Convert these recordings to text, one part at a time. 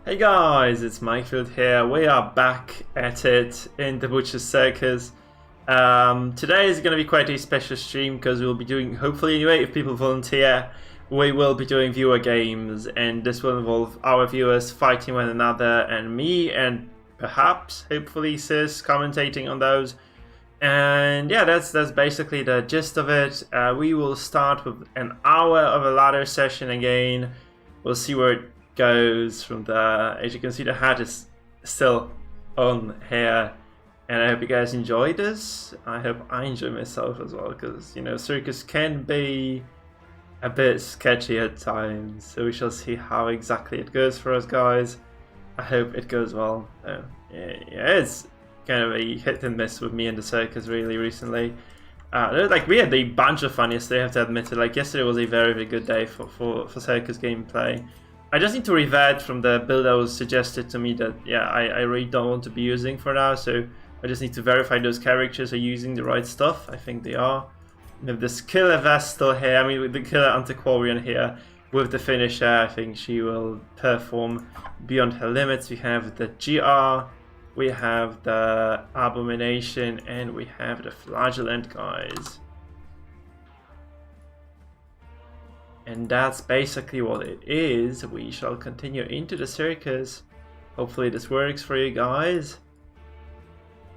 Hey guys, it's Mikefield here. We are back at it in the Butcher's Circus. Today is going to be quite a special stream because we'll be doing, hopefully anyway, if people volunteer, we will be doing viewer games, and this will involve our viewers fighting one another and me and perhaps, hopefully, CEST commentating on those. And yeah, that's basically the gist of it. We will start with an hour of a ladder session again. We'll see where it goes from there. As you can see, the hat is still on here, and I hope you guys enjoy this. I hope I enjoy myself as well, because you know, Circus can be a bit sketchy at times, so we shall see how exactly it goes for us, guys. I hope it goes well. Yeah, it's kind of a hit and miss with me and the Circus really recently. Like, we had a bunch of fun yesterday, I have to admit it. Like, yesterday was a very good day for Circus gameplay. I just need to revert from the build that was suggested to me that, yeah, I really don't want to be using for now, so I just need to verify those characters are using the right stuff. I think they are. We have this killer Vestal here, I mean with the killer Antiquarian here, with the finisher. I think she will perform beyond her limits. We have the GR, we have the Abomination, and we have the Flagellant, guys. And that's basically what it is. We shall continue into the Circus. Hopefully this works for you guys.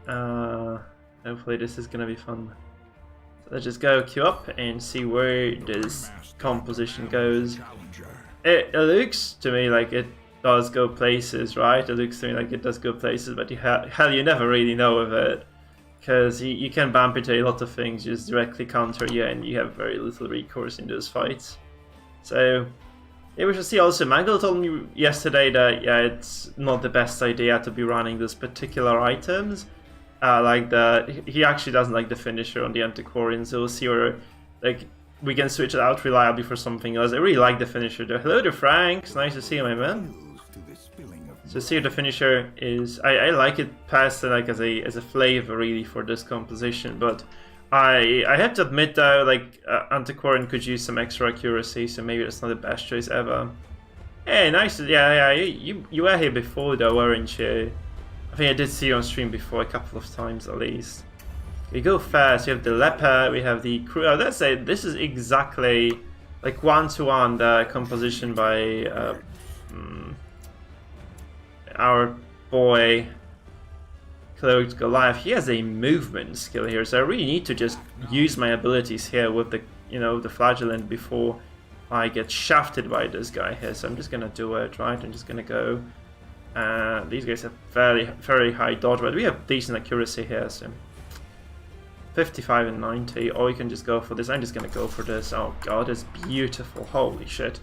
Hopefully this is gonna be fun. So let's just go queue up and see where this composition goes. It looks to me like it does go places, right? It looks to me like it does go places, but hell, you never really know with it. Because you can bump into a lot of things, just directly counter you, and you have very little recourse in those fights. So, yeah, we shall see. Also, Mangle told me yesterday that, yeah, it's not the best idea to be running those particular items. He actually doesn't like the finisher on the Antiquarian, so we'll see where, like, we can switch it out reliably for something else. I really like the finisher though. Hello to Frank, it's nice to see you, my man. So see if the finisher is, I like it personally, like as a flavor really for this composition, but I have to admit though, like, Antiquarian could use some extra accuracy, so maybe that's not the best choice ever. Hey, nice, yeah, you were here before though, weren't you? I think I did see you on stream before a couple of times at least. We go first, we have the Leper, we have the crew. Oh, let's say this is exactly like one-to-one the composition by our boy Cloaked Goliath. He has a movement skill here, so I really need to just use my abilities here with the, you know, the Flagellant before I get shafted by this guy here. So I'm just gonna do it, right? I'm just gonna go. These guys have very high dodge, but we have decent accuracy here, so 55 and 90. Or you can just go for this. I'm just gonna go for this. Oh god, it's beautiful. Holy shit.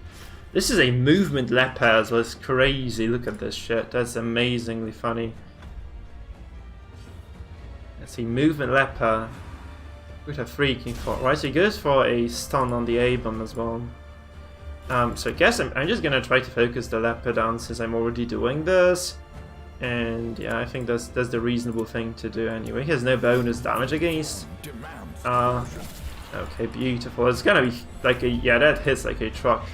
This is a movement leper as well. It's crazy. Look at this shit. That's amazingly funny. Let's see, movement leper with a freaking thought. Right, so he goes for a stun on the A-bomb as well. So I guess I'm just gonna try to focus the leper down since I'm already doing this. And yeah, I think that's the reasonable thing to do anyway. He has no bonus damage against. Okay, beautiful. It's gonna be like a, yeah, that hits like a truck.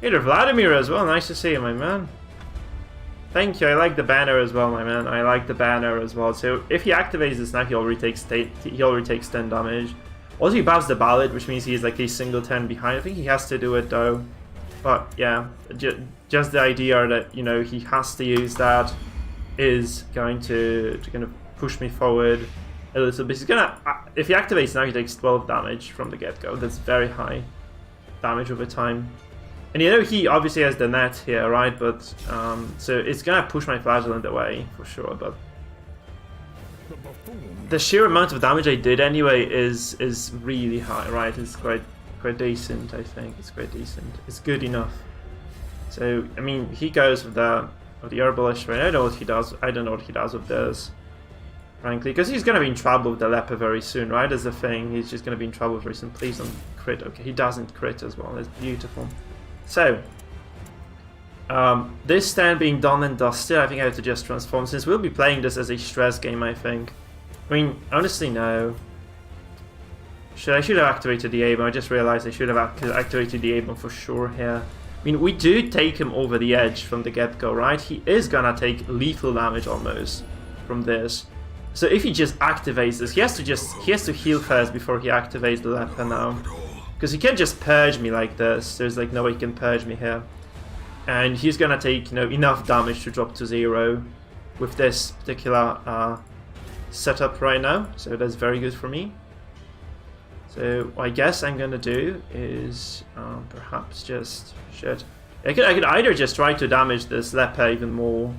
Hey there, Vladimir as well. Nice to see you, my man. Thank you. I like the banner as well, my man. I like the banner as well. So if he activates this now, he already takes 10 damage. Also, he buffs the ballad, which means he's like a single 10 behind. I think he has to do it though. But yeah, just the idea that, you know, he has to use that is going to kind of push me forward a little bit. He's gonna, if he activates now, he takes 12 damage from the get-go. That's very high damage over time. And you know, he obviously has the net here, right? But so it's gonna push my Flagellant away for sure. But the sheer amount of damage I did anyway is really high, right? It's quite decent. I think it's quite decent. It's good enough. So I mean, he goes with the Herbalist, right? I don't know what he does. I don't know what he does with this, frankly, because he's gonna be in trouble with the Leper very soon, right? As a thing, he's just gonna be in trouble very soon. Please don't crit. Okay, he doesn't crit as well. That's beautiful. So, this stand being done and dusted, I think I have to just transform, since we'll be playing this as a stress game, I think. I mean, honestly, no. I should have activated the A-bomb. I just realized I should have activated the A-bomb for sure here. I mean, we do take him over the edge from the get-go, right? He is gonna take lethal damage almost from this. So if he just activates this, he has to heal first before he activates the leper now. Because he can't just purge me like this. There's like no way he can purge me here. And he's gonna take, you know, enough damage to drop to 0 with this particular setup right now. So that's very good for me. So what I guess I'm gonna do is perhaps just I could either just try to damage this leper even more,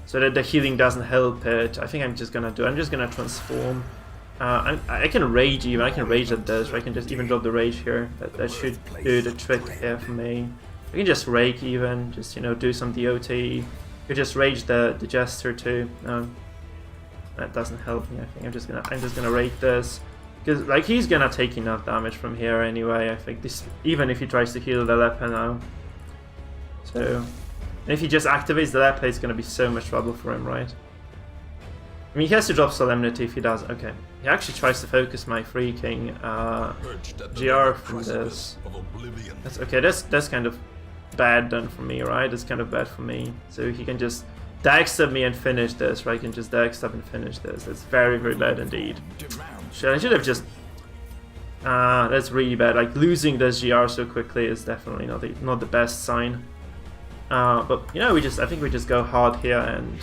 so that the healing doesn't help it. I think I'm just gonna transform. I can rage even. I can rage at this. Or I can just even drop the rage here. That should do the trick here for me. I can just rake even. Just, you know, do some DOT. You could just rage the jester too. That doesn't help me. I think I'm just gonna rake this. Because, like, he's gonna take enough damage from here anyway, I think, this, even if he tries to heal the leper now. So, if he just activates the leper, it's gonna be so much trouble for him, right? I mean, he has to drop Solemnity if he does. Okay. He actually tries to focus my freaking GR from this. That's okay, that's kind of bad done for me, right? That's kind of bad for me. So he can just dagstab me and finish this, right? I can just dagstab and finish this. That's very, very bad indeed. I should have just... that's really bad. Like, losing this GR so quickly is definitely not the best sign. But, you know, I think we just go hard here, and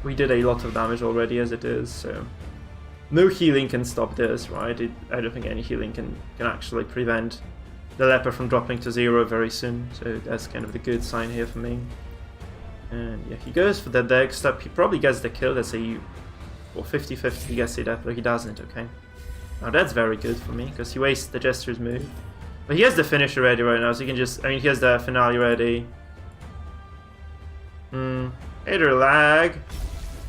we did a lot of damage already as it is, so... No healing can stop this, right? I don't think any healing can actually prevent the leper from dropping to 0 very soon, so that's kind of the good sign here for me. And yeah, he goes for the deck step. He probably gets the kill. Let's say, well, 50-50 he gets the death, but he doesn't, okay. Now that's very good for me, because he wastes the Jester's move. But he has the finisher ready right now, so he can just... I mean, he has the finale ready. Hater lag.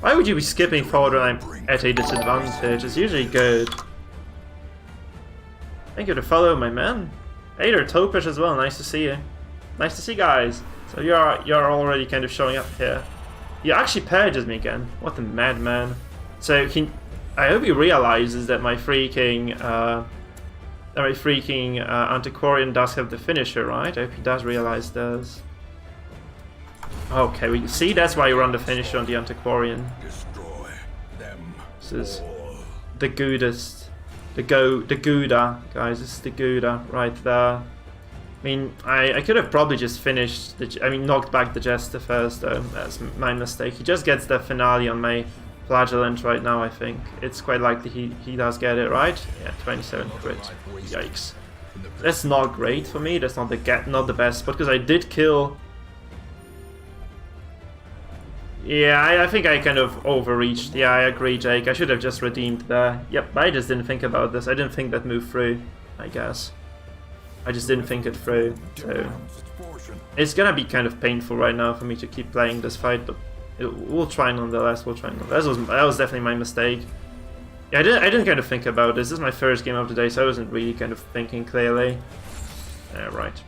Why would you be skipping forward when I'm at a disadvantage? It's usually good. Thank you to follow, my man. Hater, Topish as well, nice to see you. Nice to see, guys. So you're already kind of showing up here. He actually purges me again. What a madman. So I hope he realizes that my freaking Antiquarian does have the finisher, right? I hope he does realize this. Okay, we see that's why you run the finisher on the Antiquarian. Destroy them. This is the goodest. The Gouda, guys. This is the Gouda right there. I mean, I could have probably just finished knocked back the Jester first, though. That's my mistake. He just gets the finale on my Flagellant right now, I think. It's quite likely he does get it, right? Yeah, 27 crit. Yikes. That's not great for me. That's not the best spot, because I did kill... Yeah, I think I kind of overreached. Yeah, I agree, Jake. I should have just redeemed there. Yep, I just didn't think about this. I didn't think that move through, I guess. I just didn't think it through, so... It's gonna be kind of painful right now for me to keep playing this fight, but we'll try nonetheless, That was definitely my mistake. Yeah, I didn't kind of think about this. This is my first game of the day, so I wasn't really kind of thinking clearly. Right.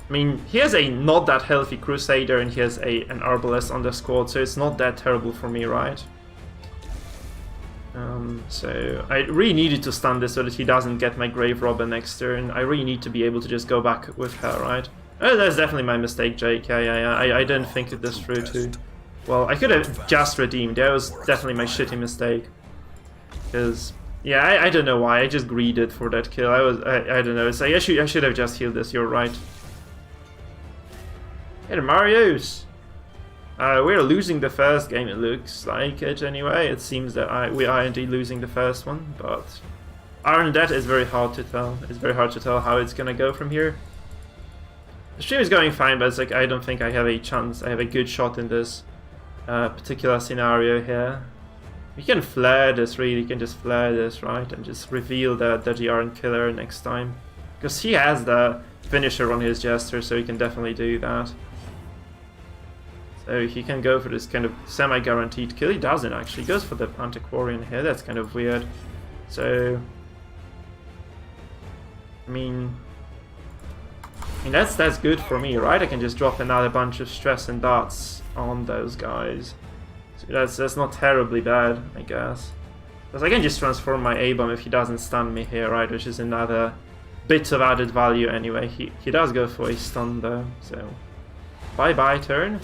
I mean, he has a not that healthy Crusader, and he has an Arbalest on the squad, so it's not that terrible for me, right? So I really needed to stun this so that he doesn't get my Grave Robber next turn. I really need to be able to just go back with her, right? That's definitely my mistake, Jake. Yeah. I didn't think it this through too. Well, I could have just redeemed. That was definitely my shitty mistake. Because, yeah, I don't know why. I just greeded for that kill. I don't know. It's like I should have just healed this. You're right. Hey, Marius! We're losing the first game, it looks like it anyway. It seems that we are indeed losing the first one, but that is very hard to tell. It's very hard to tell how it's gonna go from here. The stream is going fine, but it's like I don't think I have a chance. I have a good shot in this particular scenario here. You can flare this, really. You can just flare this, right? And just reveal the GR and killer next time. Because he has the finisher on his Jester, so he can definitely do that. So he can go for this kind of semi-guaranteed kill. He doesn't actually. He goes for the Antiquarian here. That's kind of weird. So, I mean that's good for me, right? I can just drop another bunch of stress and darts on those guys. So that's not terribly bad, I guess. Because I can just transform my A-bomb if he doesn't stun me here, right? Which is another bit of added value anyway. He does go for a stun though, so bye-bye turn.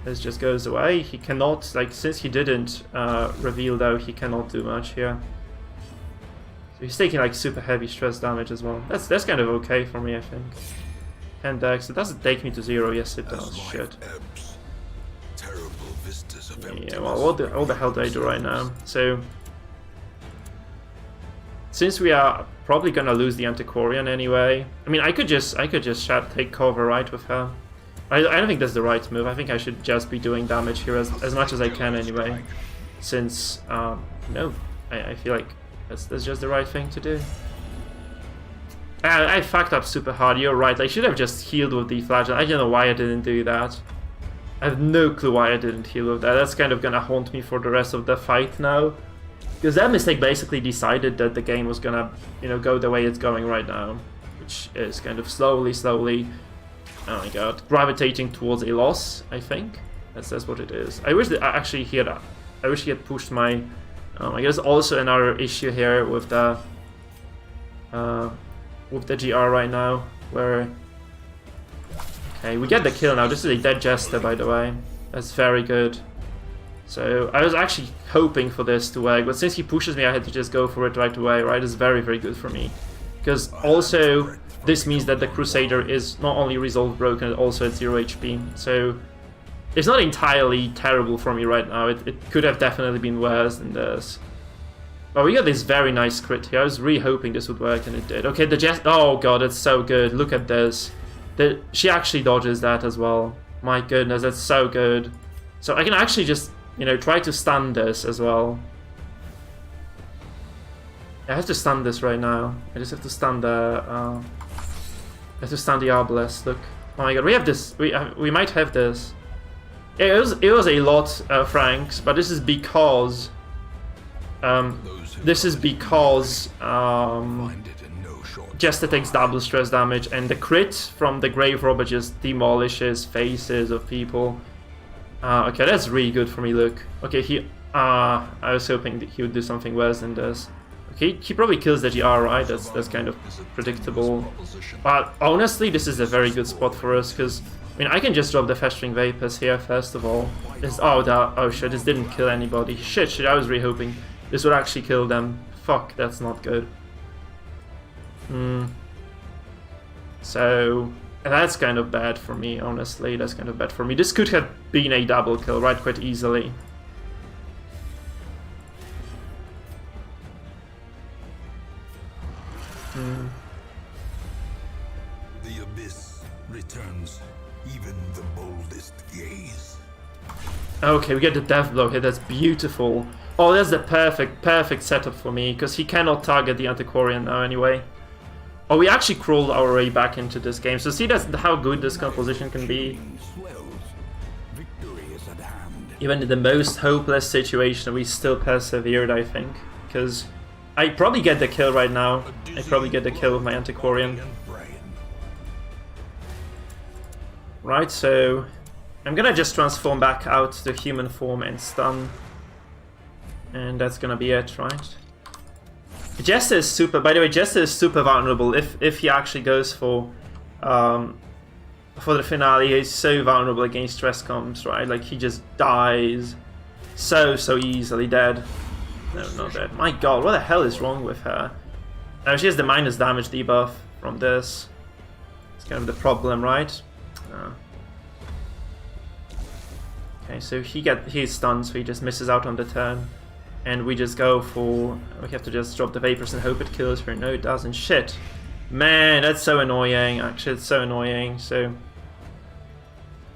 This just goes away. He cannot, like, since he didn't reveal though, he cannot do much here. So he's taking like super heavy stress damage as well. That's kind of okay for me, I think. 10 dex. It doesn't take me to 0. Yes, it does. Shit. Yeah. Well, what the hell do I do right now? So since we are probably gonna lose the Antiquarian anyway, I mean, I could just take cover right with her. I don't think that's the right move. I think I should just be doing damage here as much as I can anyway, since no, I feel like that's just the right thing to do. I fucked up super hard. You're right. I should have just healed with the flagell. I don't know why I didn't do that. I have no clue why I didn't heal with that. That's kind of gonna haunt me for the rest of the fight now, because that mistake basically decided that the game was gonna, you know, go the way it's going right now, which is kind of slowly. Oh my god, gravitating towards a loss. I think that's what it is. I wish that actually he had. I wish he had pushed my. I guess also another issue here with the GR right now, where. Okay, we get the kill now. This is a dead Jester, by the way. That's very good. So I was actually hoping for this to work, but since he pushes me, I had to just go for it right away. Right, it's very good for me, because also. This means that the Crusader is not only resolve broken, also at 0 HP. So it's not entirely terrible for me right now. It could have definitely been worse than this. But we got this very nice crit here. I was really hoping this would work, and it did. Okay, the Jester. Oh god, it's so good. Look at this. She actually dodges that as well. My goodness, that's so good. So I can actually just, you know, try to stun this as well. I have to stun this right now. I just have to stun the. I have to stun the Arbalest. Look, oh my god, we have this. We might have this. It was a lot, Franks, but this is because. Jester takes double stress damage, and the crit from the Grave Robber just demolishes faces of people. Okay, that's really good for me. Look, okay, I was hoping that he would do something worse than this. Okay, he probably kills the GR, right? That's kind of predictable. But honestly, this is a very good spot for us, because I mean, I can just drop the Festering Vapors here first of all. Oh shit, this didn't kill anybody. Shit, I was really hoping this would actually kill them. Fuck, that's not good. So that's kind of bad for me, honestly. That's kind of bad for me. This could have been a double kill, right? Quite easily. The abyss returns even the boldest gaze. Okay, we get the death blow here. That's beautiful. Oh, that's the perfect setup for me, because he cannot target the Antiquarian now anyway. Oh, we actually crawled our way back into this game. So see, that's how good this composition can be. Even in the most hopeless situation, we still persevered, I think, because I probably get the kill right now. I probably get the kill with my Antiquarian. Right, so I'm gonna just transform back out to human form and stun. And that's gonna be it, right? Jester is super, by the way, Jester is super vulnerable if he actually goes for the finale. He's so vulnerable against stress comps, right? Like, he just dies so easily. Dead. No, not dead. My god, what the hell is wrong with her? Oh, she has the minus damage debuff from this. It's kind of the problem, right? Okay, so he's stunned, so he just misses out on the turn. And we just go for... We have to just drop the Vapors and hope it kills her. No, it doesn't. Shit. Man, that's so annoying. Actually, it's so annoying. So...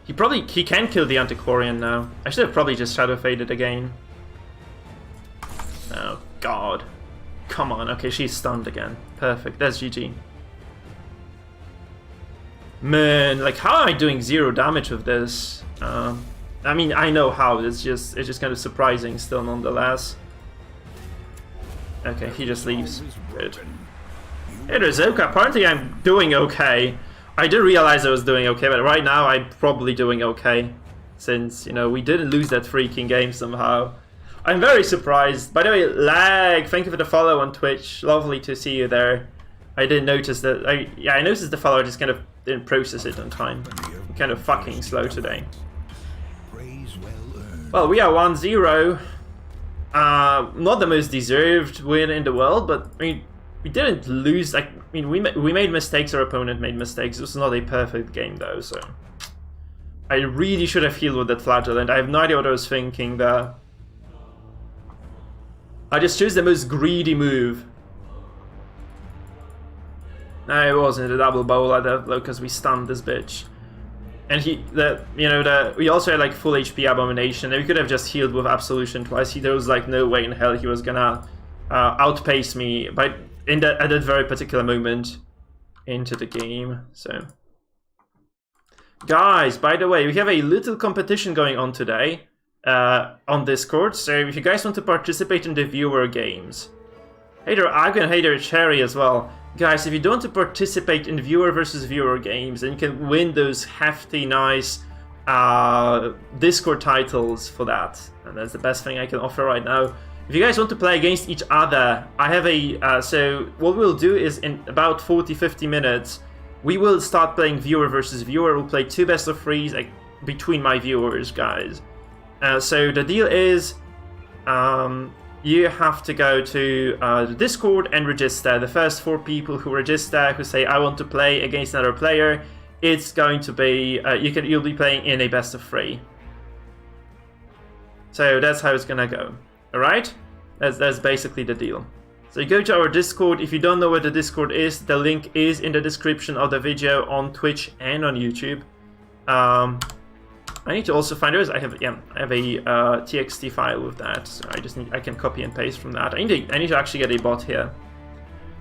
He can kill the Antiquarian now. I should have probably just Shadow Faded again. Oh, God. Come on. Okay, she's stunned again. Perfect. That's GG. Man, like, how am I doing 0 damage with this? I mean, I know how. It's just kind of surprising still, nonetheless. Okay, he just leaves. Good. It is okay. Apparently, I'm doing okay. I didn't realize I was doing okay, but right now I'm probably doing okay, since, you know, we didn't lose that freaking game somehow. I'm very surprised. By the way, Lag, thank you for the follow on Twitch. Lovely to see you there. I didn't notice that. I noticed the follow, I just kind of didn't process it on time. I'm kind of fucking slow today. Well, we are 1-0. Not the most deserved win in the world, but I mean, we didn't lose. Like, I mean, we made mistakes. Our opponent made mistakes. It was not a perfect game though, so I really should have healed with that flagellant. I have no idea what I was thinking there. I just chose the most greedy move. No, it wasn't a double bowl either, because we stunned this bitch. And we also had like full HP Abomination, and we could have just healed with Absolution twice. There was like no way in hell he was gonna outpace me at that very particular moment into the game. So, guys, by the way, we have a little competition going on today on Discord. So if you guys want to participate in the viewer games, Hater Agon, Hater Cherry as well. Guys, if you don't want to participate in viewer versus viewer games, then you can win those hefty, nice Discord titles for that. And that's the best thing I can offer right now. If you guys want to play against each other, I have a... so what we'll do is in about 40-50 minutes, we will start playing viewer versus viewer. We'll play 2 best of 3s like, between my viewers, guys. So the deal is... you have to go to the Discord and register. The first 4 people who register, who say I want to play against another player, it's going to be you'll be playing in a best of 3. So that's how it's gonna go. All right, that's basically the deal. So you go to our Discord. If you don't know where the Discord is, the link is in the description of the video on Twitch and on YouTube. I need to also find those. I have a TXT file with that, so I can copy and paste from that. I need to actually get a bot here.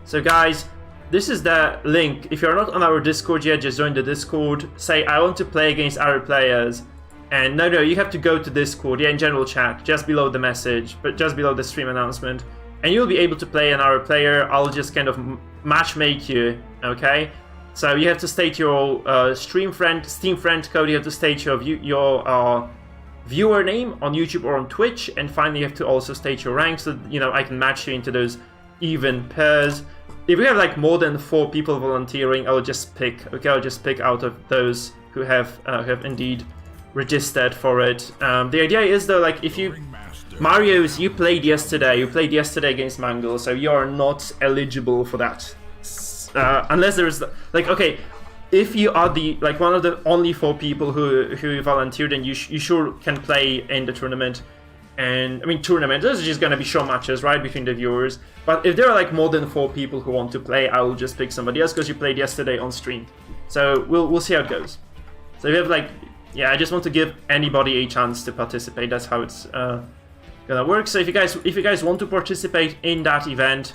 So guys, this is the link. If you're not on our Discord yet, just join the Discord. Say I want to play against other players, and no, you have to go to Discord. Yeah, in general chat, just below the message, but just below the stream announcement, and you'll be able to play another player. I'll just kind of match make you, okay? So you have to state your Steam friend code, you have to state your viewer name on YouTube or on Twitch, and finally you have to also state your rank so I can match you into those even pairs. If we have like more than 4 people volunteering, I'll just pick out of those who have indeed registered for it. The idea is though, like if you Mario's, you played yesterday against Mangle, so you are not eligible for that. Unless there's like, okay, if you are one of the only 4 people who volunteered, then you sure can play in the tournament. And I mean, tournament, those are just gonna be show matches, right, between the viewers. But if there are like more than 4 people who want to play, I will just pick somebody else because you played yesterday on stream. So we'll see how it goes. So we have like, yeah, I just want to give anybody a chance to participate. That's how it's gonna work. So if you guys want to participate in that event,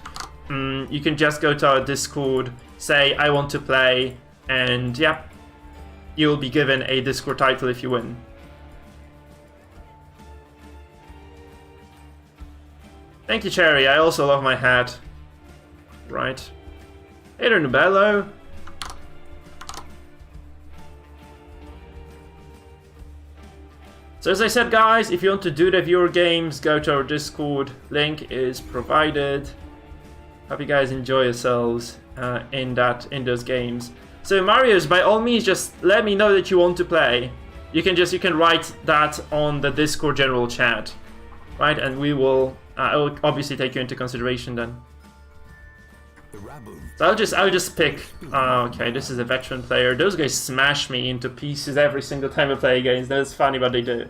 you can just go to our Discord, say I want to play, and yeah, you'll be given a Discord title if you win. Thank you, Cherry. I also love my hat. Right. Hey there, Nubello. So as I said, guys, if you want to do the viewer games, go to our Discord. Link is provided. Hope you guys enjoy yourselves in those games. So Mario's, by all means, just let me know that you want to play. You can write that on the Discord general chat, right? And we will. I will obviously take you into consideration then. So I'll just pick. Okay, this is a veteran player. Those guys smash me into pieces every single time I play against. That's funny what they do.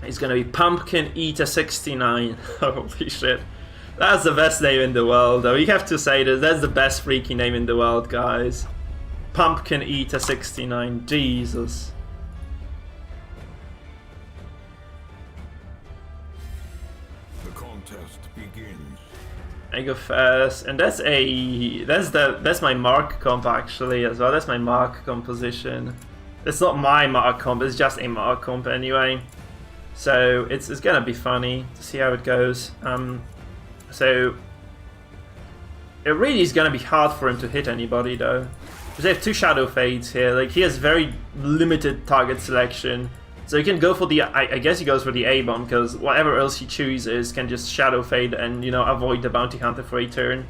It's gonna be Pumpkin Eater 69. Holy shit. That's the best name in the world, though. You have to say this. That's the best freaky name in the world, guys. Pumpkin Eater 69. Jesus. The contest begins. I go first, and that's my mark comp actually as well. That's my mark composition. It's not my mark comp. It's just a mark comp anyway. So it's gonna be funny to see how it goes. So it really is gonna be hard for him to hit anybody though, because they have 2 Shadow Fades here. Like he has very limited target selection. So he can go for the, I guess he goes for the A-bomb, because whatever else he chooses can just Shadow Fade and, you know, avoid the Bounty Hunter for a turn.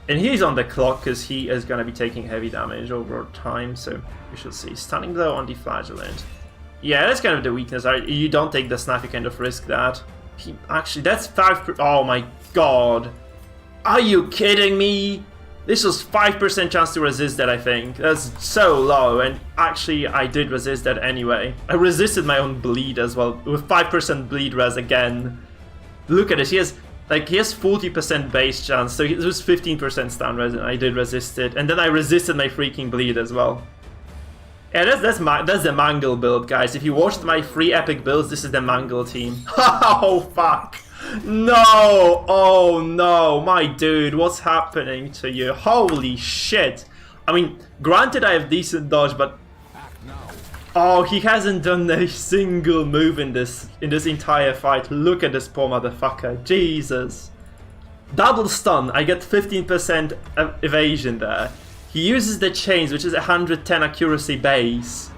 And he's on the clock, because he is going to be taking heavy damage over time, so we shall see. Stunning Blow on the Flagellant. Yeah, that's kind of the weakness. You don't take the snap, you kind of risk that. He actually, that's 5%. Oh my god. Are you kidding me? This was 5% chance to resist that, I think. That's so low, and actually I did resist that anyway. I resisted my own bleed as well, with 5% bleed res again. Look at this, he has 40% base chance, so it was 15% stun res, and I did resist it. And then I resisted my freaking bleed as well. Yeah, that's the Mangle build, guys. If you watched my free epic builds, this is the Mangle team. Oh, fuck. No! Oh no, my dude, what's happening to you? Holy shit! I mean, granted I have decent dodge, but oh, he hasn't done a single move in this entire fight. Look at this poor motherfucker. Jesus. Double stun. I get 15% evasion there. He uses the chains, which is 110 accuracy base.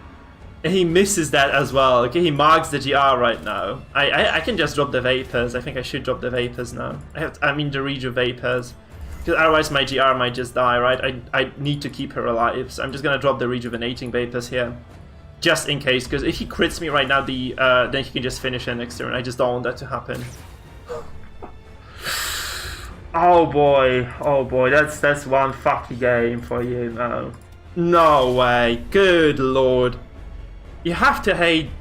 And he misses that as well. Okay, he marks the GR right now. I can just drop the Vapors. I think I should drop the Vapors now. I mean the Reach of Vapors. Because otherwise my GR might just die, right? I need to keep her alive. So I'm just gonna drop the Rejuvenating Vapors here. Just in case, because if he crits me right now, then he can just finish it next turn. I just don't want that to happen. Oh boy, that's one fucky game for you now. No way, good lord. You have to hate,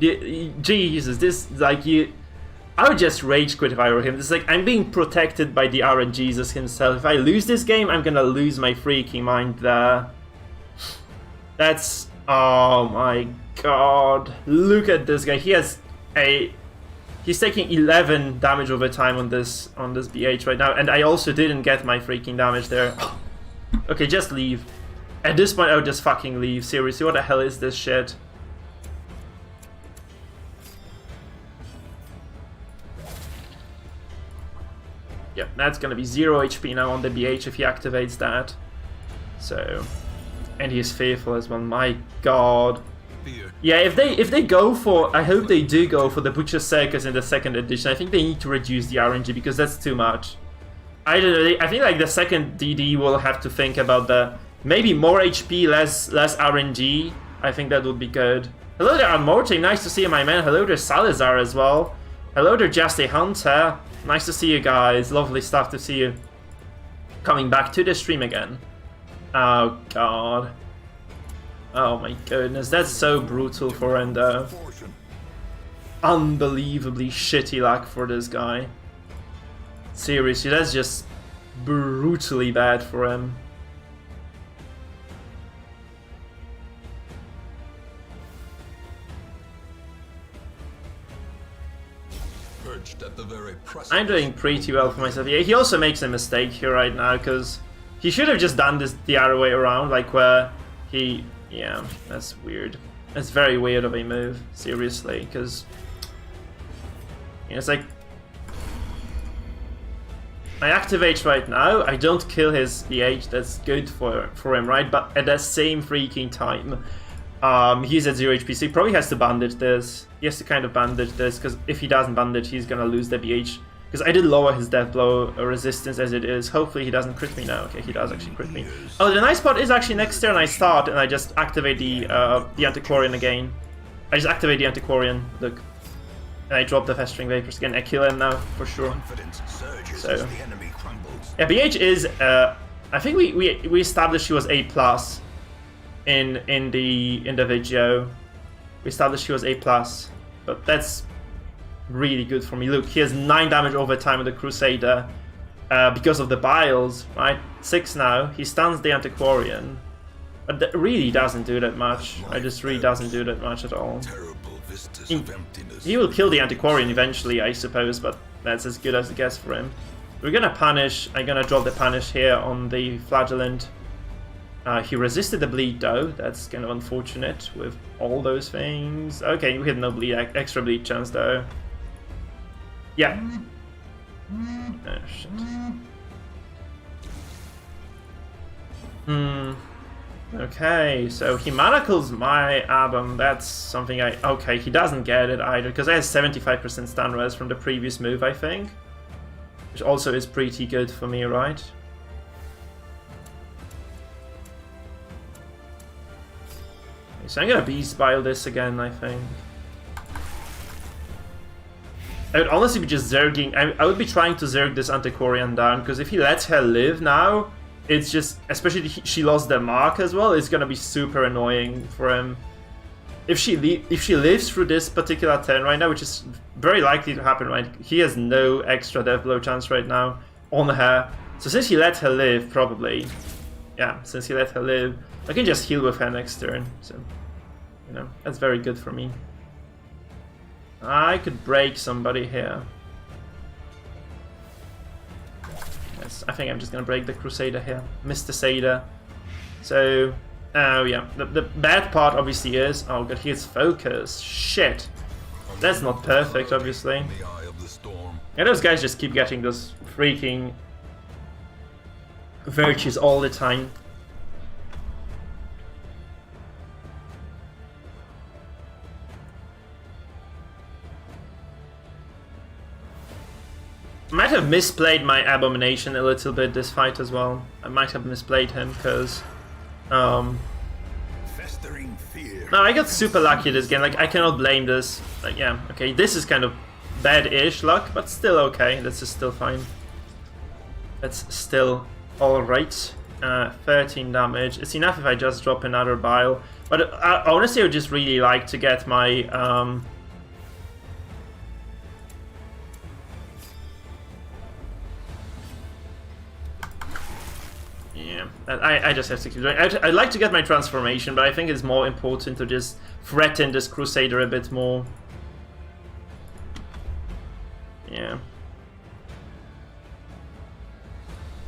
Jesus, this, like, I would just rage quit if I were him. It's like, I'm being protected by the RNGesus himself. If I lose this game, I'm gonna lose my freaking mind there. That's, oh my god. Look at this guy, he's taking 11 damage over time on this BH right now, and I also didn't get my freaking damage there. Okay, just leave. At this point, I would just fucking leave. Seriously, what the hell is this shit? Yep, that's gonna be 0 HP now on the BH if he activates that. So, and he is fearful as well. My god. Yeah, if they go for, I hope they do go for the Butcher Circus in the second edition. I think they need to reduce the RNG because that's too much. I don't know. I think like the second DD will have to think about the maybe more HP, less RNG. I think that would be good. Hello there, Amorte. Nice to see you, my man. Hello there, Salazar as well. Hello there, Just a Hunter. Nice to see you guys. Lovely stuff to see you coming back to the stream again. Oh god. Oh my goodness, that's so brutal for Endo. Unbelievably shitty luck for this guy. Seriously, that's just brutally bad for him. I'm doing pretty well for myself. Yeah, he also makes a mistake here right now, because he should have just done this the other way around, like where he... Yeah, that's weird. That's very weird of a move, seriously, because... You know, it's like... I activate right now, I don't kill his BH, that's good for him, right? But at the same freaking time, he's at 0 HP, so he probably has to bandage this. He has to kind of bandage this, because if he doesn't bandage, he's gonna lose the BH. Because I did lower his death blow resistance as it is. Hopefully he doesn't crit me now. Okay, he does actually crit me. Oh, the nice part is actually next turn I start and I just activate the Antiquarian again. I just activate the Antiquarian, look. And I drop the Festering Vapors again. I kill him now, for sure. So, yeah, BH is, I think we established she was A+. In the video. We established she was A+. But that's really good for me. Look, he has 9 damage over time with the Crusader because of the Biles, right? 6 now. He stuns the Antiquarian. But that really doesn't do that much. It just really doesn't do that much at all. He will kill the Antiquarian eventually, I suppose, but that's as good as it gets for him. We're gonna punish. I'm gonna drop the punish here on the Flagellant. He resisted the bleed though, that's kind of unfortunate with all those things. Okay, we had no bleed, extra bleed chance though. Yeah. Oh shit. Okay, so he manacles my album. That's something I... Okay, he doesn't get it either, because I have 75% stun res from the previous move, I think. Which also is pretty good for me, right? Okay, so I'm gonna Beast Bile this again, I think. I would honestly be just Zerging... I would be trying to Zerg this Antiquarian down, because if he lets her live now... It's just, especially she lost the mark as well, it's gonna be super annoying for him. If she lives through this particular turn right now, which is very likely to happen, right? He has no extra death blow chance right now on her. So since he let her live, probably, yeah, since he let her live, I can just heal with her next turn. So, you know, that's very good for me. I could break somebody here. I think I'm just gonna break the Crusader here. Mr. Sader. So, oh yeah. The bad part obviously is... Oh god, he has focus. Shit. That's not perfect, obviously. Yeah, those guys just keep getting those freaking virtues all the time. I might have misplayed my Abomination a little bit this fight as well. I might have misplayed him because... No, I got super lucky this game. Like, I cannot blame this. Like, yeah, okay, this is kind of bad-ish luck, but still okay. This is still fine. That's still alright. 13 damage. It's enough if I just drop another Bile. But honestly, I would just really like to get my... Yeah, I just have to keep doing it. I'd like to get my transformation, but I think it's more important to just threaten this Crusader a bit more. Yeah.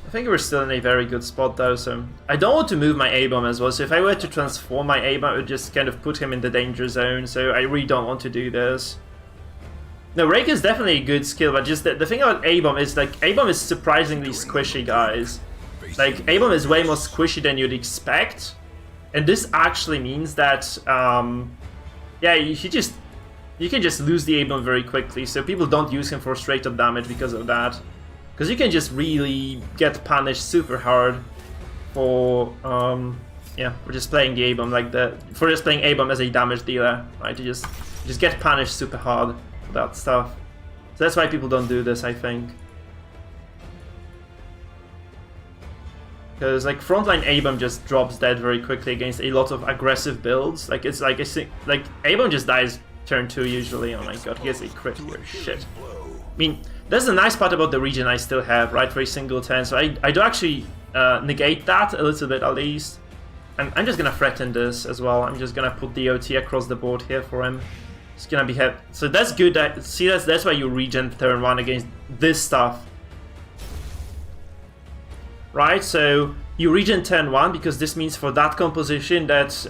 I think we're still in a very good spot though, so... I don't want to move my A-bomb as well, so if I were to transform my A-bomb, it would just kind of put him in the danger zone, so I really don't want to do this. No, Rake is definitely a good skill, but just the thing about A-bomb is, like, A-bomb is surprisingly squishy, guys. Like, A-bomb is way more squishy than you'd expect, and this actually means that, yeah, you can just lose the A-bomb very quickly, so people don't use him for straight-up damage because of that. Because you can just really get punished super hard for, yeah, for just playing the A-bomb like that, for just playing A-bomb as a damage dealer, right? You just get punished super hard for that stuff. So that's why people don't do this, I think. Because like frontline A-bomb just drops dead very quickly against a lot of aggressive builds. Like it's like A-bomb just dies turn 2 usually. Oh my god, he has a crit here. Shit. I mean, that's the nice part about the region I still have, right? For a single turn. So I do actually negate that a little bit at least. I'm just gonna threaten this as well. I'm just gonna put DOT across the board here for him. It's gonna be hit. So that's good. See, that's why you regen turn 1 against this stuff. Right, so you regen turn 1 because this means for that composition that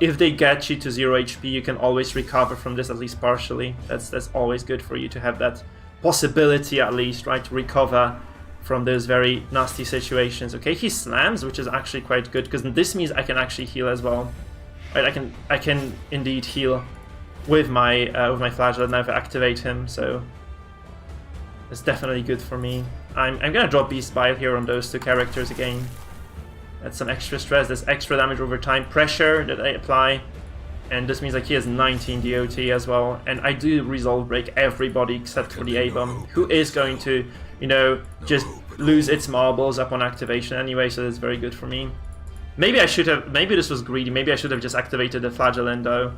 if they get you to 0 HP, you can always recover from this, at least partially. That's always good for you to have that possibility at least, right, to recover from those very nasty situations. Okay, he slams, which is actually quite good because this means I can actually heal as well. Right, I can indeed heal with my flagellate now if I activate him, so it's definitely good for me. I'm gonna drop Beast Bile here on those 2 characters again. That's some extra stress, there's extra damage over time, pressure that I apply, and this means like he has 19 DOT as well, and I do resolve break everybody except for the A-bomb, who is going to, you know, just lose its marbles upon activation anyway, so that's very good for me. Maybe I should have, maybe this was greedy, maybe I should have just activated the Flagellant though.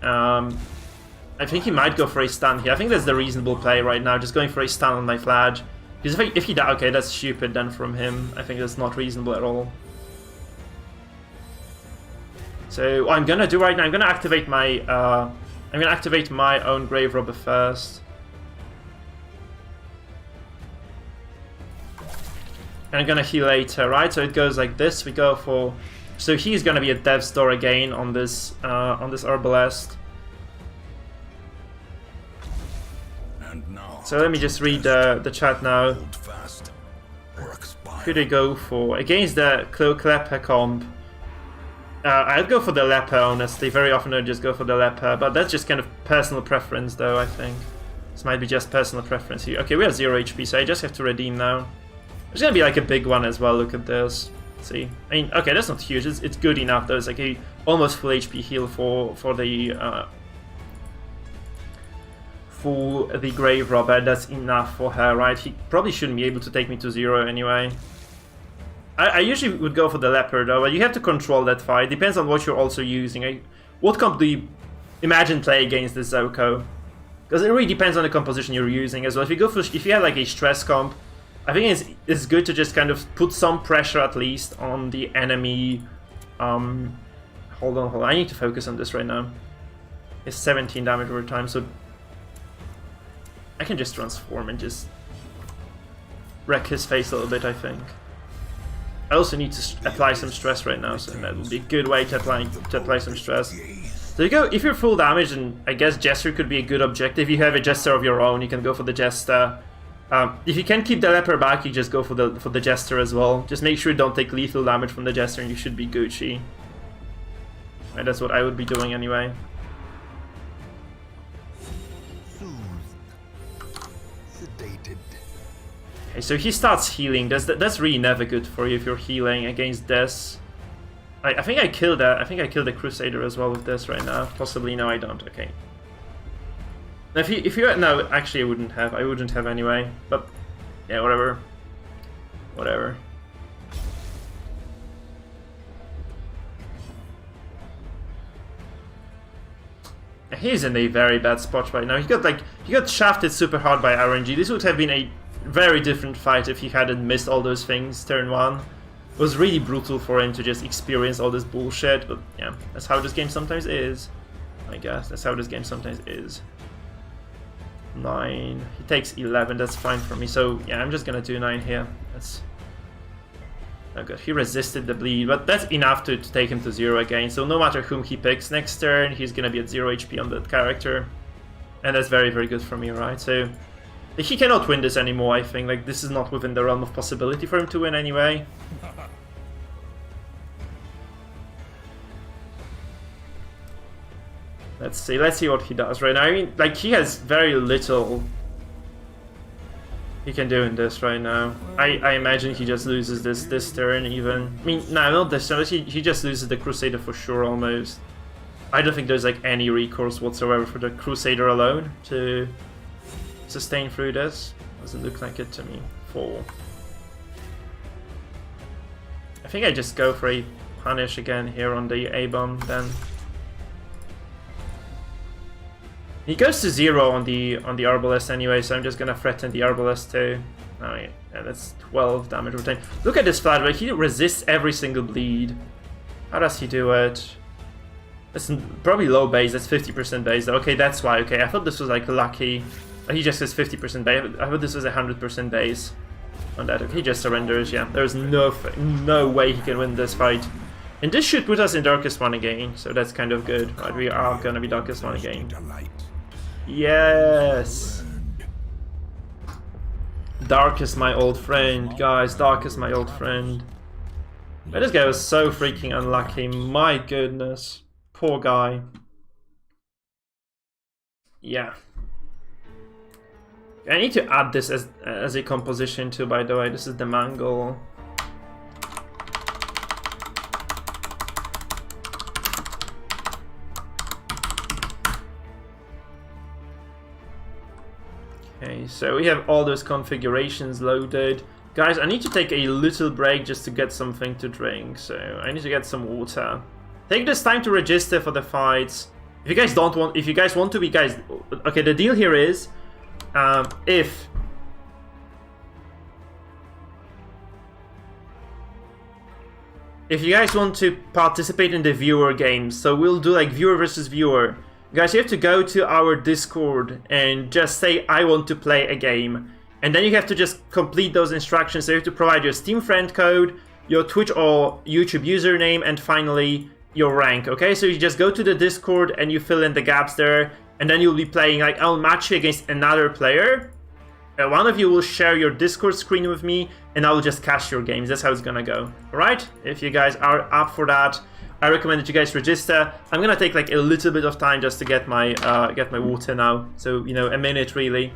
I think he might go for a stun here. I think that's the reasonable play right now, just going for a stun on my Flag. Because if he dies, okay, that's stupid then from him. I think that's not reasonable at all. So what I'm gonna do right now, I'm gonna activate my own Grave Robber first. And I'm gonna heal later, right? So it goes like this. We go for, so he's gonna be a Death's Door again on this Herbalist. So let me just read the chat now. Who they go for? Against the Cloak Leper comp. I'd go for the leper, honestly. Very often I'd just go for the leper, but that's just kind of personal preference, though, I think. This might be just personal preference here. Okay, we have 0 HP, so I just have to redeem now. There's gonna be like a big one as well, look at this. Let's see. I mean, okay, that's not huge, it's good enough, though. It's like a almost full HP heal for the Grave Robber. That's enough for her, right? He probably shouldn't be able to take me to 0 anyway. I usually would go for the leper though, but you have to control that fight. Depends on what you're also using. What comp do you imagine play against this Zoko? Because it really depends on the composition you're using as well. If you have like a stress comp, I think it's good to just kind of put some pressure at least on the enemy. Hold on. I need to focus on this right now. It's 17 damage over time, so I can just transform and just wreck his face a little bit, I think. I also need to apply some stress right now, so that would be a good way to apply some stress. So you go, if you're full damage, and I guess Jester could be a good objective. If you have a Jester of your own, you can go for the Jester. If you can keep the leper back, you just go for the Jester as well. Just make sure you don't take lethal damage from the Jester, and you should be Gucci. And that's what I would be doing anyway. Okay, so he starts healing. That's really never good for you if you're healing against this. I think I killed that. I think I killed the Crusader as well with this right now. Possibly, no, I don't. Okay. If you no, actually, I wouldn't have. I wouldn't have anyway. But yeah, whatever. Whatever. He's in a very bad spot right now. He got shafted super hard by RNG. This would have been a very different fight if he hadn't missed all those things turn 1. It was really brutal for him to just experience all this bullshit, but yeah, that's how this game sometimes is. I guess that's how this game sometimes is. 9. He takes 11. That's fine for me. So yeah, I'm just gonna do 9 here. That's oh good. He resisted the bleed, but that's enough to take him to 0 again. So no matter whom he picks next turn, he's gonna be at 0 HP on that character, and that's very, very good for me, right? So he cannot win this anymore, I think. Like, this is not within the realm of possibility for him to win anyway. Let's see what he does right now. I mean, like, he has very little he can do in this right now. I imagine he just loses this turn even. I mean, no, not this turn. He just loses the Crusader for sure, almost. I don't think there's like any recourse whatsoever for the Crusader alone to sustain through this. Doesn't look like it to me. 4. I think I just go for a punish again here on the A-bomb then. He goes to 0 on the Arbalest anyway, so I'm just gonna threaten the Arbalest too. Oh yeah, that's 12 damage over time. Look at this flat, he resists every single bleed. How does he do it? That's probably low base, that's 50% base. Okay, that's why. Okay, I thought this was like lucky. He just has 50% base. I thought this was 100% base on that. Okay, he just surrenders. Yeah, there's no way he can win this fight. And this should put us in Darkest One again, so that's kind of good. Right, we are gonna be Darkest One again. Yes! Dark is my old friend, guys. Dark is my old friend. But this guy was so freaking unlucky. My goodness. Poor guy. Yeah. I need to add this as a composition too, by the way. This is the Mangle. Okay, so we have all those configurations loaded. Guys, I need to take a little break just to get something to drink, so I need to get some water. Take this time to register for the fights. If you guys want to be, guys, okay, the deal here is, if you guys want to participate in the viewer games, so we'll do like viewer versus viewer. Guys, you have to go to our Discord and just say, I want to play a game. And then you have to just complete those instructions. So you have to provide your Steam friend code, your Twitch or YouTube username, and finally your rank, okay? So you just go to the Discord and you fill in the gaps there, and then you'll be playing, like, I'll match you against another player. One of you will share your Discord screen with me, and I'll just cash your games. That's how it's gonna go, alright? If you guys are up for that. I recommend that you guys register. I'm gonna take like a little bit of time just to get my water now. So, you know, a minute really.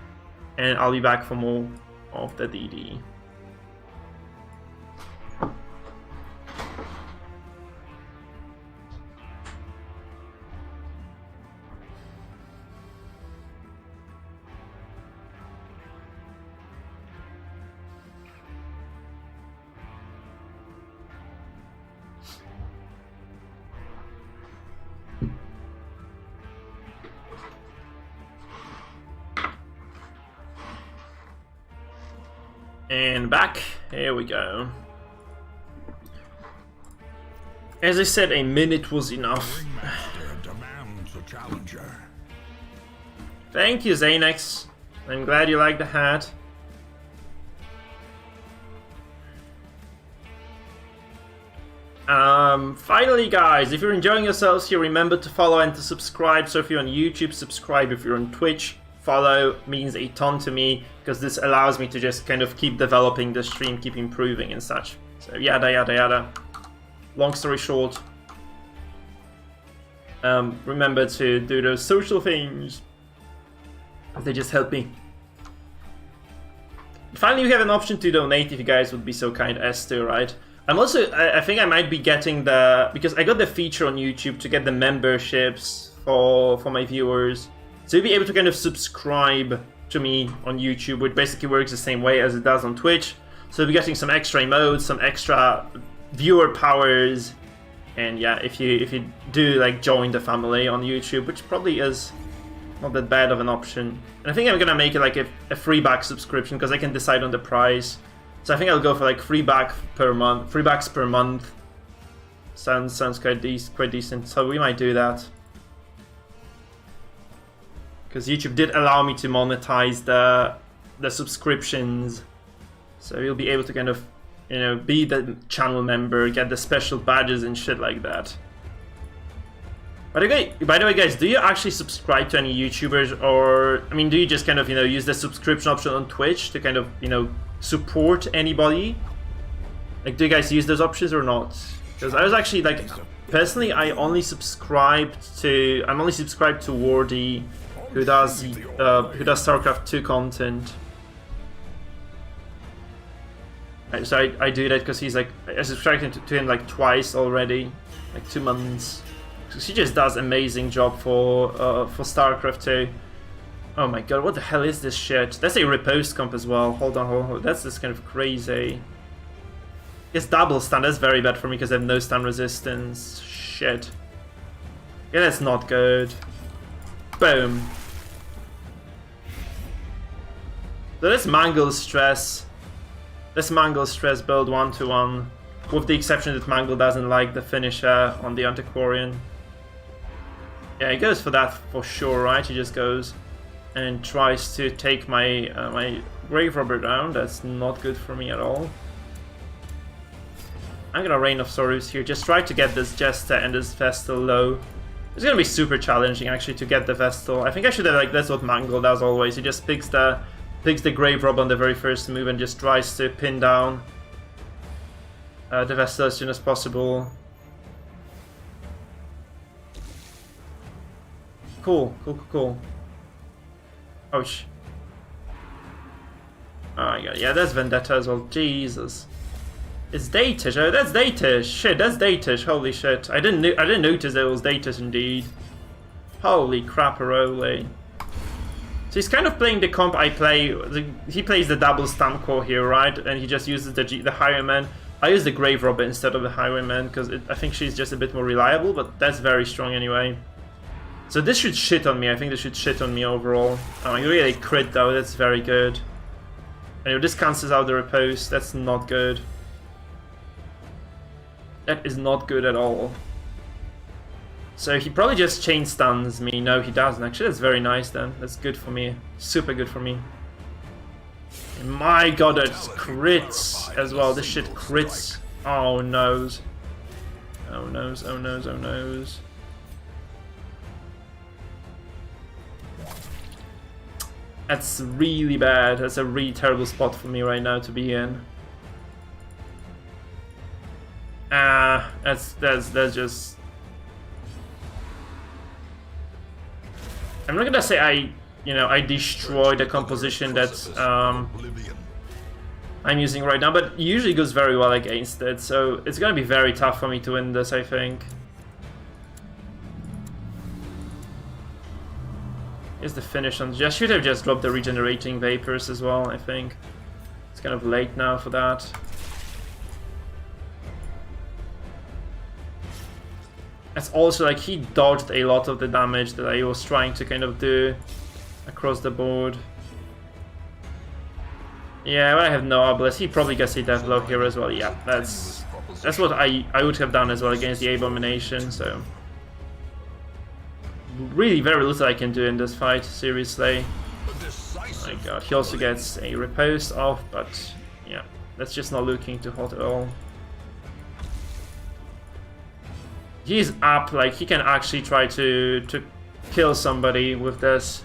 And I'll be back for more of the DD. And back, here we go. As I said, a minute was enough. Demands a challenger. Thank you, Xanax. I'm glad you like the hat. Finally, guys, if you're enjoying yourselves here, remember to follow and to subscribe. So if you're on YouTube, subscribe. If you're on Twitch, follow means a ton to me, because this allows me to just kind of keep developing the stream, keep improving and such. So yada yada yada. Long story short, remember to do those social things. They just help me. Finally, we have an option to donate if you guys would be so kind as to, right? I'm also, I think I might be getting the, because I got the feature on YouTube to get the memberships for my viewers. So you'll be able to kind of subscribe to me on YouTube, which basically works the same way as it does on Twitch. So you'll be getting some extra emotes, some extra viewer powers, and yeah, if you do like join the family on YouTube, which probably is not that bad of an option. And I think I'm gonna make it like a free back subscription, because I can decide on the price. So I think I'll go for like free backs per month. Sounds quite decent. So we might do that. Because YouTube did allow me to monetize the subscriptions, so you'll be able to kind of, you know, be the channel member, get the special badges and shit like that. By the way, guys, do you actually subscribe to any YouTubers, or I mean, do you just kind of, you know, use the subscription option on Twitch to kind of, you know, support anybody? Like, do you guys use those options or not? Because I was actually like, personally, I'm only subscribed to Wardy, who does StarCraft 2 content. So I do that because he's like, I subscribed to him like twice already, like 2 months. So he just does amazing job for StarCraft 2. Oh my god, what the hell is this shit? That's a riposte comp as well. Hold on. That's just kind of crazy. It's double stun. That's very bad for me because I have no stun resistance. Shit. Yeah, that's not good. Boom. So let's Mangle Stress. Let's Mangle Stress build 1-1. With the exception that Mangle doesn't like the finisher on the Antiquarian. Yeah, he goes for that for sure, right? He just goes and tries to take my my Grave Robber down. That's not good for me at all. I'm gonna Reign of Sorrows here. Just try to get this Jester and this Vestal low. It's gonna be super challenging actually to get the Vestal. I think I should have, like, that's what Mangle does always. He just picks the Grave Robber on the very first move and just tries to pin down the Vestal as soon as possible. Cool. Ouch. Oh my god, yeah, that's Vendetta as well. Jesus. It's Datish. Oh, that's Datish. Shit, that's Datish. Holy shit. I didn't notice it was Datish indeed. Holy crap-a-roley. So he's kind of playing the comp I play. He plays the double stun core here, right? And he just uses the Highwayman. I use the Grave Robber instead of the Highwayman because I think she's just a bit more reliable, but that's very strong anyway. So this should shit on me. I think this should shit on me overall. Oh, I really crit though. That's very good. Anyway, this cancels out the riposte. That's not good. That is not good at all. So he probably just chain stuns me. No, he doesn't. Actually, that's very nice then. That's good for me. Super good for me. And my god, that's crits as well. This shit crits. Oh noes. Oh noes, oh noes, oh noes. That's really bad. That's a really terrible spot for me right now to be in. That's just... I'm not gonna say I destroy the composition that I'm using right now, but it usually goes very well against it, so it's gonna be very tough for me to win this, I think. Here's the finish on... I should have just dropped the regenerating vapors as well, I think. It's kind of late now for that. It's also like he dodged a lot of the damage that I was trying to kind of do across the board. Yeah, but I have no obelisk. He probably gets a death blow here as well. Yeah, that's what I would have done as well against the Abomination, so... Really very little I can do in this fight, seriously. Oh my god, he also gets a riposte off, but yeah, that's just not looking too hot at all. He's up, like he can actually try to kill somebody with this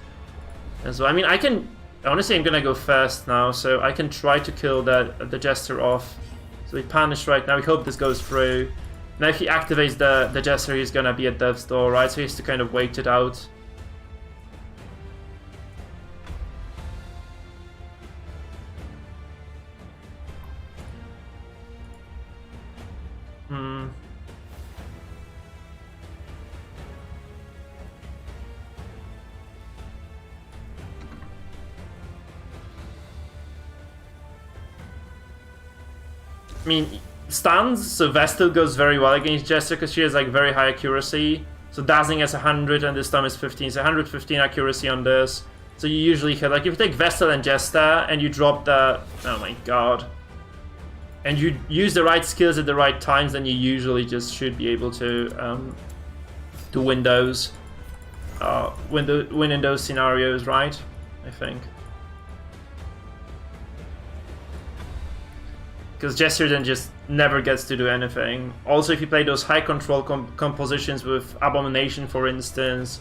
as well. I mean, I can... Honestly, I'm gonna go first now, so I can try to kill the Jester off. So he punished right now, we hope this goes through. Now if he activates the Jester, he's gonna be at death's door, right? So he has to kind of wait it out. I mean, stuns, so Vestal goes very well against Jester because she has like very high accuracy. So Dazzling has 100 and this stun is 15, so 115 accuracy on this. So you usually hit, like if you take Vestal and Jester and you drop the... Oh my god. And you use the right skills at the right times, then you usually just should be able to win those. Win in those scenarios, right? I think. Because Jester then just never gets to do anything. Also, if you play those high control compositions with Abomination, for instance,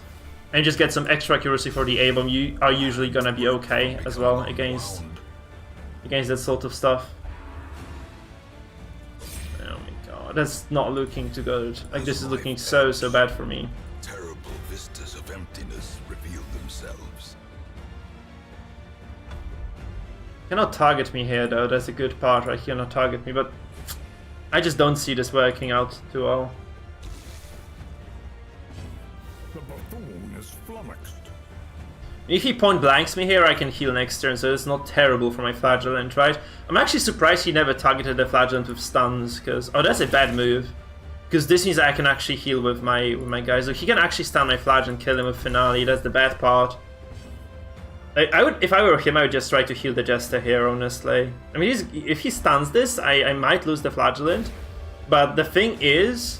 and just get some extra accuracy for the Abom, you are usually gonna be okay as well against that sort of stuff. Oh my god, that's not looking too good. Like, this is looking so bad for me. Terrible vistas of emptiness reveal themselves. Cannot target me here though, that's a good part, right? He cannot target me, but I just don't see this working out too well. The buffoon is flummoxed. If he point blanks me here, I can heal next turn, so it's not terrible for my Flagellant, right? I'm actually surprised he never targeted the Flagellant with stuns, because... Oh, that's a bad move. Because this means I can actually heal with my guys. So he can actually stun my Flagellant, kill him with Finale, that's the bad part. I would, if I were him, I would just try to heal the Jester here, honestly. I mean, if he stuns this, I might lose the Flagellant. But the thing is,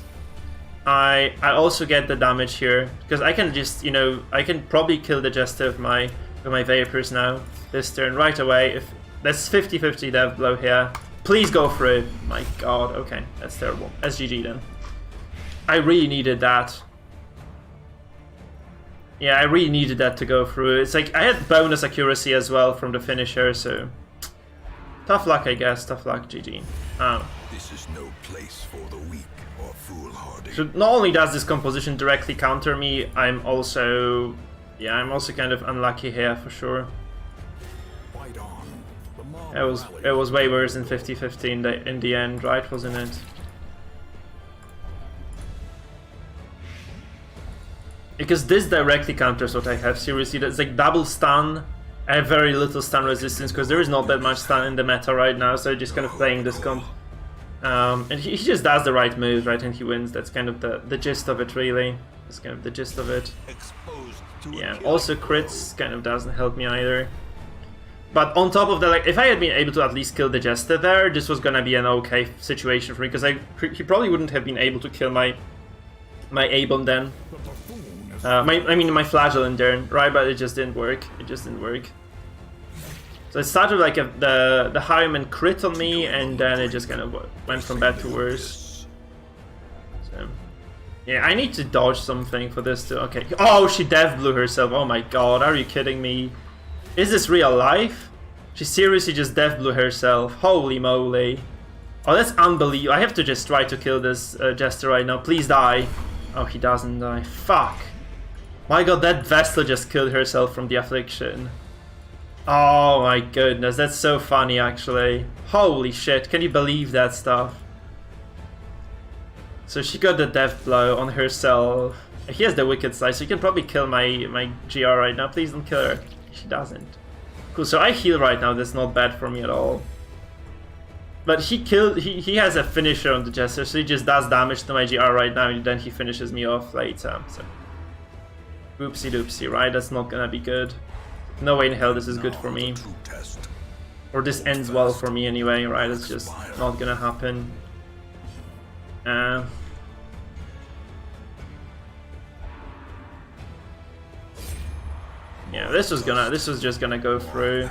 I also get the damage here. Because I can just, you know, I can probably kill the Jester with my Vapors now. This turn, right away. If that's 50-50 death blow here. Please go through. My god, okay, that's terrible. That's GG then. I really needed that. Yeah, I really needed that to go through. It's like, I had bonus accuracy as well from the finisher, so... Tough luck, I guess. Tough luck, GG. This is no place for the weak or foolhardy. So not only does this composition directly counter me, I'm also... Yeah, I'm also kind of unlucky here, for sure. Fight on. It was way worse than 50-50 in the end, right? Wasn't it? Because this directly counters what I have, seriously. That's like double stun. I have very little stun resistance because there is not that much stun in the meta right now, so I'm just kind of playing this comp. And he just does the right moves, right, and he wins. That's kind of the gist of it, really. That's kind of the gist of it. Yeah, also crits kind of doesn't help me either. But on top of that, like, if I had been able to at least kill the Jester there, this was gonna be an okay situation for me, because he probably wouldn't have been able to kill my Abom then. I mean my Flagellant there, right? But it just didn't work. It just didn't work. So it started like the Highwayman crit on me, and then it just kind of went from bad to worse. So yeah, I need to dodge something for this to... Okay. Oh, she death blew herself. Oh my god, are you kidding me? Is this real life? She seriously just death blew herself. Holy moly. Oh, that's unbelievable. I have to just try to kill this Jester right now. Please die. Oh, he doesn't die. Fuck. My god, that Vestal just killed herself from the affliction. Oh my goodness, that's so funny actually. Holy shit, can you believe that stuff? So she got the death blow on herself. He has the Wicked Slice, so he can probably kill my GR right now. Please don't kill her. She doesn't. Cool, so I heal right now, that's not bad for me at all. But he has a finisher on the Jester, so he just does damage to my GR right now and then he finishes me off later. So oopsie doopsie, right? That's not gonna be good. No way in hell this is good for me. Or this ends well for me anyway, right? It's just not gonna happen. Yeah, this was just gonna go through.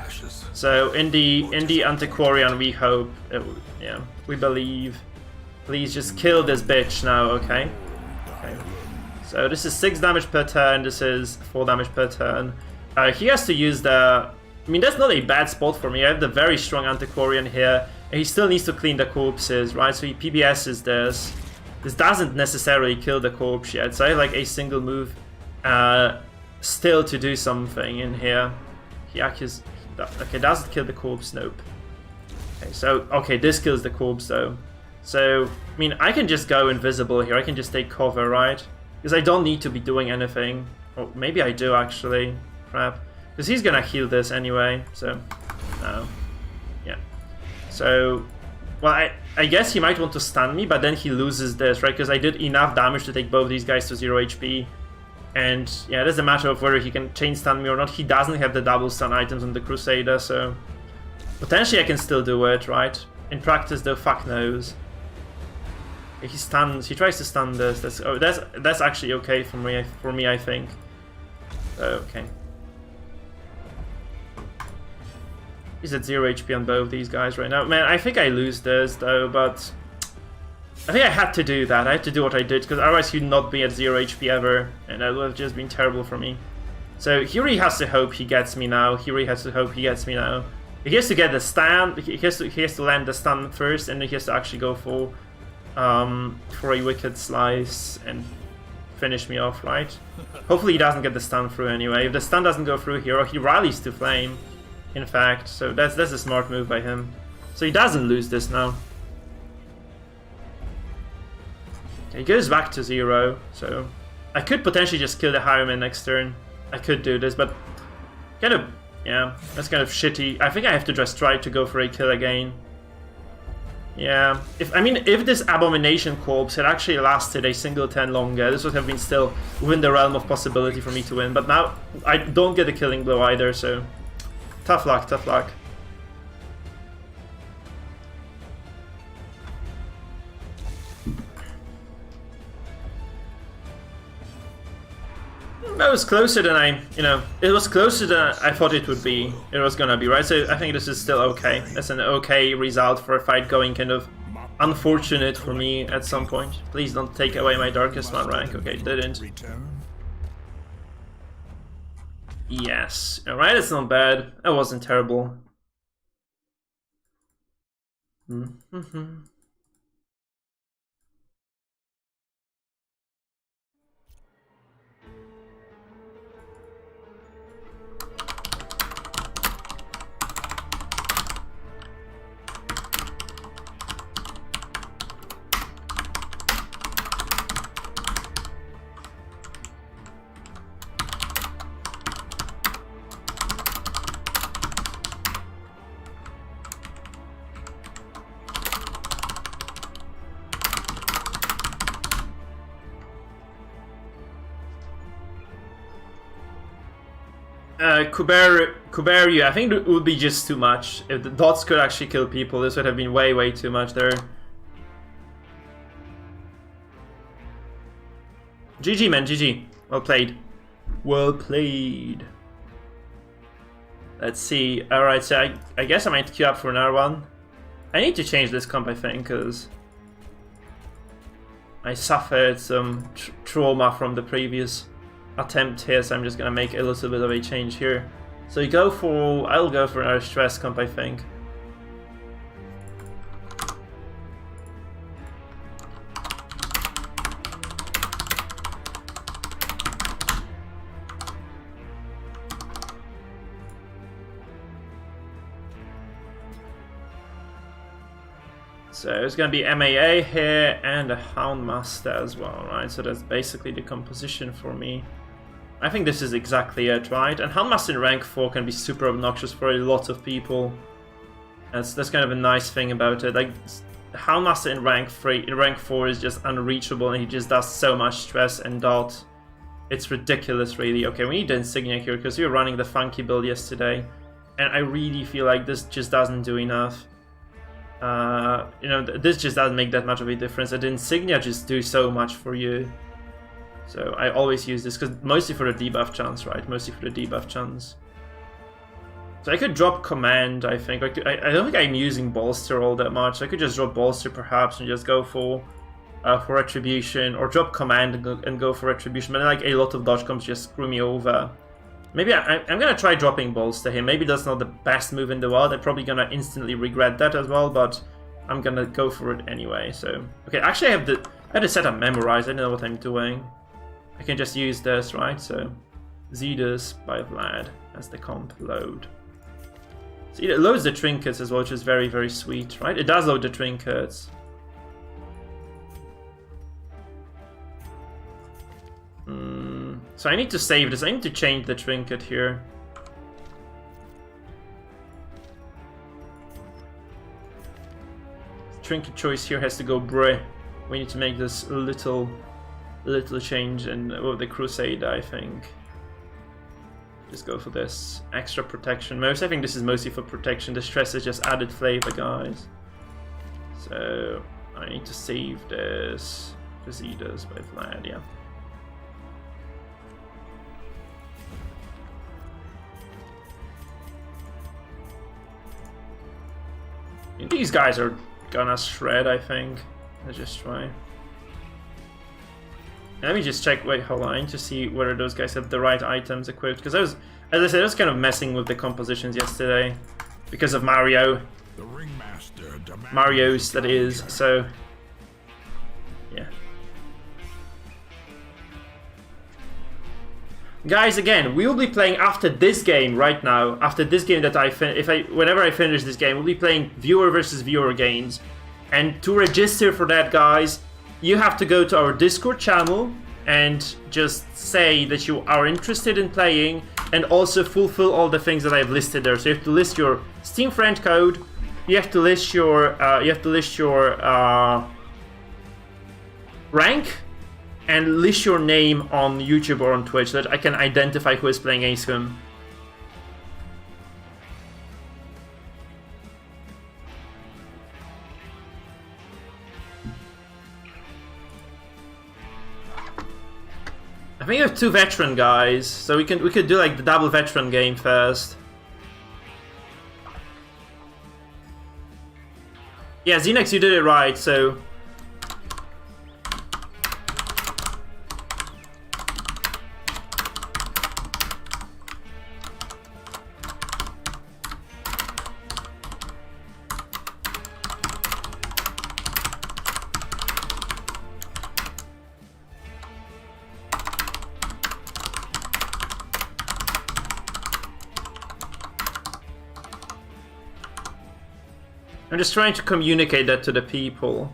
So in the Antiquarian we hope, yeah, we believe. Please just kill this bitch now, okay? Okay. So this is 6 damage per turn, this is 4 damage per turn. He has to use the... I mean, that's not a bad spot for me. I have the very strong Antiquarian here. And he still needs to clean the corpses, right? So he PBS's this. This doesn't necessarily kill the corpse yet. So I have like a single move still to do something in here. He accuses... Okay, doesn't kill the corpse, nope. Okay, so... Okay, this kills the corpse though. So, I mean, I can just go invisible here. I can just take cover, right? Because I don't need to be doing anything. Or maybe I do actually. Crap. Because he's gonna heal this anyway, so... No. Yeah. So... Well, I guess he might want to stun me, but then he loses this, right? Because I did enough damage to take both these guys to 0 HP. And, yeah, it is a matter of whether he can chain stun me or not. He doesn't have the double stun items on the Crusader, so... Potentially I can still do it, right? In practice, though, fuck knows. He stuns... He tries to stun this. That's actually okay for me, I think. Okay. He's at 0 HP on both these guys right now. Man, I think I lose this though, but... I think I had to do that. I had to do what I did, because otherwise he'd not be at 0 HP ever, and that would have just been terrible for me. So he really has to hope he gets me now. He really has to hope he gets me now. He has to get the stun, he has to land the stun first, and then he has to actually go for a Wicked Slice and finish me off, right? Hopefully he doesn't get the stun through anyway. If the stun doesn't go through here, or he rallies to flame, in fact, so that's a smart move by him. So he doesn't lose this now. He goes back to 0, so I could potentially just kill the Highwayman next turn. I could do this, but kind of, yeah, that's kind of shitty. I think I have to just try to go for a kill again. Yeah, if this Abomination Corpse had actually lasted a single turn longer, this would have been still within the realm of possibility for me to win. But now I don't get a killing blow either, so tough luck, tough luck. That was closer than it was closer than I thought it would be. It was gonna be, right? So I think this is still okay. That's an okay result for a fight going kind of unfortunate for me at some point. Please don't take away my Darkest Man rank. Okay, didn't. Yes. Alright, it's not bad. That wasn't terrible. Kuberu, I think it would be just too much. If the dots could actually kill people, this would have been way, way too much there. GG, man, GG. Well played. Well played. Let's see. Alright, so I guess I might queue up for another one. I need to change this comp, I think, because I suffered some trauma from the previous attempt here, so I'm just gonna make a little bit of a change here. So you go for... I'll go for another stress comp, I think. So it's gonna be MAA here and a Houndmaster as well, right? So that's basically the composition for me. I think this is exactly it, right? And Houndmaster in rank 4 can be super obnoxious for a lot of people. That's kind of a nice thing about it. Like, Houndmaster in rank 4 is just unreachable, and he just does so much stress and dot. It's ridiculous, really. Okay, we need the Insignia here because we were running the funky build yesterday, and I really feel like this just doesn't do enough. You know, this just doesn't make that much of a difference. And the Insignia just do so much for you. So I always use this, because mostly for the debuff chance, right? Mostly for the debuff chance. So I could drop Command, I think. I don't think I'm using Bolster all that much. I could just drop Bolster perhaps and just go for Retribution, or drop Command and go for Retribution. But like a lot of dodge combos just screw me over. Maybe I'm gonna try dropping Bolster here. Maybe that's not the best move in the world. I'm probably gonna instantly regret that as well, but I'm gonna go for it anyway. So okay, actually I have the setup memorized. I know what I'm doing. I can just use this, right? So Zedus by Vlad as the comp load. So it loads the trinkets as well, which is very, very sweet, right? It does load the trinkets. So I need to save this. I need to change the trinket here. Trinket choice here has to go Bre. We need to make this little change in the Crusade, I think. Just go for this extra protection. I think this is mostly for protection. The stress is just added flavor, guys. So I need to save this. Crusaders by Vlad, yeah. These guys are gonna shred, I think. Let's just try. Let me just check, wait, hold on, to see whether those guys have the right items equipped. Because as I said, I was kind of messing with the compositions yesterday. Because of Mario. The ringmaster Mario's, that is, so... yeah. Guys, again, we will be playing after this game right now. After this game that whenever I finish this game, we'll be playing viewer versus viewer games. And to register for that, guys, you have to go to our Discord channel and just say that you are interested in playing, and also fulfill all the things that I've listed there. So you have to list your Steam friend code. You have to list your rank. And list your name on YouTube or on Twitch so that I can identify who is playing ASCOM. I think we have 2 veteran guys, so we could do like the double veteran game first. Yeah, Xenex, you did it right, so... I'm just trying to communicate that to the people.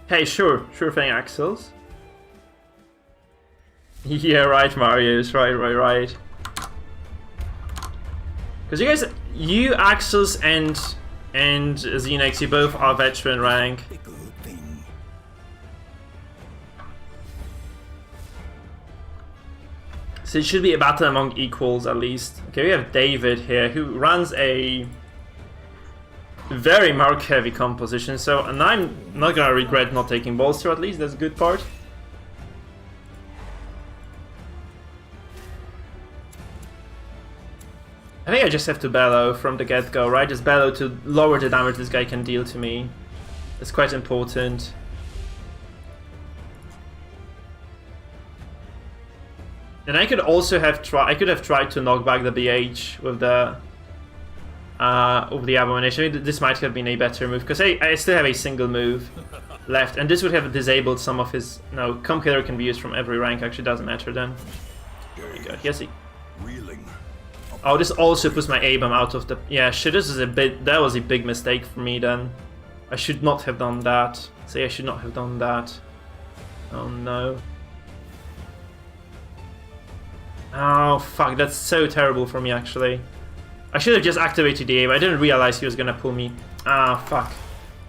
Hey, sure thing, Axels. Yeah, right, Marius, right. Because you, Axels, and Xenex, you both are veteran rank. So it should be a battle among equals at least. Okay, we have David here, who runs a very mark heavy composition, so, and I'm not gonna regret not taking Bolster, at least that's a good part. I think I just have to bellow from the get-go, right? Just bellow to lower the damage this guy can deal to me. It's quite important. And I could also have tried to knock back the BH with the Abomination. I mean, this might have been a better move, because I still have a single move left, and this would have disabled some of his... No, Come Killer can be used from every rank, actually doesn't matter then. Oh my god, yes he... Oh, this also puts my A-bomb out of the... Yeah, shit, this is a bit... That was a big mistake for me then. I should not have done that. I should not have done that. Oh no. Oh fuck, that's so terrible for me actually. I should have just activated the aim. I didn't realize he was gonna pull me. Ah fuck.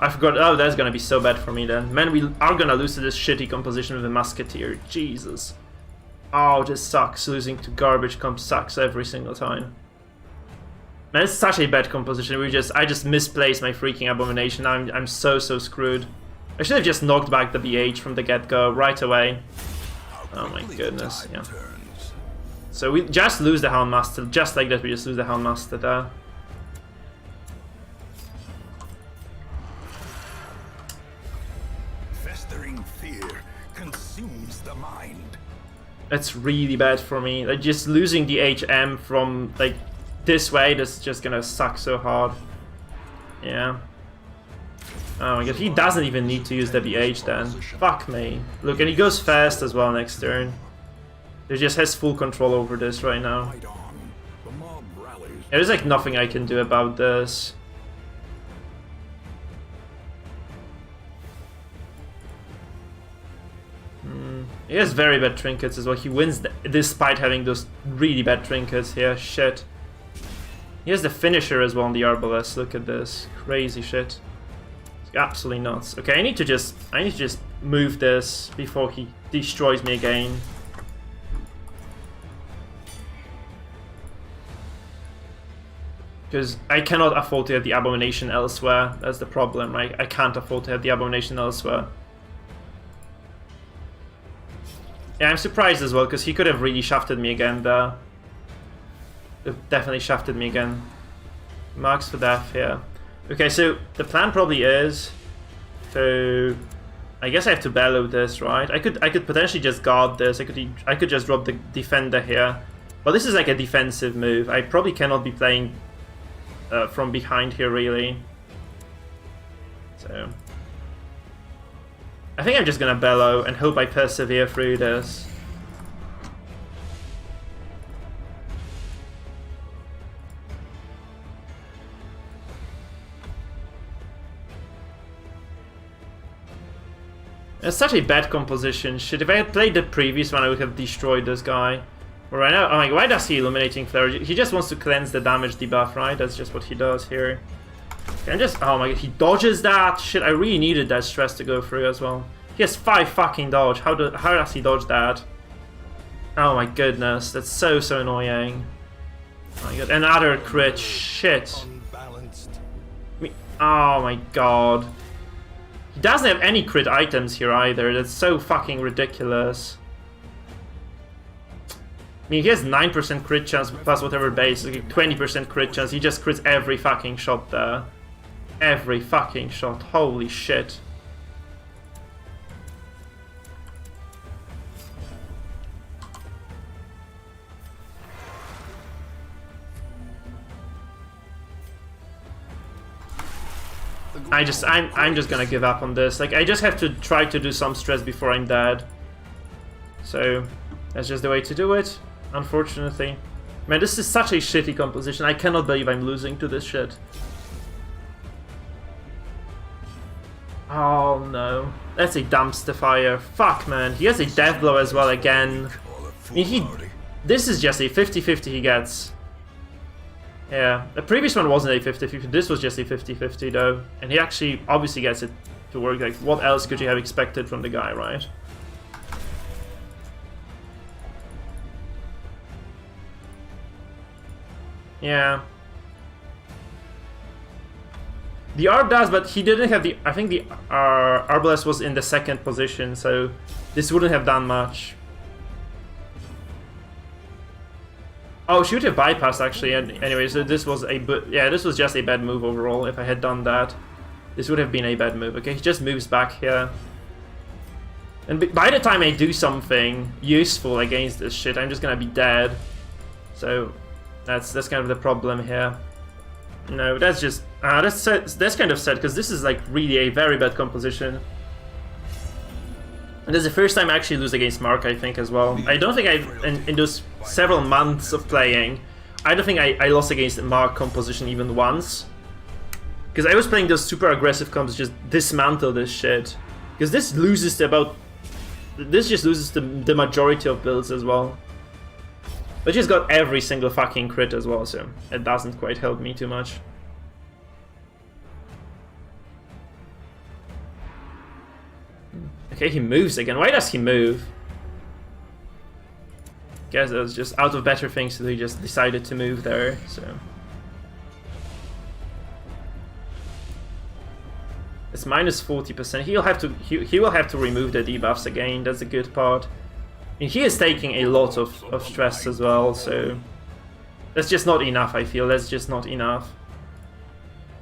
I forgot. Oh, that's gonna be so bad for me then. Man, we are gonna lose to this shitty composition with a Musketeer. Jesus. Oh, this sucks. Losing to garbage comp sucks every single time. Man, it's such a bad composition. I just misplaced my freaking Abomination. I'm so screwed. I should have just knocked back the BH from the get-go right away. Oh my goodness, yeah. So we just lose the Houndmaster, just like that we just lose the Houndmaster there. Festering fear consumes the mind. That's really bad for me. Like just losing the HM from like this way, that's just gonna suck so hard. Yeah. Oh my god, he doesn't even need to use the BH then. Fuck me. Look, and he goes fast as well next turn. He just has full control over this right now. There's like nothing I can do about this. He has very bad trinkets as well. He wins despite having those really bad trinkets here. Shit. He has the finisher as well on the Arbalest. Look at this. Crazy shit. It's absolutely nuts. Okay, I need to just move this before he destroys me again. Because I cannot afford to have the Abomination elsewhere. That's the problem, right? I can't afford to have the Abomination elsewhere. Yeah, I'm surprised as well, because he could have really shafted me again there. Definitely shafted me again. Marks for death here. Okay, so the plan probably is to... I guess I have to bellow this, right? I could potentially just guard this. I could just drop the defender here. But this is like a defensive move. I probably cannot be playing from behind here, really. So I think I'm just gonna bellow and hope I persevere through this. It's such a bad composition. Shit, if I had played the previous one, I would have destroyed this guy. But right now, I'm like, why does he Illuminating Flare? He just wants to cleanse the damage debuff, right? That's just what he does here. And just, oh my god, he dodges that. Shit, I really needed that stress to go through as well. He has 5 fucking dodge. How does he dodge that? Oh my goodness, that's so annoying. Oh my god, another crit. Shit. Oh my god. He doesn't have any crit items here either. That's so fucking ridiculous. I mean, he has 9% crit chance plus whatever base, like 20% crit chance. He just crits every fucking shot there. Every fucking shot. Holy shit. I'm just gonna give up on this. Like, I just have to try to do some stress before I'm dead. So that's just the way to do it, unfortunately. Man, this is such a shitty composition. I cannot believe I'm losing to this shit. Oh no. That's a dumpster fire. Fuck, man. He has a death blow as well again. I mean, this is just a 50-50 he gets. Yeah, the previous one wasn't a 50-50, this was just a 50-50 though. And he actually obviously gets it to work. Like, what else could you have expected from the guy, right? Yeah. The Arb does, but he didn't have the... I think the Arbalest was in the second position, so this wouldn't have done much. Oh, should have bypassed actually. And anyway, so this was this was just a bad move overall. If I had done that, this would have been a bad move. Okay, he just moves back here. And by the time I do something useful against this shit, I'm just gonna be dead. So that's kind of the problem here. No, that's just that's kind of sad because this is like really a very bad composition. And this is the first time I actually lose against Mark, I think, as well. I don't think in those several months of playing, I don't think I lost against Mark composition even once. Because I was playing those super aggressive comps, just dismantle this shit. Because this just loses the majority of builds as well. But just got every single fucking crit as well, so it doesn't quite help me too much. Okay, he moves again. Why does he move? Guess it was just out of better things, so he just decided to move there, so. It's minus 40%. He will have to remove the debuffs again, that's a good part. And he is taking a lot of stress as well, so that's just not enough, I feel. That's just not enough.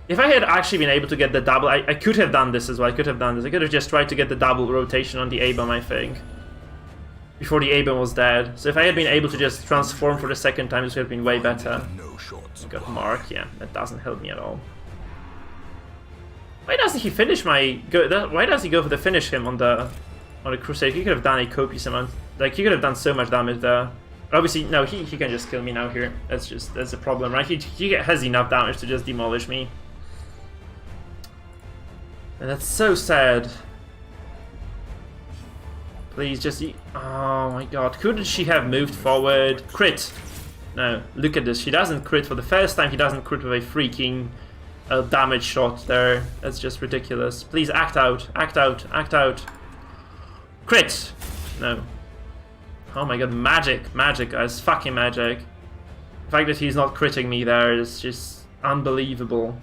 If I had actually been able to get the double, I could have done this as well. I could have just tried to get the double rotation on the A-bomb, I think. Before the A-bomb was dead. So if I had been able to just transform for the second time, this would have been way better. Got Mark, yeah, that doesn't help me at all. Why doesn't he finish my... Why does he go for the finish him on the Crusade? He could have done a copious amount. Like, he could have done so much damage there. Obviously, no, he can just kill me now here. That's the problem, right? He has enough damage to just demolish me. And that's so sad. Please just eat. Oh my god. Couldn't she have moved forward? Crit! No, look at this. She doesn't crit for the first time. He doesn't crit with a freaking damage shot there. That's just ridiculous. Please act out. Act out. Act out. Crit! No. Oh my god. Magic. Magic, guys. Fucking magic. The fact that he's not critting me there is just unbelievable.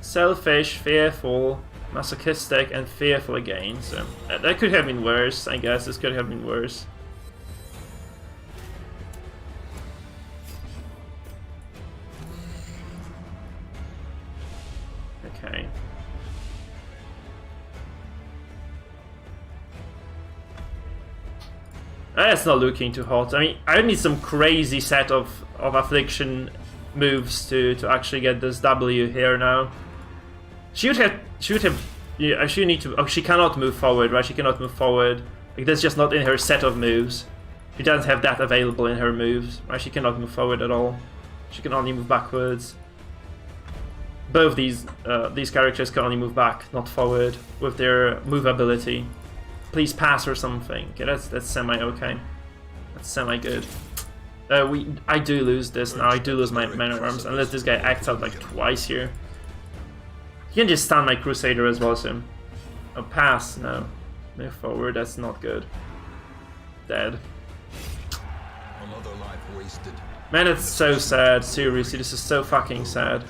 Selfish, fearful, masochistic, and fearful again. So that could have been worse, I guess. This could have been worse. Okay. That's not looking too hot. I mean, I need some crazy set of affliction moves to actually get this W here now. She would have, yeah, she need to, oh, she cannot move forward, right? She cannot move forward. Like, that's just not in her set of moves. She doesn't have that available in her moves, right? She cannot move forward at all. She can only move backwards. Both these characters can only move back, not forward, with their move ability. Please pass or something. Okay, that's semi-okay. That's semi-good. I do lose this now. I do lose my Man at Arms, unless this guy acts out like twice here. He can just stun my Crusader as well, so... Oh, pass, no. Move forward, that's not good. Dead. Another life wasted. Man, it's so sad, seriously, this is so fucking sad.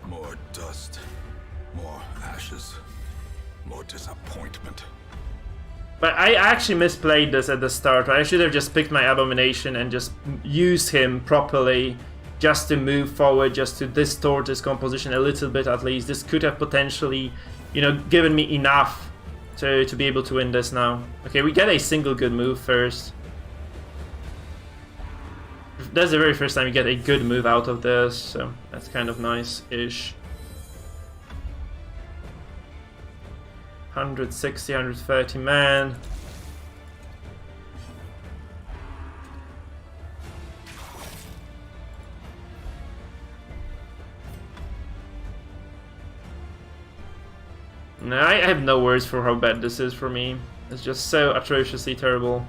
More dust, more ashes, more disappointment. But I actually misplayed this at the start. I should have just picked my Abomination and just used him properly, just to move forward, just to distort his composition a little bit at least. This could have potentially, you know, given me enough to be able to win this now. Okay, we get a single good move first. That's the very first time we get a good move out of this, so that's kind of nice-ish. 160, 130 man. No, I have no words for how bad this is for me. It's just so atrociously terrible.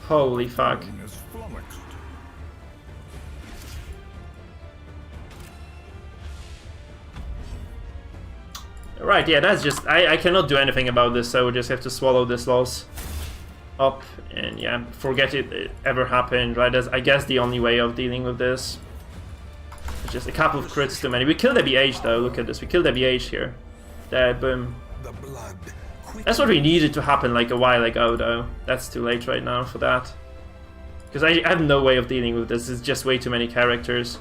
Holy fuck. Right, yeah, that's just... I cannot do anything about this, so we just have to swallow this loss up and, yeah, forget it ever happened, right? That's, I guess, the only way of dealing with this. Just a couple of crits too many. We killed the BH though, look at this. We killed the BH here. There, boom. The blood. That's what we needed to happen like a while ago though. That's too late right now for that. Because I have no way of dealing with this. It's just way too many characters.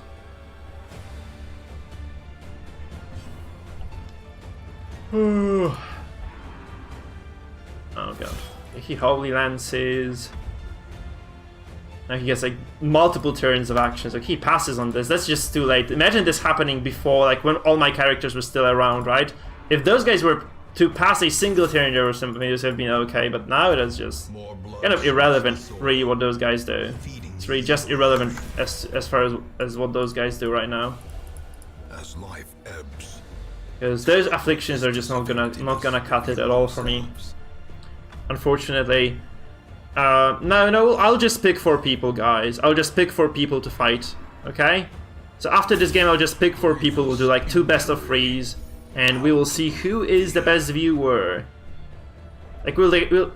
Oh god. He Holy Lances. Now he gets like multiple turns of actions. Like he passes on this. That's just too late. Imagine this happening before, like when all my characters were still around, right? If those guys were to pass a single turn there or something, it would have been okay. But now it is just kind of irrelevant, really, what those guys do. It's really just irrelevant as far as what those guys do right now. As life ebbs. Because those afflictions are just not gonna cut it at all for me. Unfortunately. No, I'll just pick 4 people, guys. I'll just pick 4 people to fight, okay? So after this game, I'll just pick 4 people. We'll do like 2 best of 3s, and we will see who is the best viewer. Like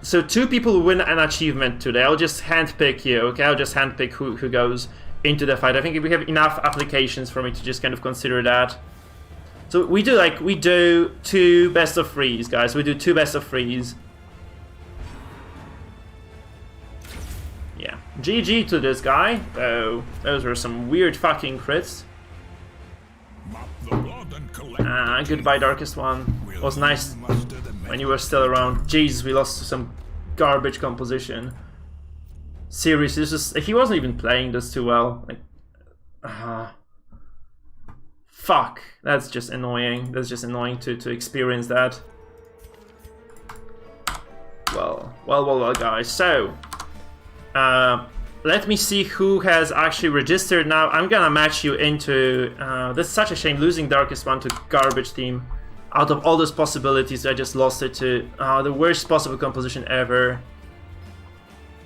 so 2 people will win an achievement today. I'll just handpick you, okay? I'll just handpick who goes into the fight. I think we have enough applications for me to just kind of consider that. So we do 2 best of 3s, guys. We do 2 best of 3s. Yeah, GG to this guy. Oh, those were some weird fucking crits. Goodbye, Darkest One. It was nice when you were still around. Jesus, we lost to some garbage composition. Seriously, he wasn't even playing this too well. Like, fuck, that's just annoying. That's just annoying to experience that. Well, guys. So. Let me see who has actually registered now. I'm gonna match you into... that's such a shame, losing Darkest One to garbage team. Out of all those possibilities, I just lost it to the worst possible composition ever.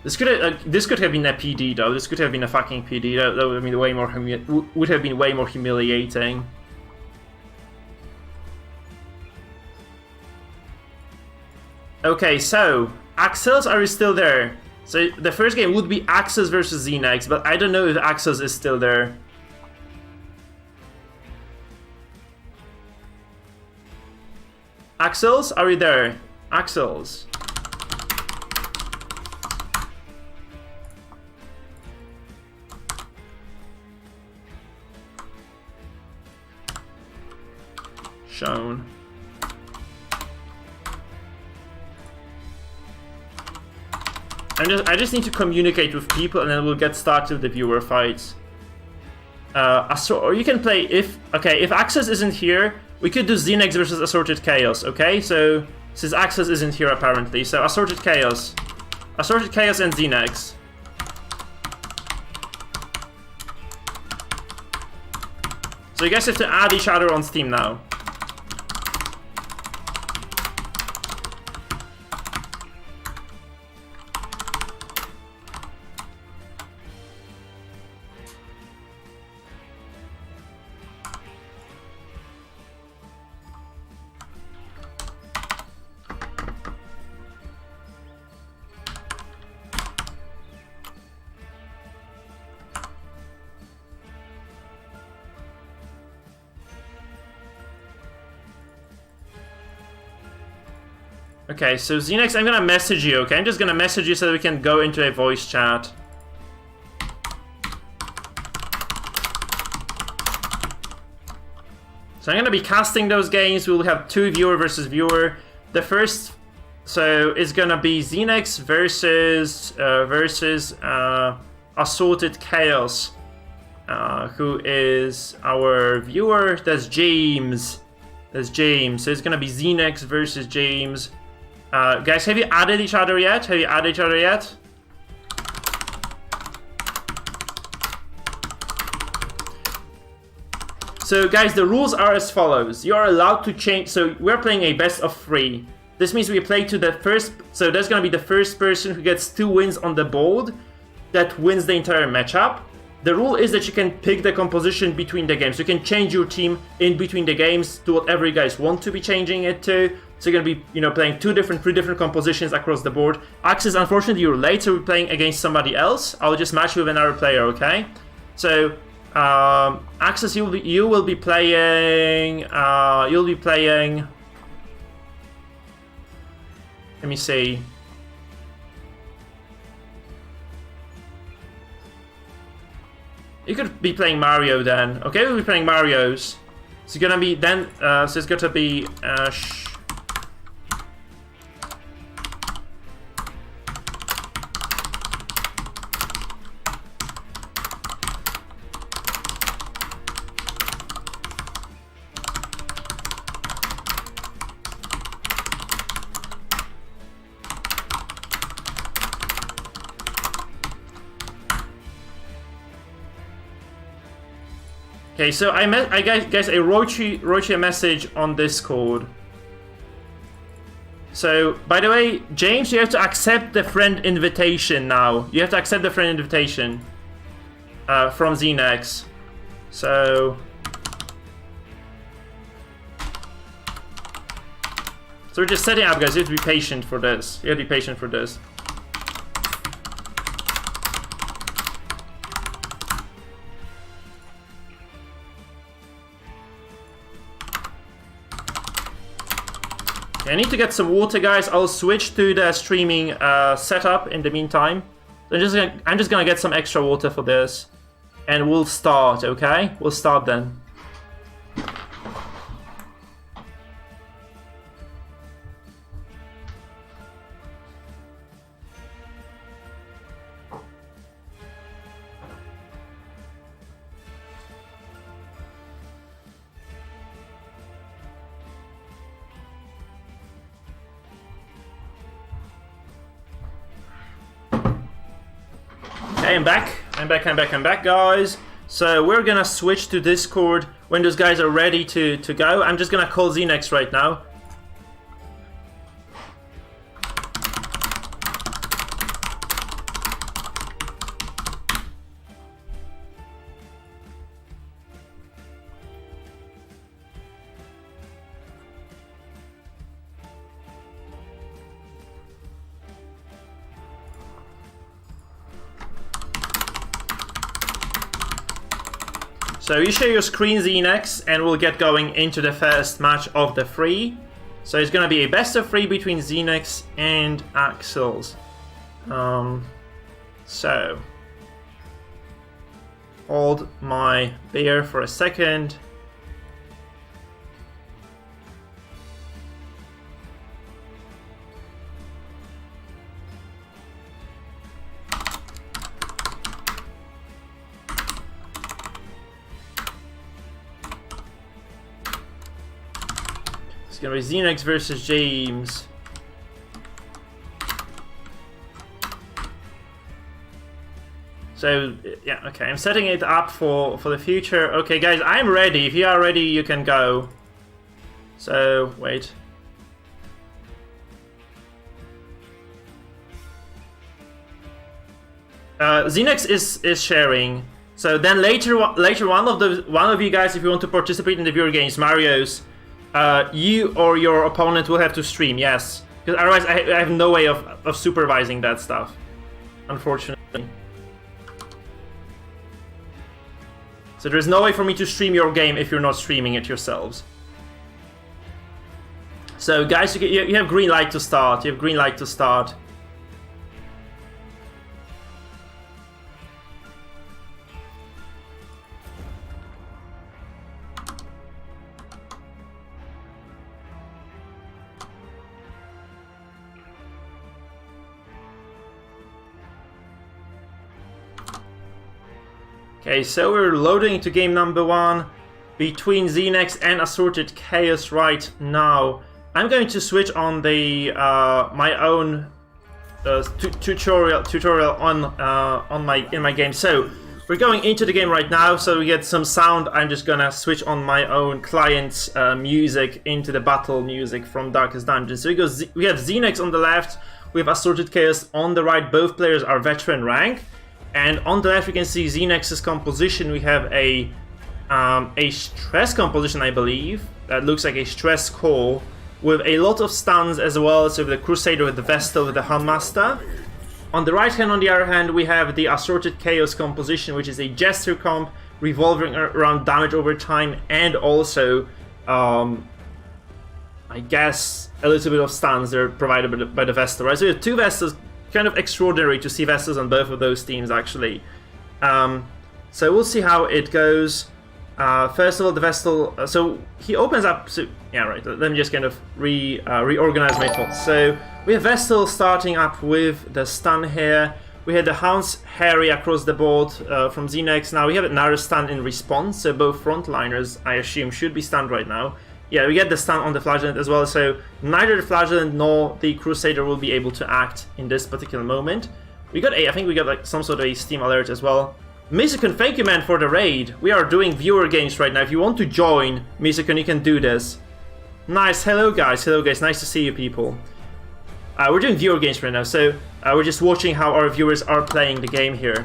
This could have been a PD though. This could have been a fucking PD. That would have been way more humiliating. Okay, so Axels, are you still there? So the first game would be Axels versus Xenex, but I don't know if Axels is still there. Axels, are you there? Axels. Shown. I just need to communicate with people, and then we'll get started with the viewer fights. Or you can play if Axis isn't here, we could do Xenex versus Assorted Chaos. Okay, so since Axis isn't here apparently, so Assorted Chaos and Xenex. So you guys have to add each other on Steam now. Okay, so Xenex, I'm gonna message you, okay? I'm just gonna message you so that we can go into a voice chat. So I'm gonna be casting those games. We'll have 2 viewer versus viewer. The first, so it's gonna be Xenex versus Assorted Chaos, who is our viewer. That's James. That's James. So it's gonna be Xenex versus James. Guys, have you added each other yet? So guys, the rules are as follows. You are allowed to change, so we're playing a best of 3. This means we play to the first, so that's gonna be the first person who gets 2 wins on the board that wins the entire matchup. The rule is that you can pick the composition between the games. You can change your team in between the games to whatever you guys want to be changing it to. So you're gonna be, playing 3 different compositions across the board. Axis, unfortunately, you're late, so we're playing against somebody else. I'll just match you with another player, okay? So, Axis, you will be playing. You'll be playing. Let me see. You could be playing Mario then. Okay, we'll be playing Mario's. It's gonna be then. So it's gonna be. Okay, so I guess I wrote you a message on Discord. So, by the way, James, you have to accept the friend invitation now. You have to accept the friend invitation from Xenex. So we're just setting up, guys. You have to be patient for this. You have to be patient for this. I need to get some water, guys. I'll switch to the streaming setup in the meantime. I'm just gonna get some extra water for this, and we'll start. Okay, we'll start then. Okay, I'm back, guys. So we're gonna switch to Discord when those guys are ready to go. I'm just gonna call Xenex right now. So you share your screen, Xenex, and we'll get going into the first match of the 3. So it's gonna be a best of 3 between Xenex and Axels. So hold my beer for a second. It's gonna be Xenex versus James. So yeah, okay, I'm setting it up for the future. Okay, guys, I'm ready. If you are ready, you can go. So wait. Xenex is sharing. So then later one of you guys, if you want to participate in the viewer games, Mario's. You or your opponent will have to stream, yes. Because otherwise I have no way of supervising that stuff, unfortunately. So there's no way for me to stream your game if you're not streaming it yourselves. So guys, you have green light to start. You have green light to start. Okay, so we're loading into game number 1 between Xenex and Assorted Chaos right now. I'm going to switch on the my own tutorial in my game. So we're going into the game right now. So we get some sound. I'm just gonna switch on my own client's music into the battle music from Darkest Dungeon. So we have Xenex on the left. We have Assorted Chaos on the right. Both players are veteran rank. And on the left, we can see Xenex's composition. We have a stress composition, I believe, that looks like a stress core with a lot of stuns as well. So with the Crusader, with the Vestal, with the Hunmaster. On the right hand, on the other hand, we have the Assorted Chaos composition, which is a Jester comp revolving around damage over time, and also, I guess, a little bit of stuns that are provided by the Vestal, right? So we have 2 Vestals, kind of extraordinary to see Vestals on both of those teams, actually. So we'll see how it goes. First of all, the Vestal, so he opens up, so, yeah, right, let me just kind of reorganize my thoughts. So we have Vestal starting up with the stun here. We had the Hounds Harry across the board from Xenex. Now we have another stun in response, so both frontliners, I assume, should be stunned right now. Yeah, we get the stun on the Flagellant as well, so neither the Flagellant nor the Crusader will be able to act in this particular moment. I think we got like some sort of a Steam alert as well. Misakun, thank you, man, for the raid. We are doing viewer games right now. If you want to join, Misakun, you can do this. Nice. Hello, guys. Nice to see you, people. We're doing viewer games right now, so we're just watching how our viewers are playing the game here.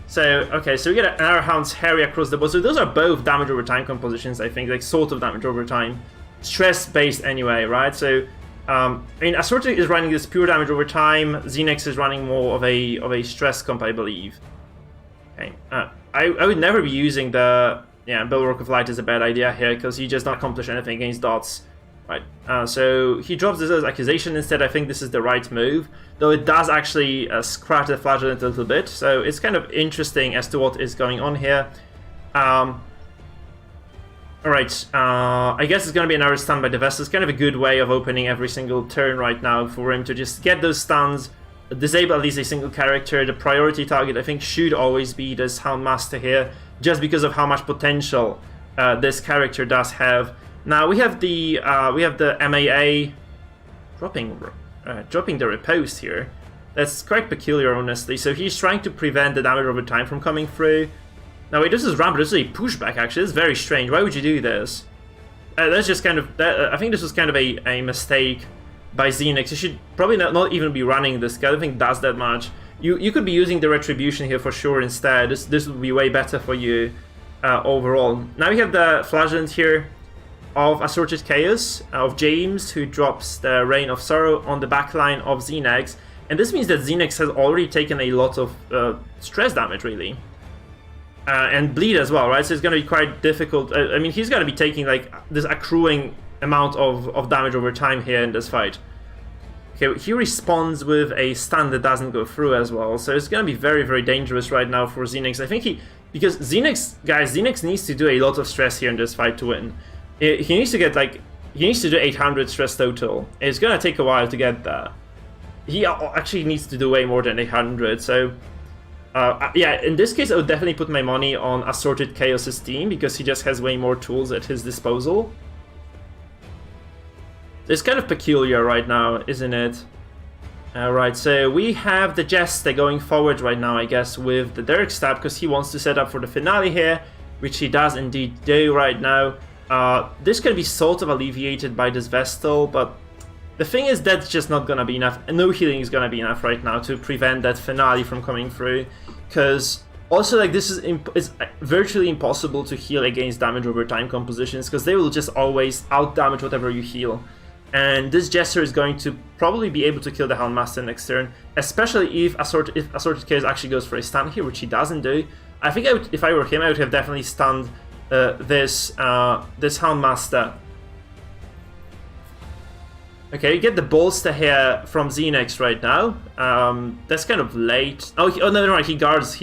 So, okay, so we get another Hounds Harry across the board. So those are both damage over time compositions, I think, like sort of damage over time. Stress-based anyway, right? So, I mean, Assorted is running this pure damage over time. Xenex is running more of a stress comp, I believe. Okay, I would never be using the Bulwark of Light is a bad idea here because he just not accomplish anything against dots, right? So he drops this as accusation instead. I think this is the right move, though it does actually scratch the Flagellant a little bit. So it's kind of interesting as to what is going on here. All right, I guess it's gonna be another stun by the Vestal. It's kind of a good way of opening every single turn right now for him to just get those stuns. Disable at least a single character. The priority target, I think, should always be this Houndmaster here, just because of how much potential this character does have. Now we have the MAA dropping the riposte here. That's quite peculiar, honestly. So he's trying to prevent the damage over time from coming through. Now wait, this is ramp. This is a pushback. Actually, it's very strange. Why would you do this? That's just kind of. I think this was kind of a mistake by Xenex. You should probably not even be running this guy. I don't think it does that much. You could be using the Retribution here for sure instead. This would be way better for you overall. Now we have the Flagellant here of Assorted Chaos, of James, who drops the Reign of Sorrow on the backline of Xenex. And this means that Xenex has already taken a lot of stress damage, really. And bleed as well, right? So it's going to be quite difficult. I mean, he's going to be taking like this accruing amount of damage over time here in this fight. Okay, he responds with a stun that doesn't go through as well, so it's gonna be very, very dangerous right now for Xenex. I think because Xenex needs to do a lot of stress here in this fight to win. He needs to get he needs to do 800 stress total. It's gonna take a while to get that. He actually needs to do way more than 800, so yeah, in this case I would definitely put my money on Assorted Chaos' team because he just has way more tools at his disposal. It's kind of peculiar right now, isn't it? Alright, so we have the Jester going forward right now, I guess, with the Derek Stab, because he wants to set up for the finale here, which he does indeed do right now. This can be sort of alleviated by this Vestal, but the thing is that's just not gonna be enough. No healing is gonna be enough right now to prevent that finale from coming through, because also, like, this is it's virtually impossible to heal against damage over time compositions, because they will just always out-damage whatever you heal. And this Jester is going to probably be able to kill the Houndmaster next turn, especially if Assorted Chaos actually goes for a stun here, which he doesn't do. I think if I were him, I would have definitely stunned this Houndmaster. Okay, you get the Bolster here from Xenex right now. That's kind of late. Oh, no, never mind. He guards.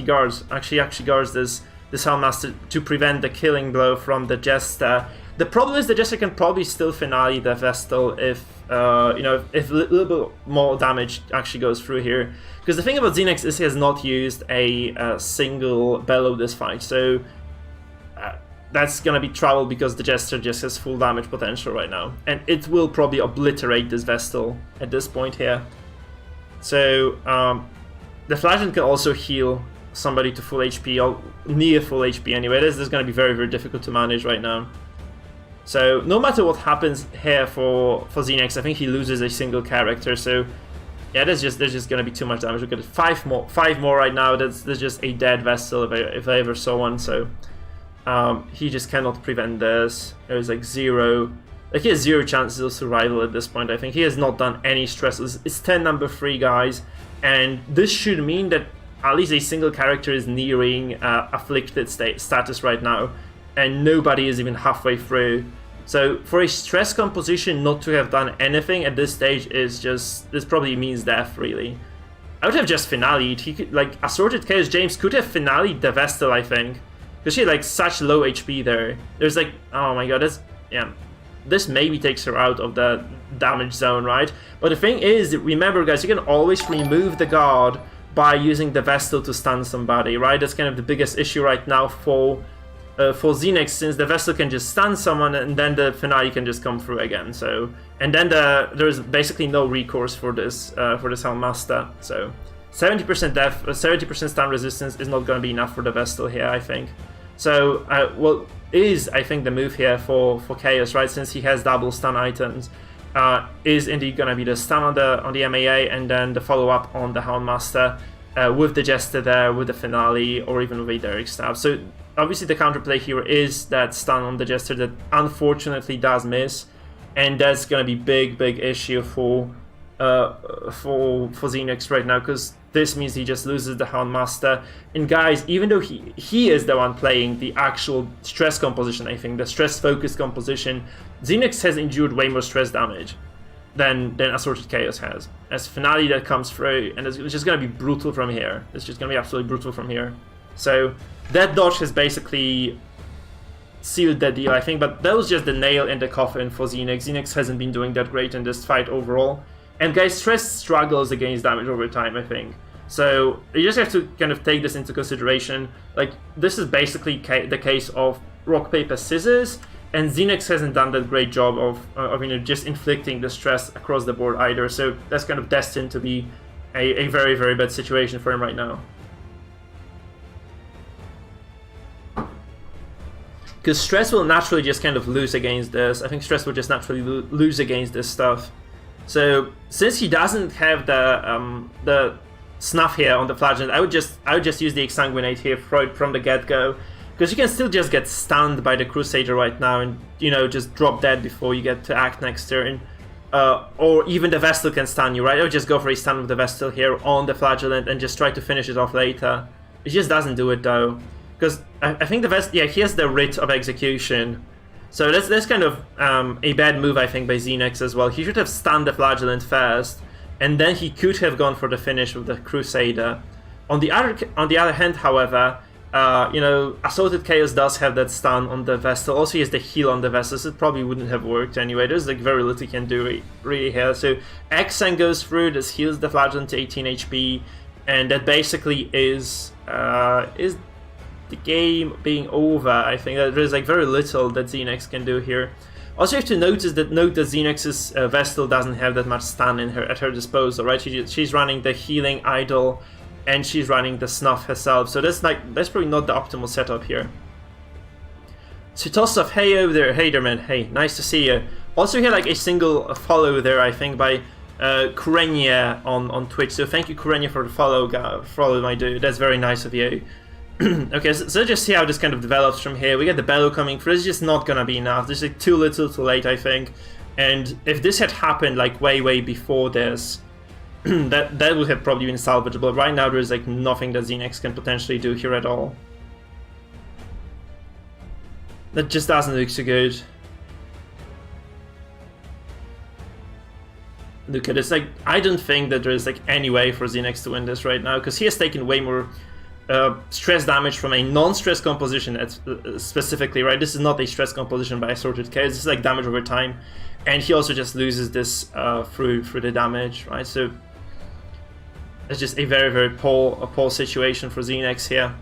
Actually guards this Houndmaster to prevent the killing blow from the Jester. The problem is the Jester can probably still finale the Vestal if if a little bit more damage actually goes through here. Because the thing about Xenex is he has not used a single Bellow this fight, so that's gonna be trouble because the Jester just has full damage potential right now, and it will probably obliterate this Vestal at this point here. So the Flagellant can also heal somebody to full HP, or near full HP anyway. This is gonna be very, very difficult to manage right now. So no matter what happens here for Xenex, I think he loses a single character. So yeah, there's just gonna be too much damage. Look at it, five more right now. That's just a dead Vestal if I ever saw one. So he just cannot prevent this. There's like he has zero chances of survival at this point. I think he has not done any stresses. It's 10 number 3 guys, and this should mean that at least a single character is nearing afflicted status right now, and nobody is even halfway through. So for a stress composition not to have done anything at this stage is just, this probably means death, really. I would have just finale'd. He could, like, Assorted Chaos James could have finale'd the Vestal, I think, because she had like such low HP there. There's like, oh my god, that's, yeah. This maybe takes her out of the damage zone, right? But the thing is, remember guys, you can always remove the guard by using the Vestal to stun somebody, right? That's kind of the biggest issue right now for Xenex, since the Vestal can just stun someone and then the finale can just come through again. So, and then there's basically no recourse for this Helmmaster. So 70% death, 70% stun resistance is not going to be enough for the Vestal here, I think. So, what is, I think, the move here for Chaos, right, since he has double stun items, is indeed going to be the stun on the MAA and then the follow-up on the Houndmaster with the Jester there, with the finale, or even with a Derek Stab. So, obviously the counterplay here is that stun on the Jester that unfortunately does miss, and that's going to be big issue for Xenex right now, because this means he just loses the Houndmaster. And guys, even though he is the one playing the actual stress composition, I think, the stress-focused composition, Xenex has endured way more stress damage than Assorted Chaos has. As finale that comes through, and it's just going to be brutal from here. It's just going to be absolutely brutal from here. So that dodge has basically sealed that deal, I think, but that was just the nail in the coffin for Xenex. Xenex hasn't been doing that great in this fight overall. And guys, stress struggles against damage over time, I think. So you just have to kind of take this into consideration. Like, this is basically the case of rock, paper, scissors, and Xenex hasn't done that great job of you know, just inflicting the stress across the board either. So that's kind of destined to be a very bad situation for him right now. Because stress will naturally just kind of lose against this. I think stress will just naturally lose against this stuff. So since he doesn't have the snuff here on the Flagellant, I would just use the Exsanguinate here from the get-go, because you can still just get stunned by the Crusader right now and, you know, just drop dead before you get to act next turn. Or even the Vestal can stun you, right? I would just go for a stun with the Vestal here on the Flagellant and just try to finish it off later. It just doesn't do it though, because I think the Vestal, yeah, he has the Writ of Execution. So that's kind of a bad move, I think, by Xenex as well. He should have stunned the Flagellant first, and then he could have gone for the finish with the Crusader. On the other hand, however, you know, Assorted Chaos does have that stun on the Vestal. Also, he has the heal on the Vestal, so it probably wouldn't have worked anyway. There's like very little he can do really here. So Exang goes through, this heals the Flagellant to 18 HP, and that basically is the game being over. I think that there's like very little that Xenex can do here. Also, you have to note that Xenex's Vestal doesn't have that much stun at her disposal, right? She's running the healing idol, and she's running the snuff herself. So that's probably not the optimal setup here. So Tosov, hey over there, hey there man, hey, nice to see you. Also, here like a single follow there, I think, by Kurenia on Twitch. So thank you, Kurenia, for the follow, my dude. That's very nice of you. Okay, so let's just see how this kind of develops from here. We get the Bellow coming through. It's just not gonna be enough. This is like too little, too late, I think. And if this had happened like way before this, that would have probably been salvageable. But right now, there's like nothing that Xenex can potentially do here at all. That just doesn't look so good. Look at this. Like, I don't think that there's like any way for Xenex to win this right now, because he has taken way more stress damage from a non-stress composition specifically, right? This is not a stress composition by Assorted Chaos. This is like damage over time, and he also just loses this through the damage, right? So it's just a very poor situation for Xenex here.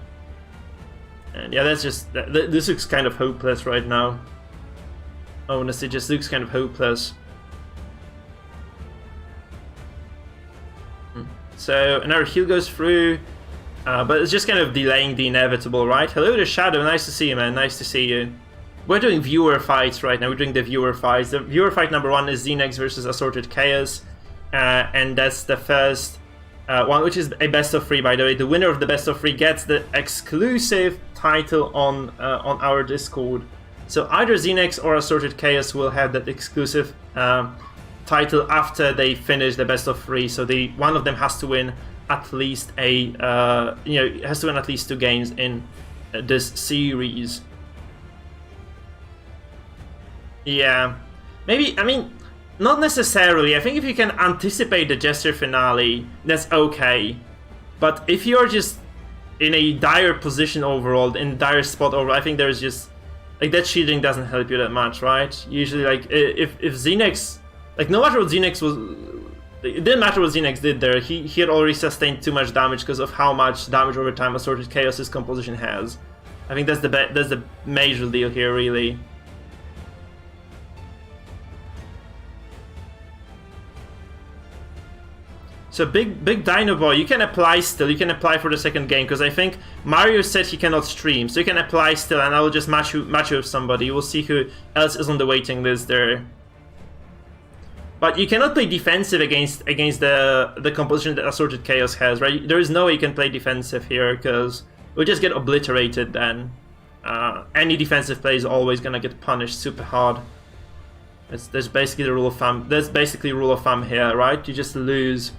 And yeah, that's just this looks kind of hopeless right now. Honestly, it just looks kind of hopeless. So another heal goes through. But it's just kind of delaying the inevitable, right? Hello there, Shadow. Nice to see you, man. Nice to see you. We're doing viewer fights right now. We're doing the viewer fights. The viewer fight number 1 is Xenex versus Assorted Chaos. And that's the first one, which is a best of 3, by the way. The winner of the best of 3 gets the exclusive title on our Discord. So either Xenex or Assorted Chaos will have that exclusive title after they finish the best of 3. So one of them has to win at least a has to win at least 2 games in this series. Yeah, maybe. I mean, not necessarily. I think if you can anticipate the Jester finale, that's okay. But if you're just in a dire position overall, in a dire spot overall, I think there's just like that shielding doesn't help you that much, right? Usually, like if Xenex, like no matter what Xenex was, it didn't matter what Xenex did there. He had already sustained too much damage because of how much damage over time Assorted Chaos's composition has. I think that's the major deal here, really. So big Dino Boy, you can apply still. You can apply for the second game because I think Mario said he cannot stream, so you can apply still, and I will just match you with somebody. We'll see who else is on the waiting list there. But you cannot play defensive against the composition that Assorted Chaos has, right? There is no way you can play defensive here because we'll just get obliterated then. Any defensive play is always gonna get punished super hard. That's basically the rule of thumb. That's basically rule of thumb here, right? You just lose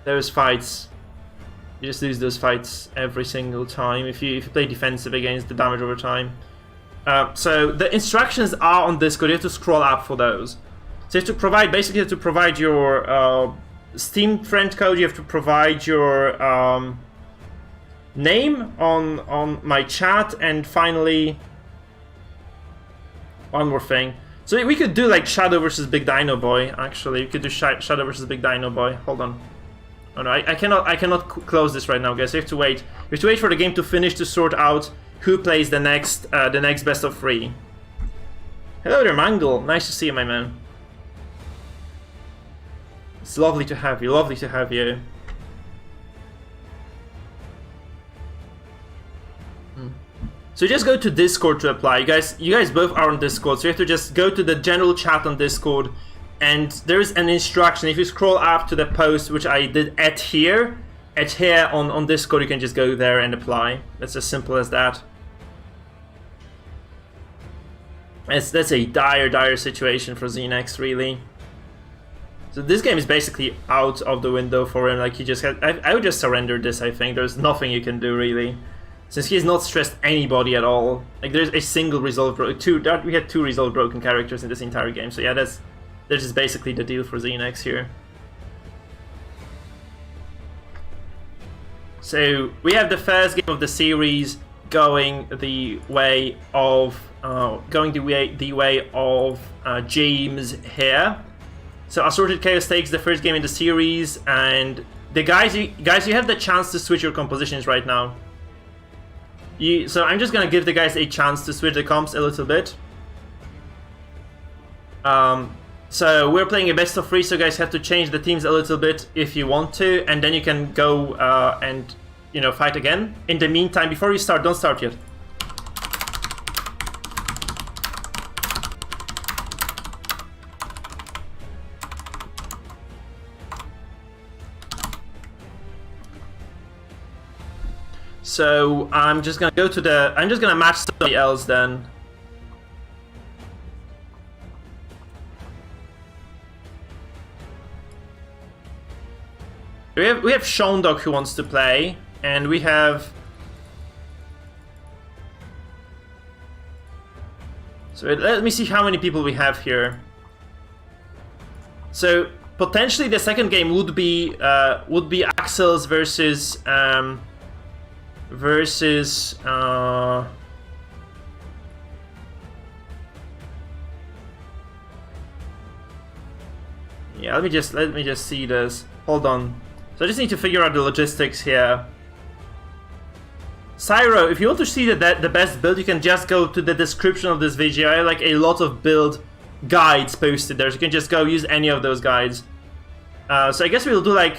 those fights. You just lose those fights every single time if you play defensive against the damage over time. So the instructions are on Discord. You have to scroll up for those. So you have to provide, basically you have to provide your Steam friend code, you have to provide your name on my chat, and finally one more thing. So we could do like Shadow versus Big Dino Boy, actually. We could do Shadow versus Big Dino Boy. Hold on. Oh no, I cannot close this right now, guys. You have to wait. You have to wait for the game to finish to sort out who plays the next best of 3. Hello there, Mangle. Nice to see you, my man. It's lovely to have you. Lovely to have you. So just go to Discord to apply. You guys both are on Discord, so you have to just go to the general chat on Discord, and there's an instruction. If you scroll up to the post, which I did at here on Discord, you can just go there and apply. That's as simple as that. That's a dire situation for Xenex, really. So this game is basically out of the window for him. Like he just had, I would just surrender this. I think there's nothing you can do really, since he has not stressed anybody at all. Like there's a single resolve we had 2 resolve broken characters in this entire game. So yeah, that's just basically the deal for Xenex here. So we have the first game of the series going the way of James here. So Assorted Chaos takes the first game in the series, and the guys, you have the chance to switch your compositions right now. So I'm just gonna give the guys a chance to switch the comps a little bit. So we're playing a best of 3, so guys have to change the teams a little bit if you want to, and then you can go and fight again. In the meantime, before you start, don't start yet. So I'm just gonna go to I'm just gonna match somebody else then. We have Shondok who wants to play, and we have. So let me see how many people we have here. So potentially the second game would be Axel's versus. Yeah, let me just see this. Hold on. So I just need to figure out the logistics here. Cyro, if you want to see the best build, you can just go to the description of this video. I have like a lot of build guides posted there, so you can just go use any of those guides. So I guess we'll do like.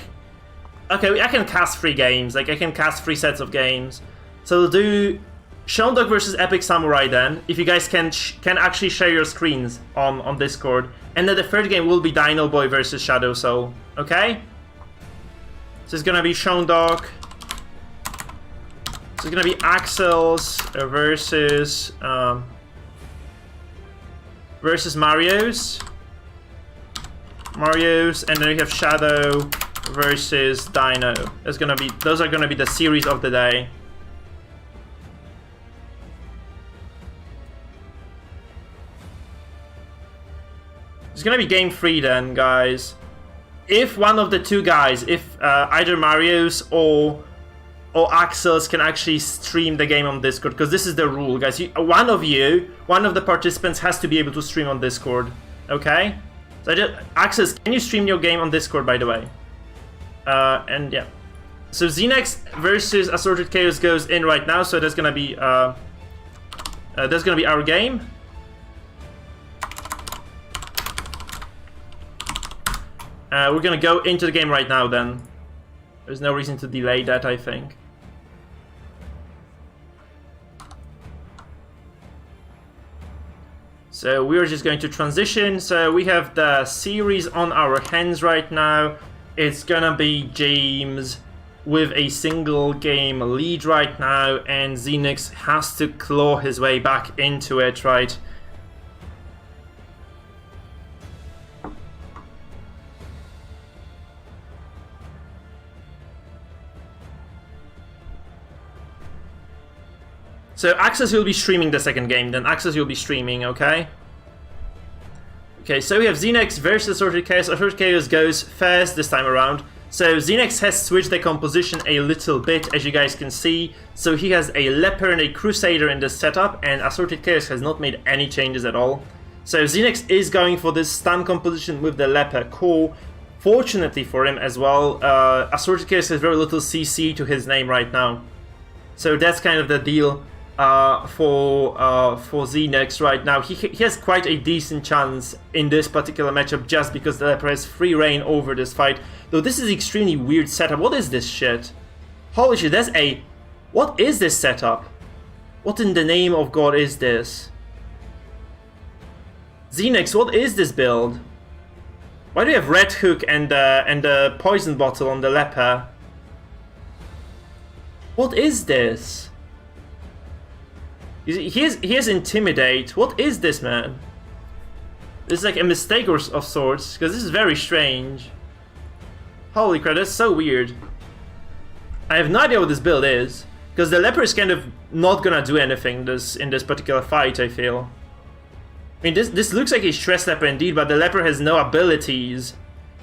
Okay, I can cast 3 games. Like I can cast 3 sets of games. So we'll do Shondok versus Epic Samurai then. If you guys can actually share your screens on Discord, and then the third game will be Dino Boy versus Shadow Soul. Okay. So it's gonna be Shondok. So it's gonna be Axel's versus Mario's, and then we have Shadow versus Dino. Those are gonna be the series of the day. It's gonna be game 3 then, guys. If one of the two guys, if either Marius or Axel's can actually stream the game on Discord, because this is the rule, guys. One of the participants has to be able to stream on Discord, okay? So Axel, can you stream your game on Discord, by the way? And yeah. So Xenex versus Assorted Chaos goes in right now, so that's gonna be our game. We're gonna go into the game right now then. There's no reason to delay that, I think. So we're just going to transition. So we have the series on our hands right now. It's gonna be James with a single game lead right now, and Xenix has to claw his way back into it, right? So Axis will be streaming the second game, then Axis will be streaming, okay? Okay, so we have Xenex versus Assorted Chaos. Assorted Chaos goes first this time around. So Xenex has switched the composition a little bit, as you guys can see. So he has a Leper and a Crusader in this setup, and Assorted Chaos has not made any changes at all. So Xenex is going for this stun composition with the Leper core. Fortunately for him as well, Assorted Chaos has very little CC to his name right now. So that's kind of the deal. For Xenex right now. He has quite a decent chance in this particular matchup just because the Leper has free reign over this fight. Though this is extremely weird setup. What is this shit? Holy shit, that's a... What is this setup? What in the name of God is this? Xenex, what is this build? Why do you have Red Hook and the Poison Bottle on the Leper? What is this? He has Intimidate. What is this, man? This is like a mistake of sorts, because this is very strange. Holy crap, that's so weird. I have no idea what this build is, because the Leper is kind of not gonna do anything in this particular fight, I feel. I mean, this looks like a Stress Leper indeed, but the Leper has no abilities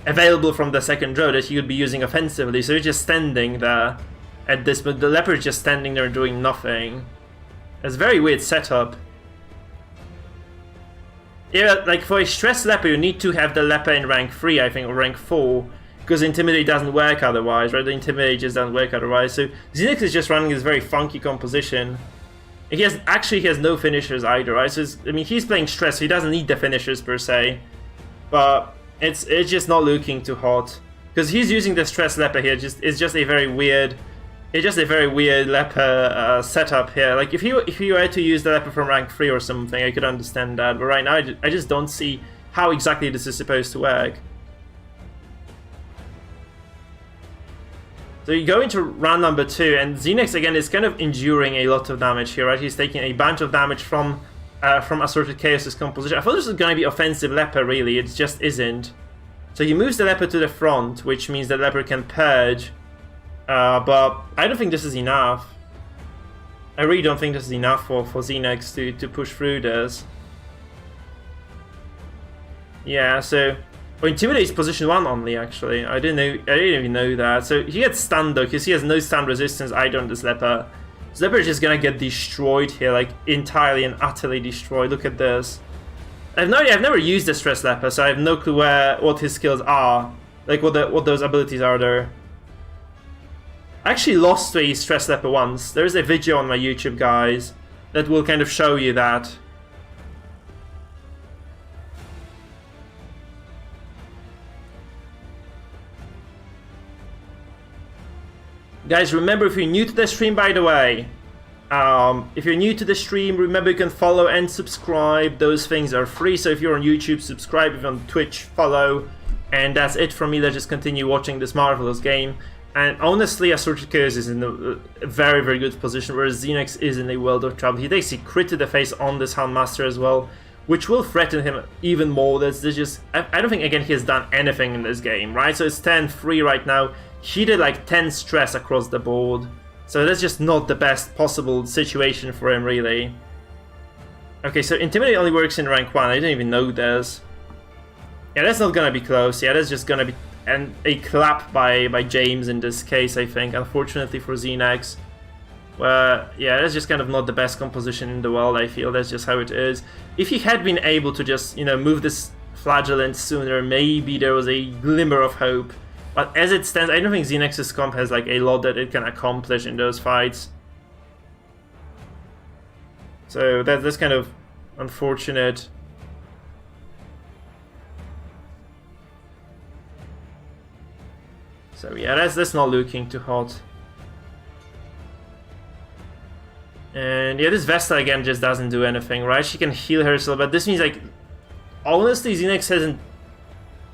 available from the second row that he would be using offensively, so he's just standing there at this, but the Leper is just standing there doing nothing. It's a very weird setup. Yeah, like for a Stress Leper, you need to have the Leper in rank 3, I think, or rank 4. Because Intimidate doesn't work otherwise, right? The Intimidate just doesn't work otherwise. So Xenex is just running this very funky composition. He has no finishers either, right? So I mean, he's playing Stress, so he doesn't need the finishers per se. But it's just not looking too hot. Because he's using the Stress Leper here, it's just a very weird... It's just a very weird Leper setup here. Like, if you were to use the Leper from rank 3 or something, I could understand that. But right now, I just don't see how exactly this is supposed to work. So you go into round number 2, and Xenex, again, is kind of enduring a lot of damage here, right? He's taking a bunch of damage from Assorted Chaos' composition. I thought this was going to be offensive Leper, really. It just isn't. So he moves the Leper to the front, which means the Leper can purge. But I don't think this is enough. I really don't think this is enough for Xenex to push through this. Yeah, so... Oh, Intimidate is position 1 only, actually. I didn't even know that. So he gets stunned though, because he has no stun resistance either on this Leper. This Leper is just gonna get destroyed here, like entirely and utterly destroyed. Look at this. I've never used the Stress Leper, so I have no clue what his skills are. Like what those abilities are there. I actually lost to a Stress Leper once. There's a video on my YouTube, guys, that will kind of show you that. Guys, remember, if you're new to the stream, by the way, if you're new to the stream, remember you can follow and subscribe. Those things are free, so if you're on YouTube, subscribe. If you're on Twitch, follow. And that's it from me. Let's just continue watching this marvelous game. And honestly, Assorted Chaos is in a very, very good position, whereas Xenex is in a world of trouble. He takes a crit to the face on this Houndmaster as well, which will threaten him even more. There's just I don't think again he has done anything in this game, right? So it's 10-3 right now. He did like 10 stress across the board, so that's just not the best possible situation for him, really. Okay, so Intimidate only works in rank 1. I didn't even know this. Yeah, that's not gonna be close. Yeah, that's just gonna be a clap by James in this case, I think, unfortunately for Xenex. Yeah, that's just kind of not the best composition in the world, I feel. That's just how it is. If he had been able to just, you know, move this Flagellant sooner, maybe there was a glimmer of hope. But as it stands, I don't think Xenex's comp has like a lot that it can accomplish in those fights. So that's kind of unfortunate. So yeah, that's not looking too hot. And yeah, this Vestal again just doesn't do anything, right? She can heal herself, but this means like, honestly, Xenex hasn't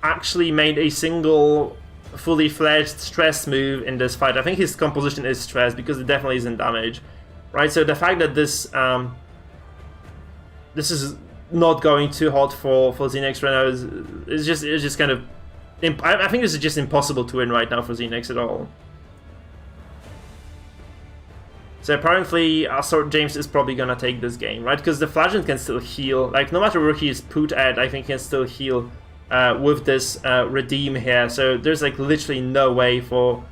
actually made a single fully fledged stress move in this fight. I think his composition is stress because it definitely isn't damage, right? So the fact that this is not going too hot for Xenex right now is just kind of, I think this is just impossible to win right now for Xenex at all. So apparently, James is probably gonna take this game, right? Because the Flagellant can still heal. Like, no matter where he is put at, I think he can still heal with this Redeem here. So there's like literally no way for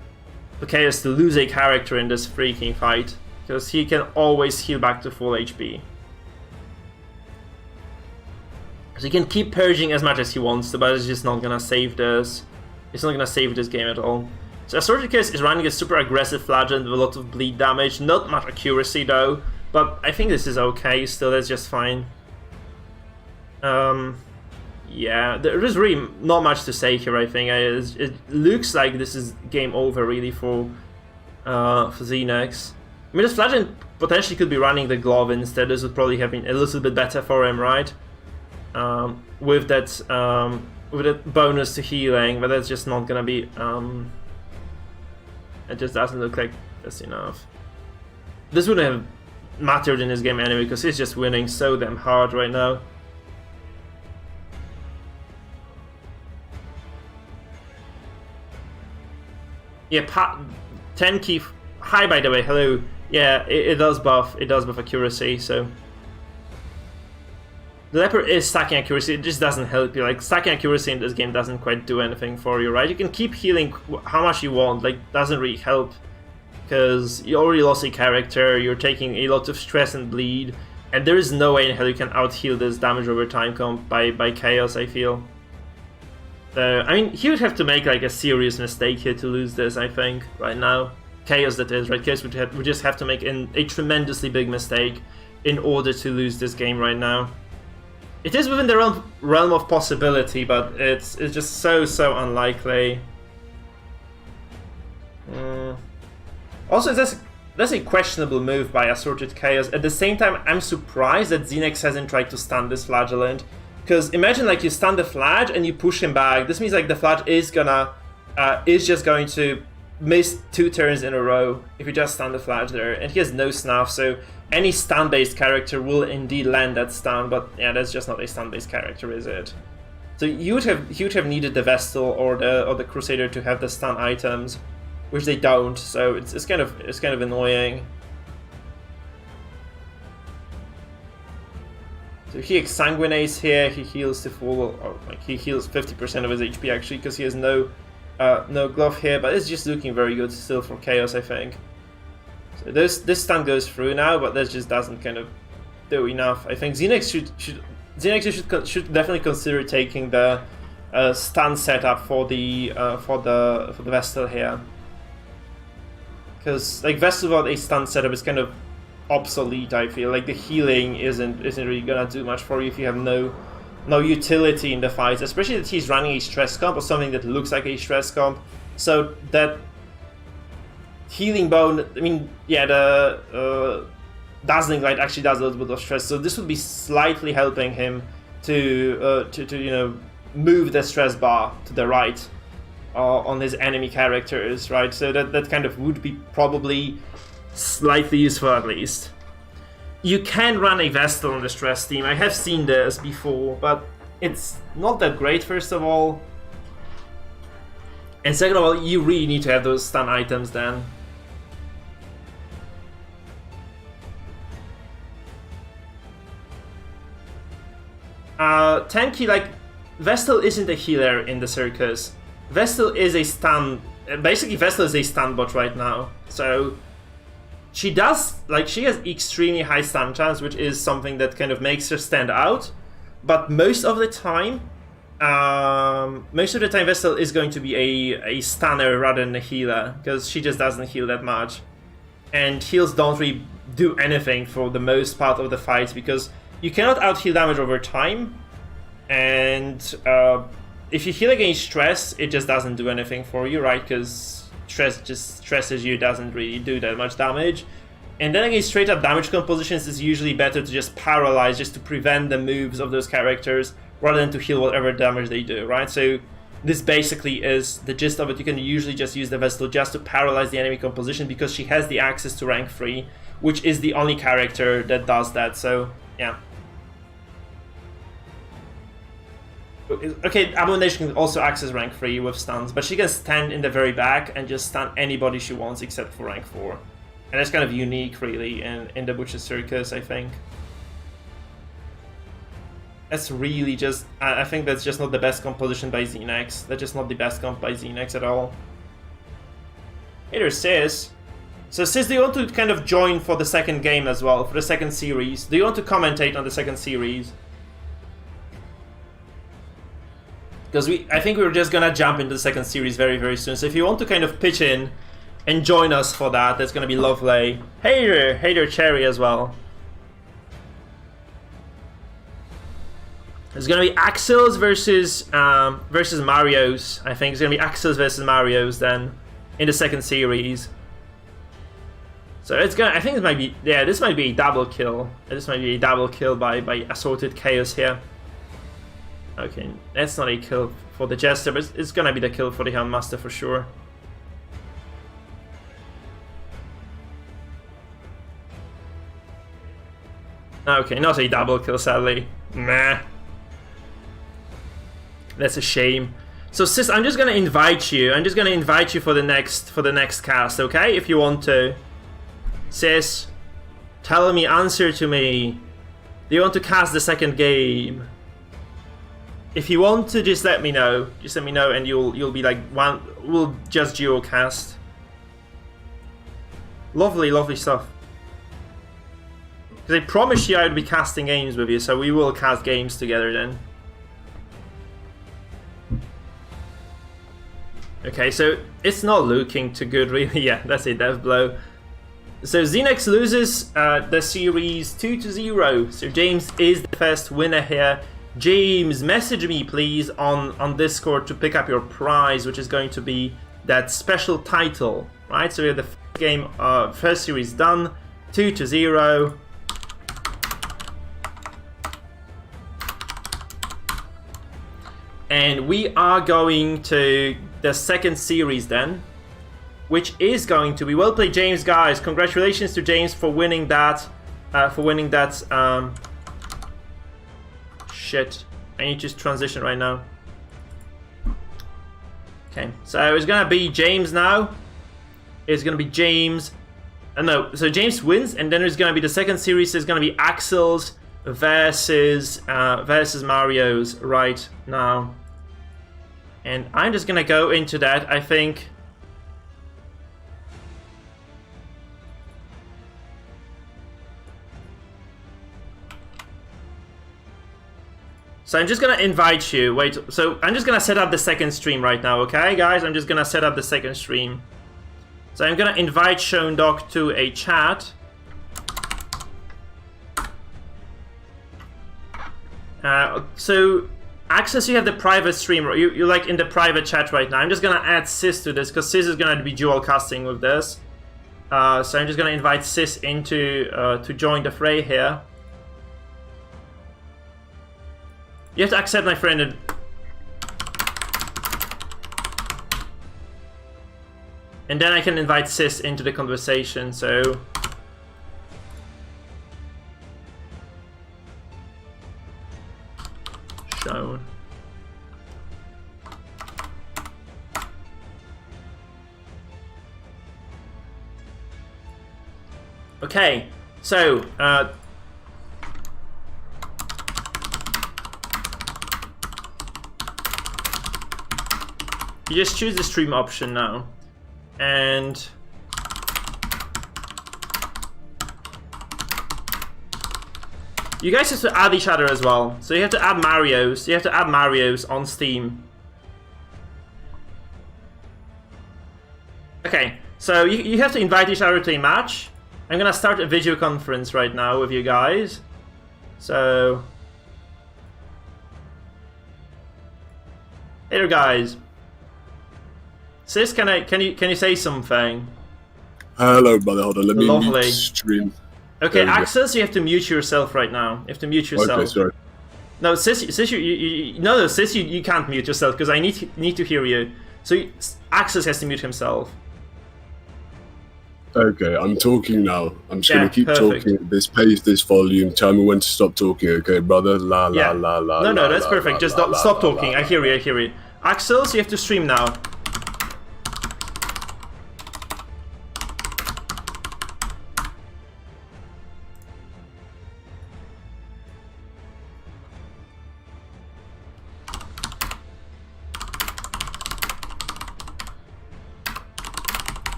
Chaos to lose a character in this freaking fight. Because he can always heal back to full HP. So he can keep purging as much as he wants to, but it's just not gonna save this. It's not gonna save this game at all. So Circus is running a super aggressive Flagellant with a lot of bleed damage, not much accuracy though, but I think this is okay still, that's just fine. Yeah, there is really not much to say here, I think. It looks like this is game over really for Xenex. I mean, this Flagellant potentially could be running the glove instead. This would probably have been a little bit better for him, right? With that bonus to healing, but that's just not gonna be it just doesn't look like that's enough. This wouldn't have mattered in this game anyway, because he's just winning so damn hard right now. Yeah, 10 key. Hi, by the way, hello. Yeah, it does buff accuracy, so. The Leopard is stacking accuracy, it just doesn't help you. Like, stacking accuracy in this game doesn't quite do anything for you, right? You can keep healing how much you want, like, doesn't really help. Because you already lost a character, you're taking a lot of stress and bleed, and there is no way in hell you can out-heal this damage over time comp by Chaos, I feel. So, I mean, he would have to make, like, a serious mistake here to lose this, I think, right now. Chaos, that is, right? Chaos would just have to make a tremendously big mistake in order to lose this game right now. It is within the realm of possibility, but it's just so unlikely. Also, that's a questionable move by Assorted Chaos. At the same time, I'm surprised that Xenex hasn't tried to stun this Flagellant. Because imagine like you stun the Flag and you push him back. This means like the Flag is just going to miss 2 turns in a row if you just stun the Flag there, and he has no snuff, so any stun-based character will indeed land that stun, but yeah, that's just not a stun-based character, is it? So he would have needed the Vestal or the Crusader to have the stun items, which they don't, so it's kind of annoying. So he exsanguinates here, he heals to full, or like he heals 50% of his HP actually, because he has no glove here, but it's just looking very good still for Chaos, I think. So this stun goes through now, but that just doesn't kind of do enough. I think Xenex should definitely consider taking the stun setup for the Vestal here, because like Vestal without a stun setup is kind of obsolete. I feel like the healing isn't really gonna do much for you if you have no utility in the fight, especially that he's running a stress comp or something that looks like a stress comp. So that healing bone, I mean, yeah, the Dazzling Light actually does a little bit of stress, so this would be slightly helping him to you know, move the stress bar to the right on his enemy characters, right? So that kind of would be probably slightly useful at least. you can run a Vestal on the stress team. I have seen this before, but it's not that great, first of all. And second of all, you really need to have those stun items then. Tanky, like, Vestal isn't a healer in the Circus. Vestal is a stun... Basically, Vestal is a stun bot right now. So, she does... Like, she has extremely high stun chance, which is something that kind of makes her stand out. But most of the time... Vestal is going to be a stunner rather than a healer, because she just doesn't heal that much. And heals don't really do anything for the most part of the fights, because you cannot out-heal damage over time, and if you heal against stress, it just doesn't do anything for you, right? Because stress just stresses you, doesn't really do that much damage. And then against straight-up damage compositions, it's usually better to just paralyze, just to prevent the moves of those characters, rather than to heal whatever damage they do, right? So this basically is the gist of it. You can usually just use the Vestal just to paralyze the enemy composition, because she has the access to rank 3, which is the only character that does that, so yeah. Okay, Abomination can also access rank 3 with stuns, but she can stand in the very back and just stun anybody she wants except for rank 4. And that's kind of unique, really, in the Butcher's Circus, I think. That's really just... I think that's just not the best composition by Xenex. That's just not the best comp by Xenex at all. Hey there, Sis. So, Sis, do you want to kind of join for the second game as well, for the second series? Do you want to commentate on the second series? Because I think we're just gonna jump into the second series very, very soon. So if you want to kind of pitch in and join us for that, that's gonna be lovely. Hey there, Cherry as well. It's gonna be Axel's versus Mario's. I think it's gonna be Axel's versus Mario's then in the second series. So it's gonna. I think it might be. Yeah, this might be a double kill. This might be a double kill by Assorted Chaos here. Okay, that's not a kill for the Jester, but it's gonna be the kill for the Houndmaster for sure. Okay, not a double kill, sadly. Nah. That's a shame. So, Sis, I'm just gonna invite you. I'm just gonna invite you for the next cast, okay? If you want to. Sis, tell me, answer to me. Do you want to cast the second game? If you want to, just let me know. Just let me know, and you'll be like one. We'll just duo cast. Lovely, lovely stuff. Because I promised you I would be casting games with you, so we will cast games together then. Okay, so it's not looking too good, really. Yeah, that's a death blow. So Xenex loses the series 2-0. So James is the first winner here. James, message me please on Discord to pick up your prize, which is going to be that special title, right? So we have the first game, first series done, 2-0. And we are going to the second series then, which is going to be well played, James, guys. Congratulations to James for winning that. Shit, I need to transition right now. Okay, so it's gonna be James now. It's gonna be James. No, so James wins, and then there's gonna be the second series. Is gonna be Axel's versus Mario's right now. And I'm just gonna go into that, I think. So I'm just gonna invite you. Wait, so I'm just gonna set up the second stream right now, okay, guys? I'm just gonna set up the second stream. So I'm gonna invite Shondok to a chat. So Access, you have the private stream. You're like in the private chat right now. I'm just gonna add Sis to this because Sis is gonna be dual casting with this. So I'm just gonna invite Sis into to join the fray here. You have to accept my friend. And then I can invite Sis into the conversation, so... Okay, so you just choose the stream option now, and you guys have to add each other as well. So you have to add Mario's. You have to add Mario's on Steam. Okay, so you have to invite each other to a match. I'm gonna start a video conference right now with you guys. So, hey there, guys. Sis, can you say something? Hello, brother. Hold on, let me Lovely. mute stream. Okay, Access, you have to mute yourself right now. You have to mute yourself. Okay, sorry. No, Sis, Sis, you can't mute yourself because I need to hear you. So Access has to mute himself. Okay, I'm talking now. I'm just gonna keep perfect. talking at this pace, this volume. Tell me when to stop talking, okay, brother? La la la la. No, that's perfect. Just stop talking. I hear you. Axel, so you have to stream now.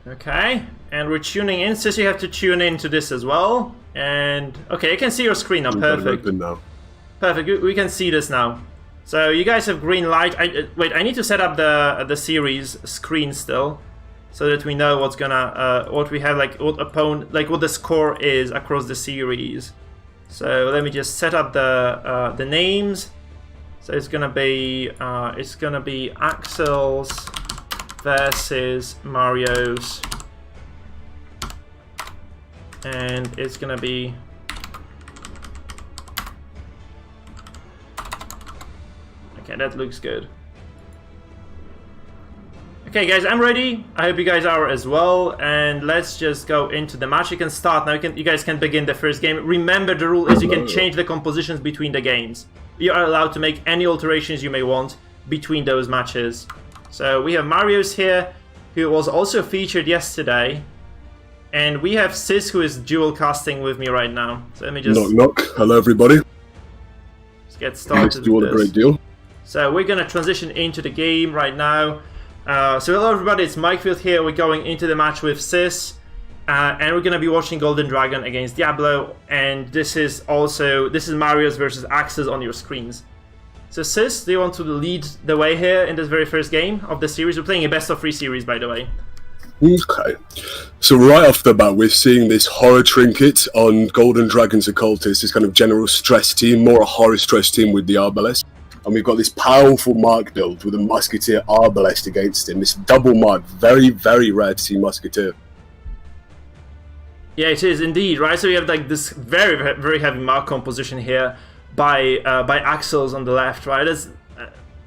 Okay, and we're tuning in, so you have to tune into this as well. And okay, I can see your screen now. Perfect. Now. Perfect. We can see this now. So you guys have green light. Wait, I need to set up the series screen still, so that we know what's gonna what we have, like what the score is across the series. So let me just set up the names. So it's gonna be Axel's versus Mario's, and it's gonna be okay. That looks good. Okay, guys, I'm ready. I hope you guys are as well, and let's just go into the match. You can start now. You guys can begin the first game. Remember, the rule is you can change the compositions between the games. You are allowed to make any alterations you may want between those matches. So we have Mario's here, who was also featured yesterday, and we have Sis, who is dual casting with me right now. So let me just knock. Hello, everybody. Let's get started. Do a great deal. So we're gonna transition into the game right now. So hello, everybody. It's Mikefield here. We're going into the match with Sis, and we're gonna be watching Golden Dragon against Diablo. And this is Mario's versus Axes on your screens. So Sis, do you want to lead the way here in this very first game of the series? We're playing a best of 3 series, by the way. Okay. So right off the bat, we're seeing this horror trinket on Golden Dragon's Occultist, this kind of general stress team, more a horror stress team with the Arbalest. And we've got this powerful Mark build with a Musketeer Arbalest against him. This double Mark, very, very rare to see Musketeer. Yeah, it is indeed, right? So you have like this very, very heavy Mark composition here by Axels on the left, right?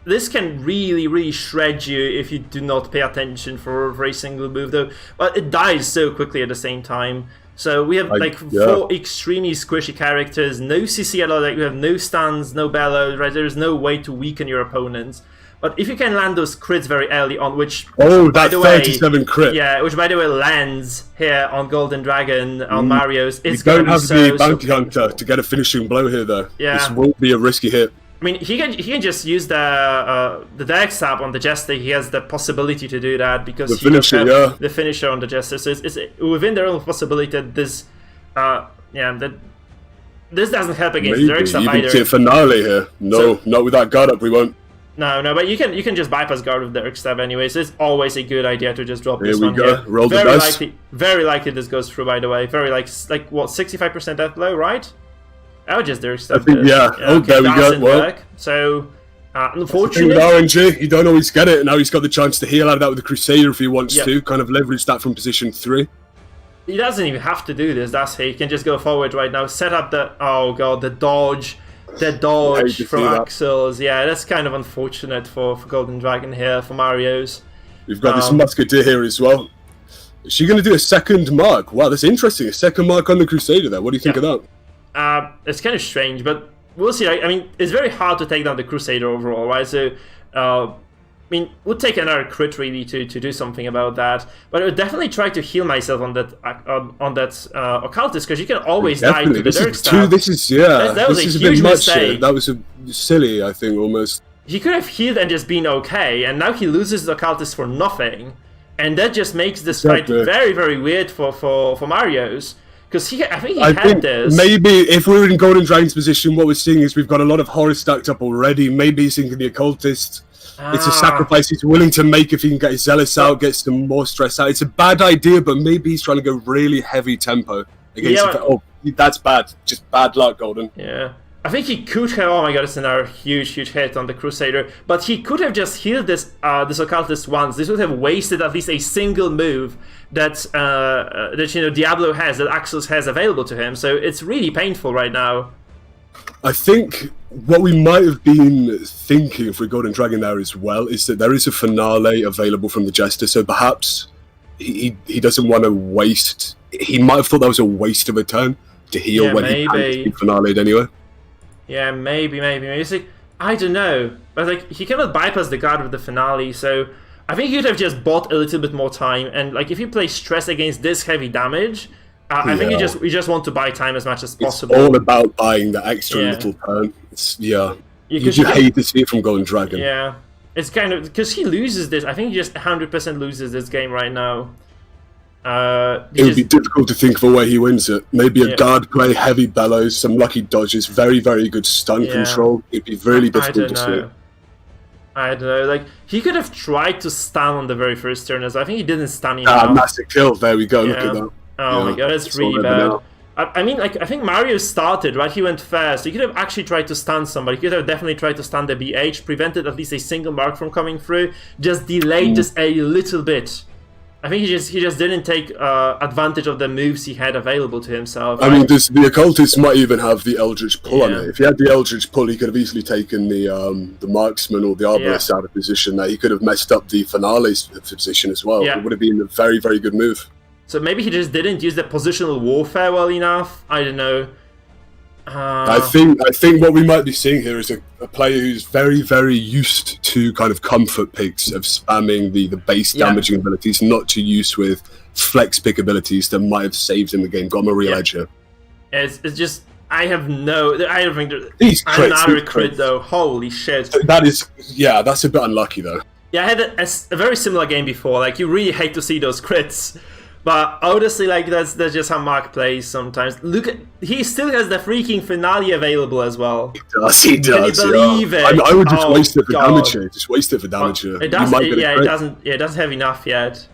This can really shred you if you do not pay attention for a very single move, though. But it dies so quickly at the same time. So we have 4 extremely squishy characters, no CC at all. Like we have no stuns, no bellows, right? There's no way to weaken your opponents. But if you can land those crits very early on, which that 37 crit, yeah, which by the way lands here on Golden Dragon on Mario's, it's you don't have to be a bounty hunter to get a finishing blow here, though. Yeah, this won't be a risky hit. I mean, he can just use the dex tap on the Jester. He has the possibility to do that because the finisher, the finisher on the Jester. So it's within their own possibility that this, this doesn't help against Dirk stuff either. Even finale here. No, not with that guard up. We won't. No, but you can just bypass guard with the Dirk stab anyway. So it's always a good idea to just drop this one here. Roll the dice. Very likely this goes through. By the way, very like what 65% death blow, right? I would just Dirk stab. There we go. Well, so unfortunately, with RNG, you don't always get it. Now he's got the chance to heal out of that with the Crusader if he wants to, kind of leverage that from position 3. He doesn't even have to do this, does he? He can just go forward right now, set up the the dodge. The dodge from Axel's, that's kind of unfortunate for Golden Dragon here, for Mario's. We've got this Musketeer here as well. Is she going to do a second mark? Wow, that's interesting. A second mark on the Crusader there. What do you think of that? It's kind of strange, but we'll see. I mean, it's very hard to take down the Crusader overall, right? So, mean, would take another crit really to do something about that. But I would definitely try to heal myself on that occultist, because you can always die to the Dirk staff. This is that was a huge mistake. That was silly, I think, almost. He could have healed and just been okay, and now he loses the occultist for nothing, and that just makes this fight very, very weird for Marios. Because I think he had this. Maybe if we're in Golden Dragon's position, what we're seeing is we've got a lot of horror stacked up already. Maybe he's thinking the occultist. It's a sacrifice he's willing to make if he can get his zealous out, get some more stress out. It's a bad idea, but maybe he's trying to go really heavy tempo against. That's bad. Just bad luck, Golden. Yeah. I think he could have. Oh my god, it's another huge hit on the Crusader. But he could have just healed this occultist once. This would have wasted at least a single move that Diablo has, that Axos has available to him. So it's really painful right now. I think what we might have been thinking if we're Golden Dragon there as well is that there is a finale available from the Jester. So perhaps he doesn't want to waste. He might have thought that was a waste of a turn to heal when he can't be finale'd anyway. Yeah, maybe. It's like, I don't know. But like, he cannot bypass the guard with the finale, so I think you'd have just bought a little bit more time. And like, if you play stress against this heavy damage, I think you just want to buy time as much as possible. It's all about buying the extra little turn. You hate to see it from Golden Dragon. Yeah, it's kind of because he loses this. I think he just 100% loses this game right now. It would be difficult to think of a way he wins it. Maybe a guard play, heavy bellows, some lucky dodges, very, very good stun control. It'd be really difficult to see. I don't know. Like, he could have tried to stun on the very first turn as well. I think he didn't stun enough. Massive kill. There we go. Look at that. Oh my god, that's really bad. I mean, like, I think Mario started, right? He went fast. He could have actually tried to stun somebody. He could have definitely tried to stun the BH, prevented at least a single mark from coming through, just delayed just a little bit. I think he just didn't take advantage of the moves he had available to himself. Right? I mean, the occultist might even have the Eldritch pull on it. If he had the Eldritch pull, he could have easily taken the marksman or the arbalist out of position. There, he could have messed up the finale's position as well. It would have been a very, very good move. So maybe he just didn't use the positional warfare well enough. I don't know. I think what we might be seeing here is a player who's very, very used to kind of comfort picks of spamming the base damaging abilities, not too used with flex pick abilities that might have saved him the game. Got him a real edge here. It's just I don't think there's another crit though. Holy shit! That's a bit unlucky though. Yeah, I had a very similar game before. Like, you really hate to see those crits. But honestly, like, that's just how Mark plays sometimes. Look, he still has the freaking finale available as well. He does. Can you believe it? I would just waste it for damage here. Just waste it for damage here. It doesn't have enough yet.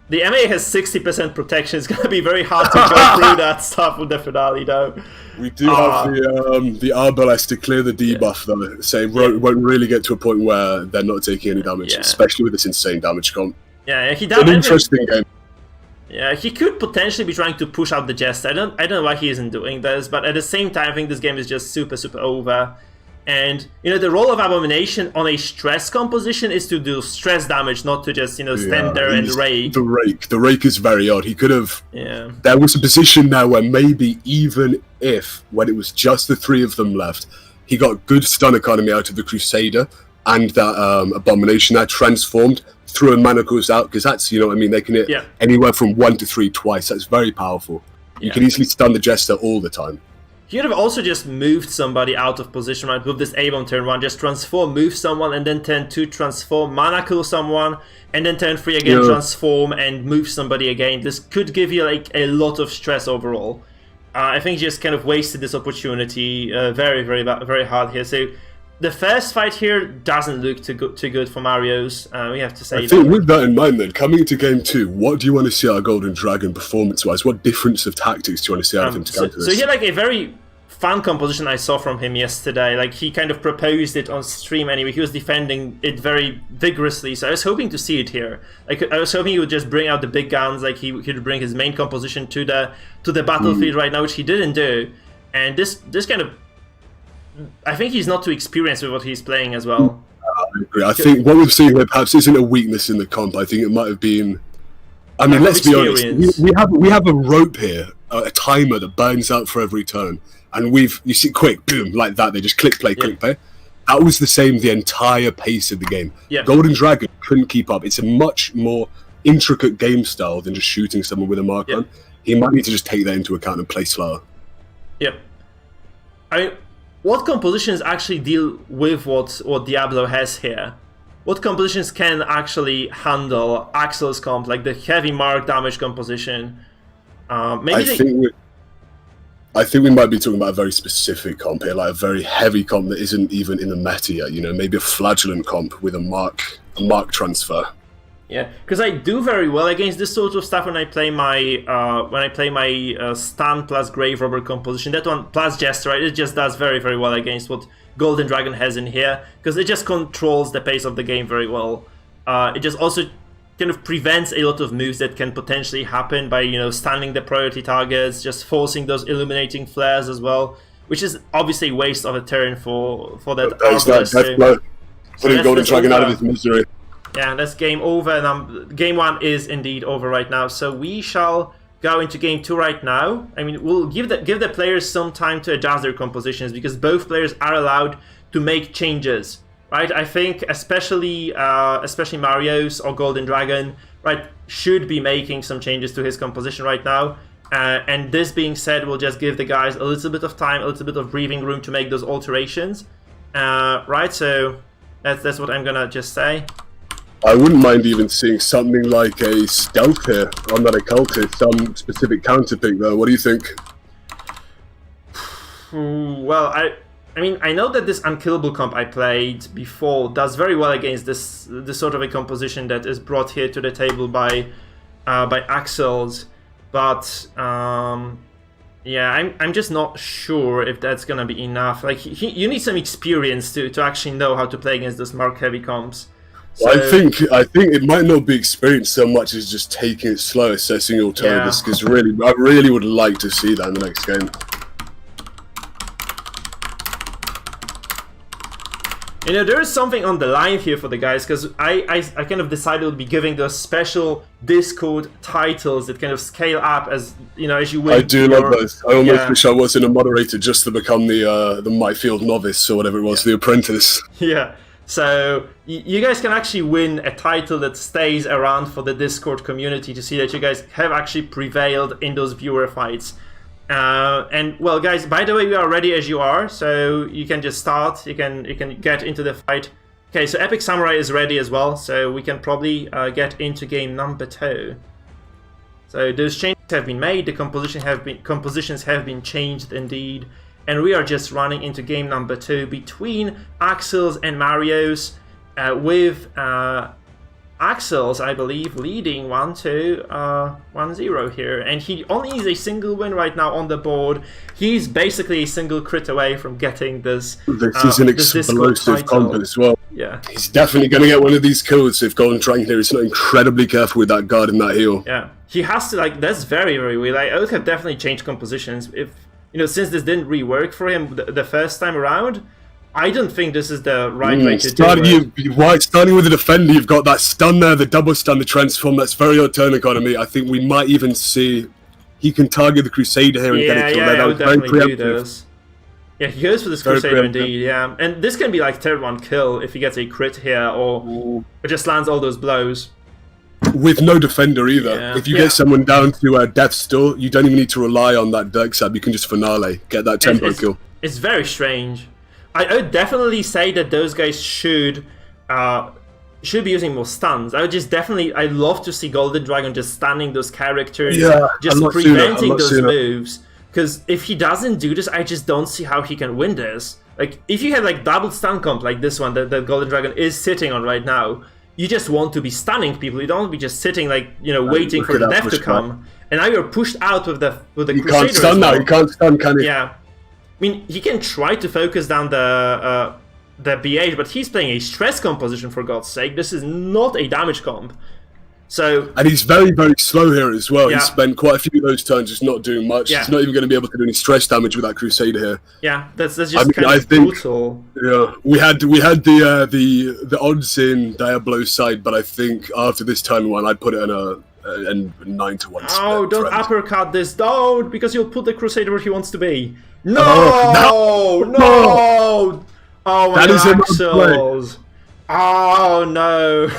The MA has 60% protection. It's gonna be very hard to go through that stuff with the finale, though. We do have the Arbalest to clear the debuff, though. So won't really get to a point where they're not taking any damage, especially with this insane damage comp. Yeah, he does. It's an interesting game. Yeah, he could potentially be trying to push out the Jester. I don't know why he isn't doing this, but at the same time, I think this game is just super, super over. And, the role of Abomination on a stress composition is to do stress damage, not to just, stand there and rake. The rake is very odd. He could have... Yeah. There was a position now where maybe even if, when it was just the three of them left, he got good stun economy out of the Crusader and that Abomination that transformed, threw a manacles out, because that's, they can hit anywhere from 1 to 3 twice. That's very powerful. You can easily stun the Jester all the time. He could have also just moved somebody out of position, right? With this A-bomb turn 1, just transform, move someone, and then turn 2, transform, manacle someone, and then turn 3 again, transform, and move somebody again. This could give you, like, a lot of stress overall. I think he just kind of wasted this opportunity very, very, very hard here. So the first fight here doesn't look too good for Marios. We have to say. I think with that in mind, then coming into game 2, what do you want to see out of Golden Dragon performance-wise? What difference of tactics do you want to see out of him to counter this? So he had like a very fun composition I saw from him yesterday. Like, he kind of proposed it on stream anyway. He was defending it very vigorously. So I was hoping to see it here. Like, I was hoping he would just bring out the big guns. Like, he could bring his main composition to the battlefield right now, which he didn't do. And this kind of, I think he's not too experienced with what he's playing as well. I agree. I think what we've seen here perhaps isn't a weakness in the comp. I think it might have been... I mean, let's be honest. We have a rope here, a timer that burns out for every turn. And you see, quick, boom, like that. They just click, play, click, play. that was the same the entire pace of the game. Yeah. Golden Dragon couldn't keep up. It's a much more intricate game style than just shooting someone with a mark on. He might need to just take that into account and play slower. Yep. I mean, what compositions actually deal with what Diablo has here? What compositions can actually handle Axel's comp, like the heavy mark damage composition? I think we might be talking about a very specific comp here, like a very heavy comp that isn't even in the meta yet. You know, maybe a flagellant comp with a mark transfer. Yeah, because I do very well against this sort of stuff when I play my stun plus grave robber composition. That one plus jester, right? It just does very, very well against what Golden Dragon has in here, because it just controls the pace of the game very well. It just also kind of prevents a lot of moves that can potentially happen by, you know, stunning the priority targets, just forcing those illuminating flares as well, which is obviously a waste of a turn for that. Putting Golden Dragon out of his misery. Yeah, that's game over, and game 1 is indeed over right now. So we shall go into game 2 right now. I mean, we'll give the players some time to adjust their compositions, because both players are allowed to make changes. Right, I think especially Mario's or Golden Dragon, right, should be making some changes to his composition right now. And this being said, we'll just give the guys a little bit of time, a little bit of breathing room to make those alterations. Right, so that's what I'm gonna just say. I wouldn't mind even seeing something like a stealth here on that occultist, some specific counter pick though. What do you think? Well, I mean, I know that this unkillable comp I played before does very well against this sort of a composition that is brought here to the table by Axel's, but yeah, I'm just not sure if that's gonna be enough. Like, you need some experience to actually know how to play against those mark heavy comps. So, I think it might not be experience so much as just taking it slow, assessing your alternatives. Because I really would like to see that in the next game. You know, there is something on the line here for the guys, because I kind of decided we'd be giving those special Discord titles that kind of scale up as, you know, as you win. I do love those. I almost wish I wasn't a moderator just to become the Mikefield novice or whatever it was, the apprentice. Yeah. So you guys can actually win a title that stays around for the Discord community to see that you guys have actually prevailed in those viewer fights. And well, guys, by the way, we are ready as you are, so you can just start. You can get into the fight. Okay, so Epic Samurai is ready as well, so we can probably get into game number 2. So those changes have been made. The compositions have been changed indeed. And we are just running into game number 2 between Axel's and Mario's, with Axel's, I believe, leading 1-0 here. And he only needs a single win right now on the board. He's basically a single crit away from getting this. This is an explosive comp as well. Yeah. He's definitely going to get one of these kills if Golden Dragon here is not incredibly careful with that guard and that heal. Yeah. He has to, like, that's very, very weird. I would have definitely changed compositions if, you know, since this didn't rework for him the first time around. I don't think this is the right way to do it. Starting with the defender, you've got that stun there, the double stun, the transform. That's very odd turn economy. I think we might even see he can target the Crusader here and get a kill there. I would definitely do this. Yeah, he goes for this Crusader indeed, yeah. And this can be like third one kill if he gets a crit here or just lands all those blows. With no defender either. Yeah. If you get someone down to death's door, you don't even need to rely on that Dirk stab. You can just finale, get that tempo kill. It's very strange. I would definitely say that those guys should be using more stuns. I would just definitely, I'd love to see Golden Dragon just stunning those characters, just preventing those moves. Because if he doesn't do this, I just don't see how he can win this. Like, if you have like double stun comp like this one that Golden Dragon is sitting on right now, you just want to be stunning people. You don't want to be just sitting like, you know, waiting for the death to come. And now you're pushed out with the Crusader. You can't stun now. You can't stun, can you? Yeah. I mean, he can try to focus down the BH, but he's playing a stress composition, for God's sake. This is not a damage comp. So, and he's very, very slow here as well. He spent quite a few of those turns just not doing much. He's not even going to be able to do any stress damage with that Crusader here. Yeah, that's just kind of brutal. Yeah, we had the odds in Diablo's side, but I think after this turn one, I'd put it in a 9-1 split. Oh, don't uppercut this, don't, because you'll put the Crusader where he wants to be. No! Oh my That is god, a nice play. Axels! Oh no!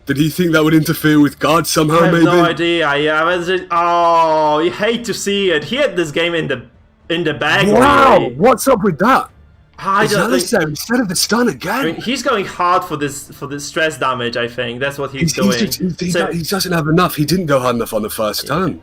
Did he think that would interfere with guard somehow? I have maybe. no idea. Yeah, but oh, you hate to see it. He had this game in the bag. Wow, Really. what's up with that? I don't think. Instead of the stun again. I mean, he's going hard for this stress damage. I think that's what he's doing. He doesn't have enough. He didn't go hard enough on the first turn.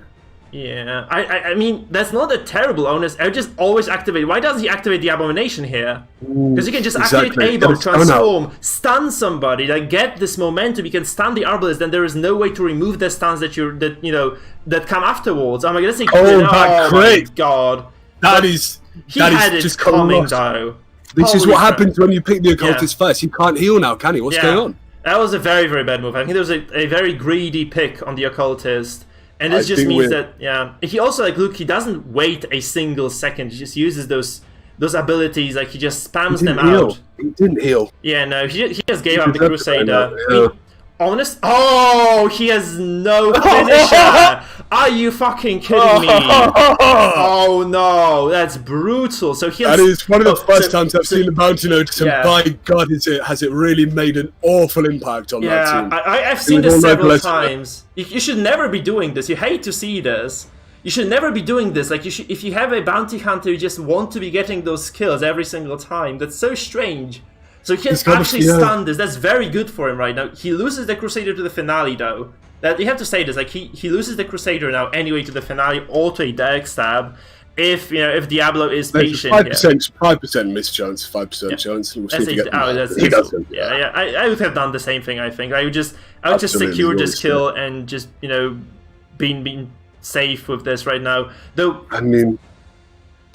Yeah, I mean, that's not a terrible onus. I would just always activate. Why doesn't he activate the Abomination here? Because he can just activate A-Bomb, transform, stun somebody, like get this momentum. You can stun the Arbalest, then there is no way to remove the stuns that that come afterwards. Oh my god, that's a my god. He had it just coming though. This is what happens when you pick the Occultist first. He can't heal now, can he? What's going on? That was a very, very bad move. I think there was a very greedy pick on the Occultist. And this just means that, he also, like, look, he doesn't wait a single second. He just uses those abilities, like, he just spams them out. He didn't heal. Yeah, no, he just gave up the Crusader. He has no finisher! Are you fucking kidding me? Oh no, that's brutal. So that is one of the first times I've seen the bounty notice, and by God, has it really made an awful impact on that team. I've seen this several times. You should never be doing this. You hate to see this. You should never be doing this. Like, if you have a bounty hunter, you just want to be getting those kills every single time. That's so strange. So he can actually stun this. That's very good for him right now. He loses the Crusader to the finale, though. That you have to say this. Like, he loses the Crusader now anyway to the finale or to a direct stab. If Diablo is patient. 5% miss chance. 5% chance. We'll see if he doesn't. Yeah. I would have done the same thing. I think I would just secure this kill and just being safe with this right now. Though I mean,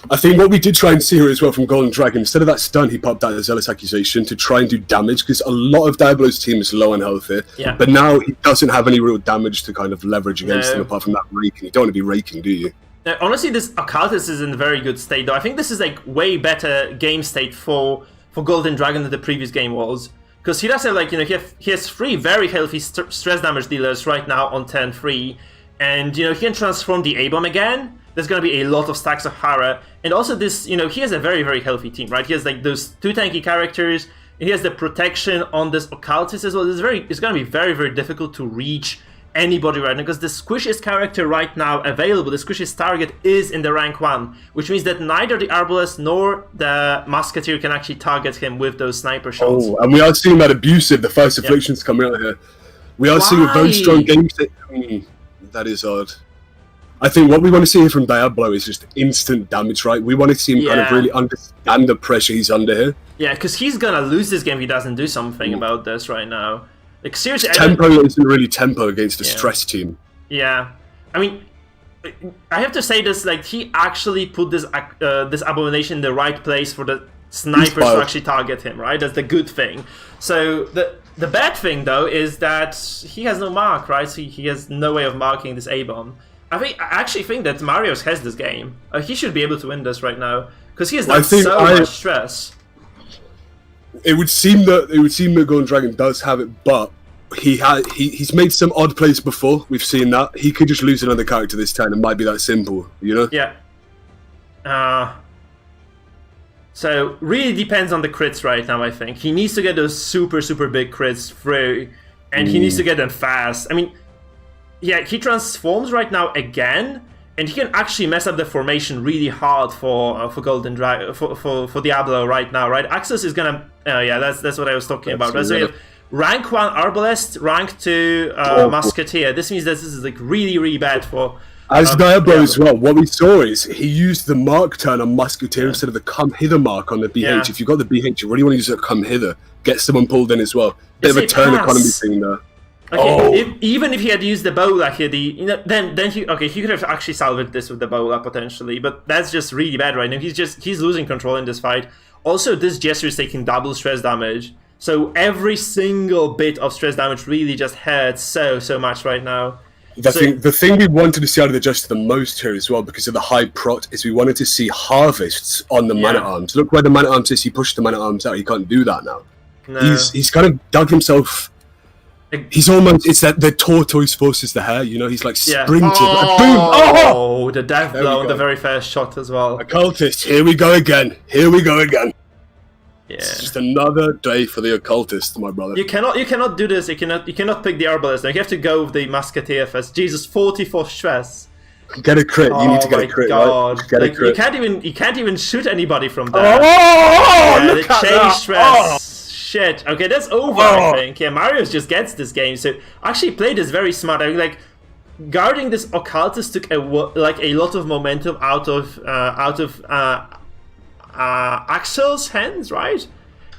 I think what we did try and see here as well from Golden Dragon, instead of that stun, he popped out a Zealous Accusation to try and do damage, because a lot of Diablo's team is low on health here. Yeah. But now he doesn't have any real damage to kind of leverage against them apart from that raking. You don't want to be raking, do you? Honestly, this Occultist is in a very good state, though. I think this is like way better game state for Golden Dragon than the previous game was. Because he does have, like, he has 3 very healthy stress damage dealers right now on 10-3. And, he can transform the A-Bomb again. There's going to be a lot of stacks of Hara. And also this, he has a very, very healthy team, right? He has, like, those 2 tanky characters. And he has the protection on this Occultist as well. It's going to be very, very difficult to reach anybody right now, because the squishiest character right now available, the squishiest target, is in the rank 1. Which means that neither the Arbalest nor the Musketeer can actually target him with those sniper shots. Oh, and we are seeing that abusive, the first afflictions coming out here. We are seeing a very strong game state. That is odd. I think what we want to see here from Diablo is just instant damage, right? We want to see him kind of really understand the pressure he's under here. Yeah, because he's gonna lose this game if he doesn't do something about this right now. Like, seriously, tempo isn't really tempo against a stress team. Yeah, I mean, I have to say this. Like, he actually put this Abomination in the right place for the snipers to actually target him. Right, that's the good thing. So the bad thing, though, is that he has no mark. Right, so he has no way of marking this A-Bomb. I actually think that Marios has this game. He should be able to win this right now because he has done so much stress. It would seem that Golden Dragon does have it, but he's made some odd plays before. We've seen that. He could just lose another character this turn. It might be that simple, Yeah. So really depends on the crits right now. I think he needs to get those super, super big crits through, and he needs to get them fast. I mean. Yeah, he transforms right now again, and he can actually mess up the formation really hard for Golden Dragon for Diablo right now, right? Axis is gonna that's what I was talking about. So we have rank 1 Arbalest, rank 2 Musketeer. This means that this is like really, really bad for Diablo as well. What we saw is he used the mark turn on Musketeer instead of the come hither mark on the BH. Yeah. If you've got the BH, you really want to use it come hither. Get someone pulled in as well. Bit of a turn economy thing there. Okay, even if he had used the Bola here, then he could have actually salvaged this with the Bola potentially, but that's just really bad right now. He's losing control in this fight. Also, this Jester is taking double stress damage, so every single bit of stress damage really just hurts so much right now. The thing we wanted to see out of the Jester the most here as well, because of the high prot, is we wanted to see harvests on the Man-at-Arms. Look where the Man-at-Arms is. He pushed the Man-at-Arms out. He can't do that now. No. He's kind of dug himself. He's almost, it's that the tortoise forces the hare, he's like sprinted. Like, boom! Oh, the death blow on the very first shot as well. Occultist, here we go again. Yeah. It's just another day for the occultist, my brother. You cannot do this. You cannot pick the arbalist. You have to go with the musketeer first. Jesus, 44 stress. Get a crit. You need to get a crit. God. Right? Get a crit. You can't even shoot anybody from there. Look the at chase that. stress. Shit. Okay, that's over. I think. Yeah, Marius just gets this game. So actually played this very smart. I mean, like guarding this occultist took a lot of momentum out of Axel's hands, right?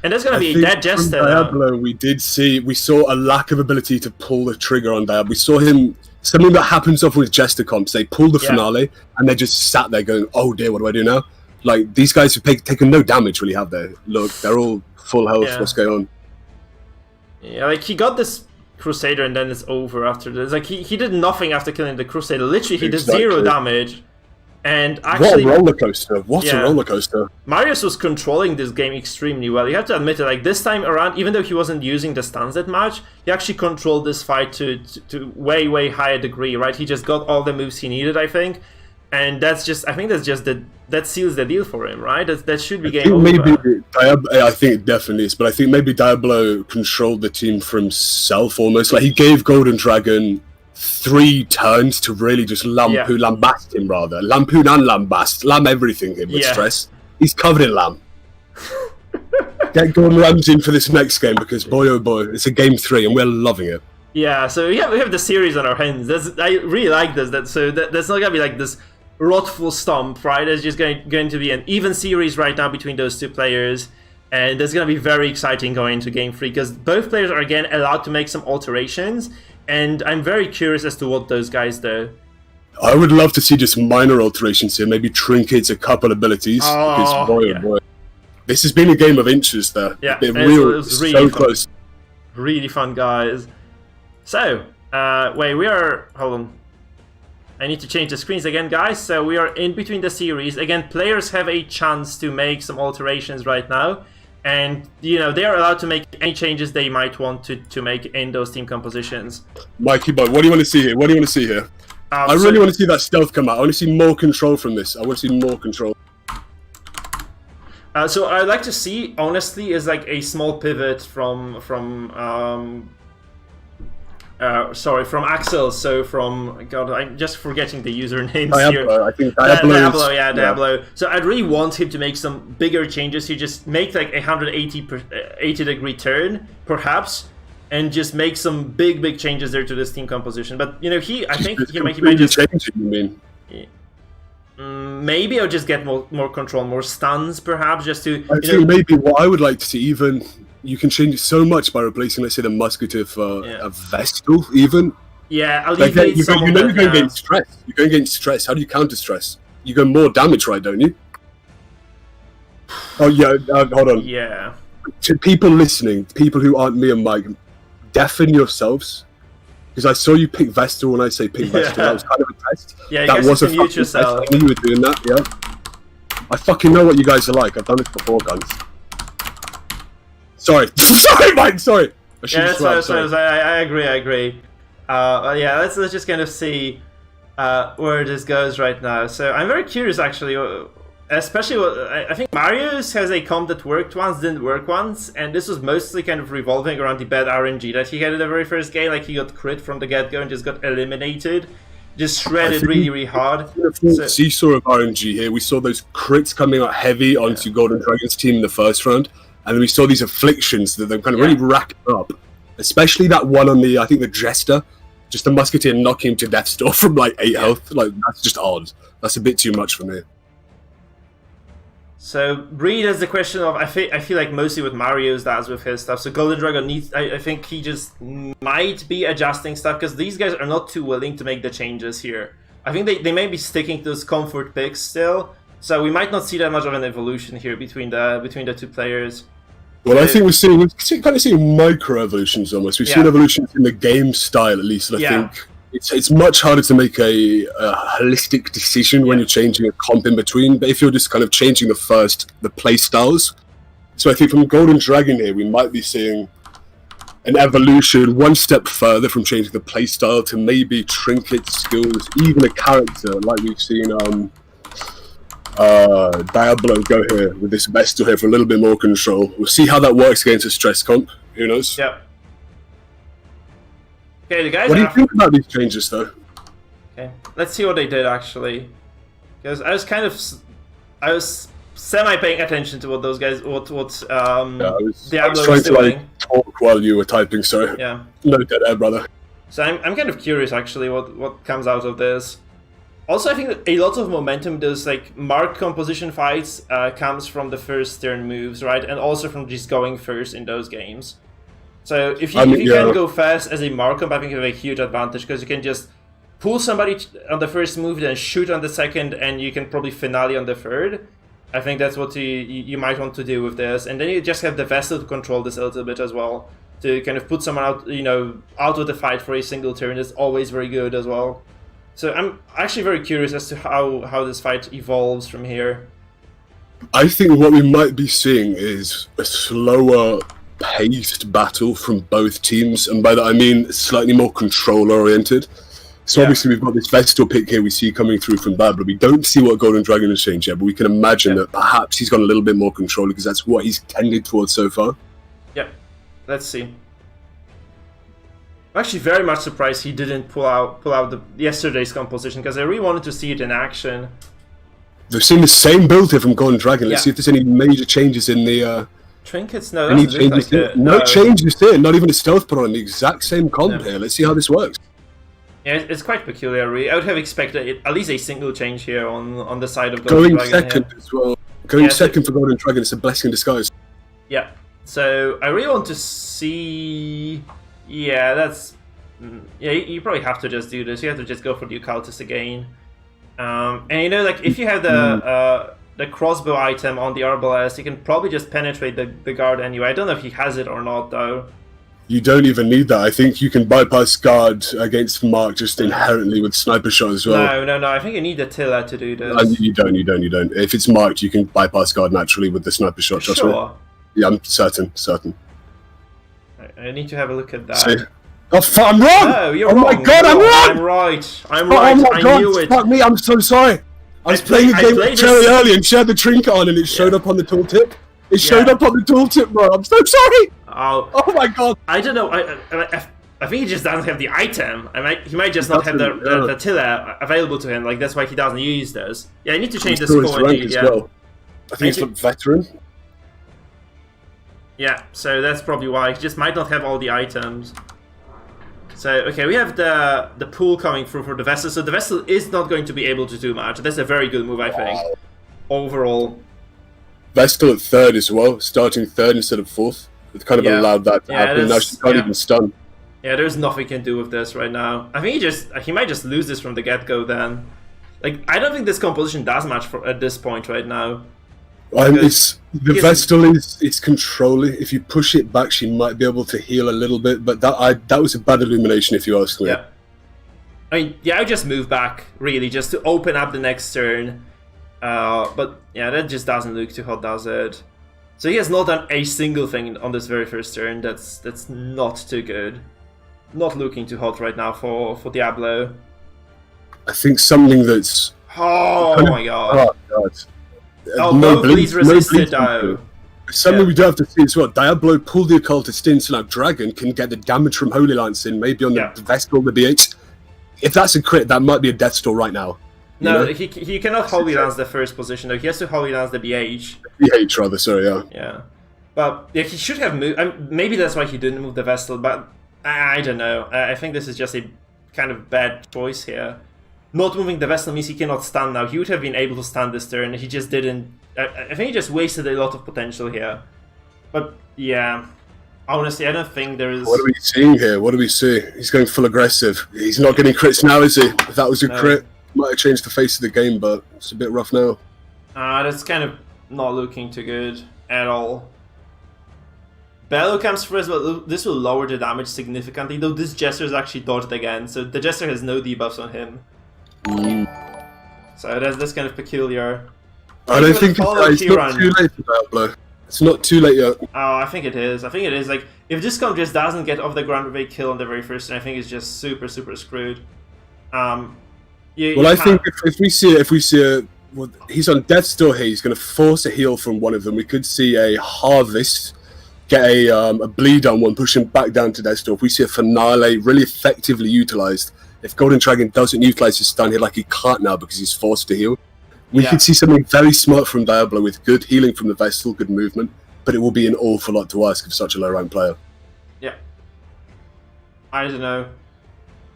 And that's gonna be a dead jester. Diablo, we saw a lack of ability to pull the trigger on Diablo. We saw him. Something that happens often with jester comps. They pull the finale and they just sat there going, "Oh dear, what do I do now?" Like these guys have taken no damage, really, have they? Look, they're all full health. Yeah. What's going on? Yeah, like he got this Crusader and then it's over after this. Like he did nothing after killing the Crusader. Literally, he did 0 damage. And actually, what a roller coaster! What a roller coaster! Marius was controlling this game extremely well. You have to admit it. Like this time around, even though he wasn't using the stuns that much, he actually controlled this fight to way higher degree. Right? He just got all the moves he needed, I think, and that seals the deal for him. Right? That should be game over. Maybe I think it definitely is, but I think maybe Diablo controlled the team for himself almost. Like he gave Golden Dragon 3 turns to really just lambast him, rather. Lampoon and lambast. Lamb everything him with stress. He's covered in lamb. Get Gordon Ramsay in for this next game because, boy oh boy, it's a game 3 and we're loving it. Yeah, so we have the series on our hands. I really like this. That's not going to be like this wrathful stomp, right? It's just going to be an even series right now between those two players. And that's going to be very exciting going into game 3 because both players are, again, allowed to make some alterations. And I'm very curious as to what those guys do. I would love to see just minor alterations here, maybe trinkets, a couple abilities. Because boy, oh boy, this has been a game of inches there. Yeah, it was really so close. Really fun, guys. So, wait, hold on. I need to change the screens again, guys. So we are in between the series. Again, players have a chance to make some alterations right now. And, they are allowed to make any changes they might want to make in those team compositions. Mikey, but what do you want to see here? I really want to see that stealth come out. I want to see more control from this. I want to see more control. So I'd like to see, honestly, is like a small pivot from Axel. So from God, I'm just forgetting the usernames here. I think Diablo. Diablo. So I'd really want him to make some bigger changes. He just make like a 80-degree turn, perhaps, and just make some big changes there to this team composition. But I think he might just change it. You mean? Maybe I'll just get more control, more stuns, perhaps, just to. I think maybe what I would like to see even. You can change so much by replacing, let's say, the musketeer for a Vestal, even. Yeah, alleviate you're going against stress. You're going against stress. How do you counter stress? You go more damage, right, don't you? Oh, yeah, hold on. Yeah. To people listening, people who aren't me and Mike, deafen yourselves. Because I saw you pick Vestal when I say pick Vestal. That was kind of a test. Yeah, that was a mute yourself. Test. I knew you were doing that, yeah. I fucking know what you guys are like. I've done this before, guys. Sorry, Mike. Sorry. I agree. Yeah, let's just kind of see where this goes right now. So I'm very curious, actually, especially I think Marius has a comp that worked once, didn't work once, and this was mostly kind of revolving around the bad RNG that he had in the very first game. Like he got crit from the get-go and just got eliminated, just shredded really hard. Seesaw of RNG here. We saw those crits coming out heavy onto Golden Dragon's team in the first round. And we saw these afflictions that they're kind of really racking up. Especially that one on the, I think, the Jester. Just the Musketeer knocking him to death store from like 8 health. Like, that's just odd. That's a bit too much for me. So, really, there's the question of, I feel like mostly with Mario's, that's with his stuff. So Golden Dragon needs, I think he just might be adjusting stuff, because these guys are not too willing to make the changes here. I think they may be sticking to those comfort picks still. So we might not see that much of an evolution here between the two players. Well, I think we're kind of seeing micro evolutions almost. We've seen evolutions in the game style at least. And I think it's much harder to make a holistic decision when you're changing a comp in between. But if you're just kind of changing the play styles, so I think from Golden Dragon here we might be seeing an evolution one step further from changing the play style to maybe trinket skills, even a character like we've seen. Diablo go here with this Vestal here for a little bit more control. We'll see how that works against a stress comp. Who knows? Yep. Okay, the guys. What do you think about these changes, though? Okay, let's see what they did actually, because I was semi paying attention to what those guys, what Diablo was doing. Like, talk while you were typing, so yeah, no dead air, brother. So I'm kind of curious actually what comes out of this. Also, I think that a lot of momentum, those like mark composition fights, comes from the first turn moves, right, and also from just going first in those games. So if you can go fast as a mark comp, I think you have a huge advantage because you can just pull somebody on the first move, then shoot on the second, and you can probably finale on the third. I think that's what you might want to do with this, and then you just have the Vestal to control this a little bit as well, to kind of put someone out, out of the fight for a single turn. Is always very good as well. So I'm actually very curious as to how this fight evolves from here. I think what we might be seeing is a slower paced battle from both teams, and by that I mean slightly more control oriented. So obviously we've got this Vestal pick here we see coming through from Babler. We don't see what Golden Dragon has changed yet, but we can imagine that perhaps he's got a little bit more control because that's what he's tended towards so far. Yep, let's see. I'm actually very much surprised he didn't pull out yesterday's composition because I really wanted to see it in action. They've seen the same build here from Golden Dragon. Let's see if there's any major changes in the trinkets. No, any changes like no changes here. Not even a stealth put on the exact same comp here. Let's see how this works. Yeah, it's quite peculiar. Really. I would have expected at least a single change here on the side of Golden Dragon. Going second as well. Going second for Golden Dragon is a blessing in disguise. Yeah. So I really want to see. Yeah, that's. Yeah, you probably have to just do this. You have to just go for the occultist again. And like if you have the crossbow item on the arbalest, you can probably just penetrate the guard anyway. I don't know if he has it or not though. You don't even need that. I think you can bypass guard against Mark just inherently with sniper shot as well. No. I think you need the Tiller to do this. You don't. If it's marked, you can bypass guard naturally with the sniper shot. Sure. Yeah, I'm certain. I need to have a look at that. See? Oh, I'm wrong! No, you're wrong. My god, I'm wrong! I'm right. Oh my god, I knew it. Fuck me, I'm so sorry. I was playing a game with Cherry earlier and she had the trinket on and it showed up on the tooltip. It showed up on the tooltip, bro. I'm so sorry! Oh my god. I don't know. I think he just doesn't have the item. He might just not have the Tiller available to him. Like, that's why he doesn't use those. Yeah, I need to change the score indeed, yeah. Well. I think it's veteran. Yeah, so that's probably why. He just might not have all the items. So, okay, we have the pool coming through for the Vestal. So the Vestal is not going to be able to do much. That's a very good move, I think. Overall. Vestal at third as well, starting third instead of fourth. It kind of allowed that to happen. Now she can't even stun. Yeah, there's nothing he can do with this right now. I think he might just lose this from the get-go then. Like, I don't think this composition does much at this point right now. The Vestal is controlling. If you push it back, she might be able to heal a little bit, but that was a bad illumination if you ask me. Yeah. I mean, yeah, I just move back, really, just to open up the next turn. But, yeah, that just doesn't look too hot, does it? So he has not done a single thing on this very first turn. That's not too good. Not looking too hot right now for Diablo. I think something that's... Oh my god. Oh god. Oh, both these resisted though. Something we do have to see as well. Diablo pulled the occultist in, so now Dragon can get the damage from Holy Lance in, maybe on the Vestal, the BH. If that's a crit, that might be a death store right now. No, he cannot Holy Lance the first position though. He has to Holy Lance the BH. BH rather, sorry, yeah. Yeah. But yeah, he should have moved. Maybe that's why he didn't move the Vestal, but I don't know. I think this is just a kind of bad choice here. Not moving the Vestal means he cannot stun now. He would have been able to stun this turn. He just didn't. I think he just wasted a lot of potential here. But yeah, honestly, I don't think there is... What are we seeing here? What do we see? He's going full aggressive. He's not getting crits now, is he? If that was a crit, might have changed the face of the game, but it's a bit rough now. That's kind of not looking too good at all. Bellow comes first, but this will lower the damage significantly, though this Jester is actually dodged again, so the Jester has no debuffs on him. So that's kind of peculiar. I don't think it's not too late for that, blow. It's not too late yet. Oh, I think it is. Like, if this comp just doesn't get off the ground with a kill on the very first turn, I think it's just super screwed. I think if we see well, he's on death's door here. He's going to force a heal from one of them. We could see a harvest, get a bleed on one, push him back down to death's door. If we see a finale really effectively utilized, if Golden Dragon doesn't utilize his stun here like he can't now because he's forced to heal, we could see something very smart from Diablo with good healing from the Vestal, good movement, but it will be an awful lot to ask of such a low-rank player. Yeah. I don't know.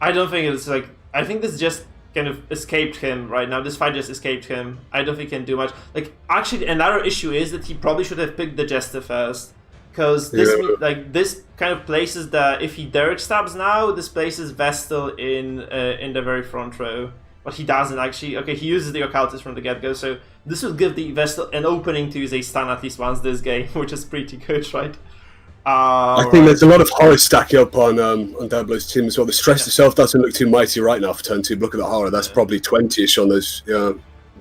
I don't think it's like... I think this just kind of escaped him right now. This fight just escaped him. I don't think he can do much. Like, actually, another issue is that he probably should have picked the Jester first. Because this, this kind of places that if he Derek stabs now, this places Vestal in the very front row. But he doesn't actually. Okay, he uses the Occultist from the get-go, so this will give the Vestal an opening to use a stun at least once this game, which is pretty good, right? I think there's a lot of horror stacking up on Diablo's team as well. The stress itself doesn't look too mighty right now for turn 2. Look at the horror. That's probably 20-ish on those.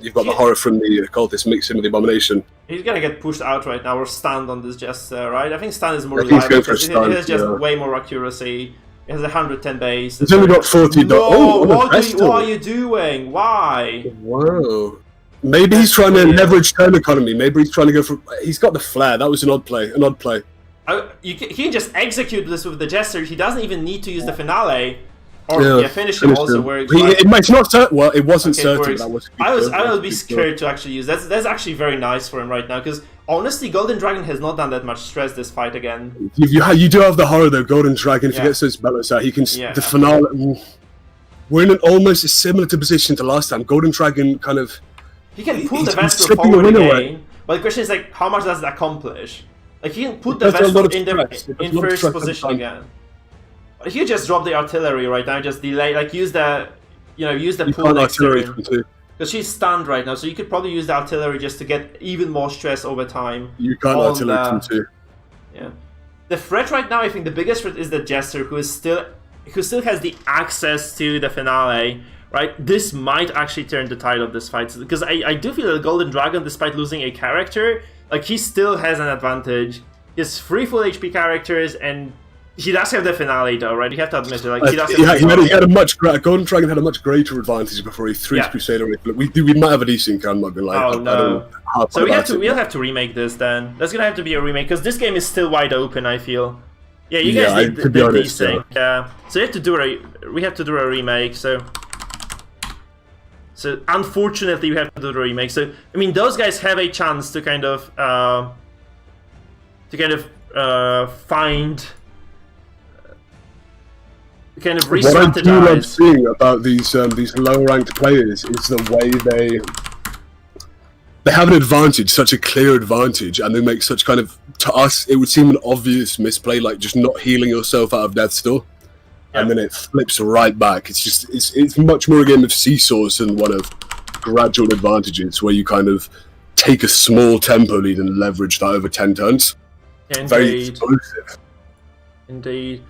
You've got the horror from the Occultist mixed in with the Abomination. He's gonna get pushed out right now or stunned on this Jester, right? I think stun is more reliable because it has just way more accuracy. It has 110 base. It's only got 40. No, what are you doing? Why? Whoa. Maybe he's trying to leverage turn economy. Maybe he's trying to go for... He's got the flare. That was an odd play. He can just execute this with the Jester. He doesn't even need to use the finale. Or finish him also works. It's not certain. Well, it wasn't certain. That was I would be scared to actually use. That's actually very nice for him right now because honestly, Golden Dragon has not done that much stress this fight again. You do have the horror though. Golden Dragon, if he gets those balance out, he can the finale. We're in an almost a similar position to last time. Golden Dragon kind of he can pull the Vestal forward again, but the question is like, how much does it accomplish? Like he can put the Vestal in first position again. If you just drop the artillery right now, just delay, like use the pull next turn. Because she's stunned right now, so you could probably use the artillery just to get even more stress over time. You can't artillery too. Yeah. The threat right now, I think the biggest threat is the Jester, who still has the access to the finale. Right, this might actually turn the tide of this fight because I do feel that Golden Dragon, despite losing a character, like he still has an advantage. He has 3 full HP characters and. He does have the finale though, right? You have to admit it. Like, he had a much Golden Dragon had a much greater advantage before he threw his Crusader. We might have a decent card, I'm not gonna lie. Oh no! So we'll have to remake this then. There's gonna have to be a remake because this game is still wide open. I feel. Yeah, you guys did desync. Yeah. So we have to do a remake. So unfortunately we have to do the remake. So I mean, those guys have a chance to kind of find. Kind of what I do love seeing about these low-ranked players is the way they have an advantage, such a clear advantage, and they make such kind of, to us, it would seem an obvious misplay, like just not healing yourself out of Death's Door, and then it flips right back. It's just it's much more a game of seesaws than one of gradual advantages, where you kind of take a small tempo lead and leverage that over 10 turns. Indeed. Very explosive. Indeed.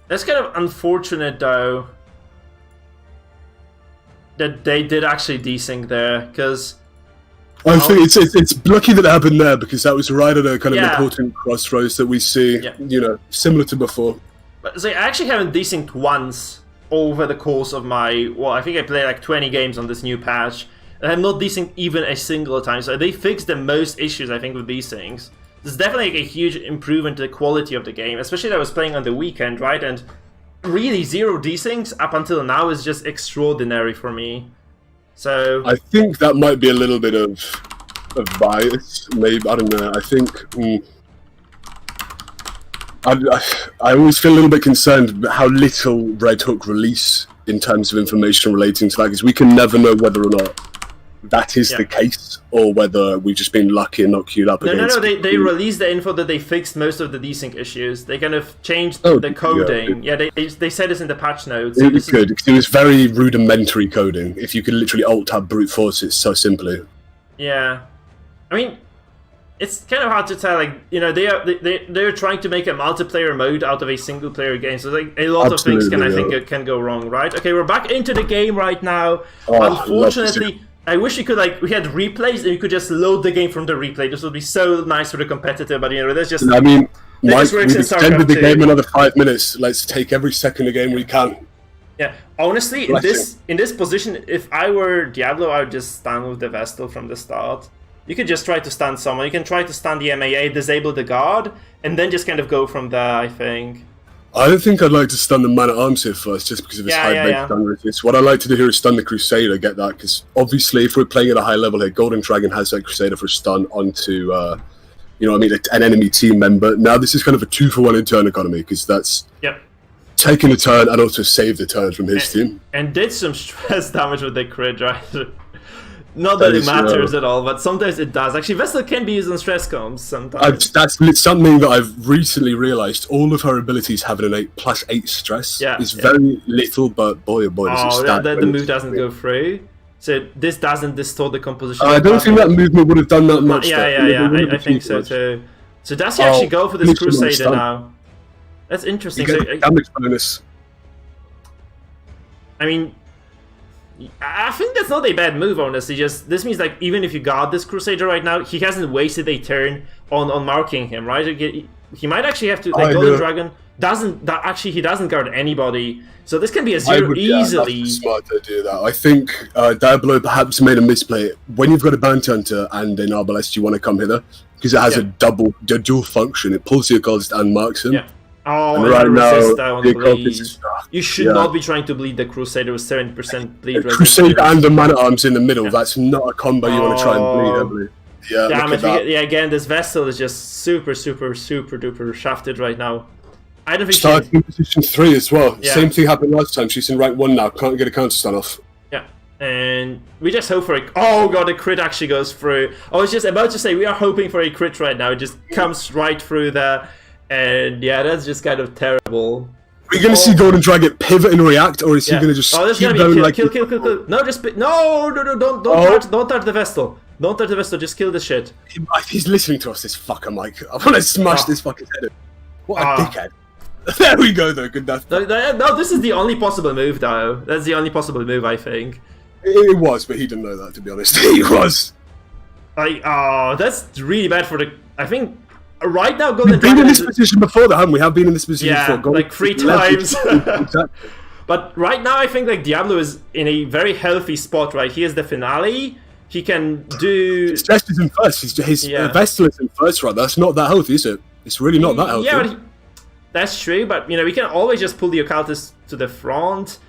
That's kind of unfortunate, though, that they did actually desync there, because... I think it's lucky that it happened there, because that was right at a kind of important crossroads that we see, similar to before. But so I actually haven't desynced once over the course of my... Well, I think I played like 20 games on this new patch, and I'm not desynced even a single time, so they fixed the most issues, I think, with these things. This is definitely like a huge improvement to the quality of the game, especially that I was playing on the weekend, right? And really, 0 desyncs up until now is just extraordinary for me. So I think that might be a little bit of bias, maybe. I don't know. I think I always feel a little bit concerned about how little Red Hook release in terms of information relating to that, because we can never know whether or not that is the case, or whether we've just been lucky and not queued up against... No, they released the info that they fixed most of the desync issues. They kind of changed the coding. They said this in the patch notes. So it was good, because it was very rudimentary coding. If you could literally alt-tab brute force it so simply. Yeah. I mean, it's kind of hard to tell, like, they're trying to make a multiplayer mode out of a single-player game, so like a lot of things can go wrong, right? Okay, we're back into the game right now. Unfortunately... I wish we had replays and you could just load the game from the replay. This would be so nice for the competitive, but that's just... I mean, Mike, we've extended the game another 5 minutes. Let's take every second of the game we can. Yeah, honestly, in this position, if I were Diablo, I would just stand with the Vestal from the start. You could just try to stun someone. You can try to stun the MAA, disable the guard, and then just kind of go from there, I think. I don't think I'd like to stun the man-at-arms here first, just because of his high base stun resist. What I'd like to do here is stun the Crusader, get that, because obviously if we're playing at a high level here, Golden Dragon has that Crusader for stun onto, you know what I mean, an enemy team member. Now this is kind of a 2-for-1 in turn economy, because that's taking the turn and also save the turn from his team. And did some stress damage with the crit, right? Not that it matters at all, but sometimes it does. Actually, Vestal can be used on stress comms sometimes. That's something that I've recently realised. All of her abilities have an innate +8 stress. Yeah, it's very little, but boy, oh boy, does it stack. The move doesn't go through. So this doesn't distort the composition. I don't think that movement would have done that much. I think so too. So does he actually go for this Crusader now? That's interesting. You get damage bonus. I mean, I think that's not a bad move, honestly. Just this means like even if you guard this Crusader right now, he hasn't wasted a turn on marking him, right? He might actually have to. Like Golden Dragon doesn't guard anybody, so this can be a 0 easily. That's smart to do that. I think Diablo perhaps made a misplay. When you've got a Bounty Hunter and an Arbalest, you want to come hither because it has a dual function. It pulls the Occultist and marks him. Yeah. Oh, and right now, the Occultist you should not be trying to bleed the Crusader with 70% bleed. Crusader and the Man-at-Arms in the middle. That's not a combo you want to try and bleed heavily. Yeah, damage. Again, this Vestal is just super duper shafted right now. I don't think starting in position 3 as well. Yeah. Same thing happened last time. She's in rank 1 now. Can't get a counter stun off. Yeah, and we just hope for a... Oh god, the crit actually goes through. I was just about to say we are hoping for a crit right now. It just comes right through there. And yeah, that's just kind of terrible. Are you going to see Golden Dragon pivot and react, or is he going to just there's going to be kill. No, just don't touch the Vestal. Don't touch the Vestal, just kill this shit. He's listening to us, this fucker, Mike. I want to smash this fucking head in. What a dickhead. There we go, though. Good enough. No, this is the only possible move, though. That's the only possible move, I think. It was, but he didn't know that, to be honest. He was. That's really bad for the... I think... Right now, Golden Dragon... We've been in this position before, though, haven't we? Have been in this position before. Like 3 times. But right now, I think like Diablo is in a very healthy spot, right? He has the finale. He can do... His chest is in first. His Vestal is in first, right? That's not that healthy, is it? It's really not that healthy. Yeah, that's true, but you know, we can always just pull the Occultist to the front.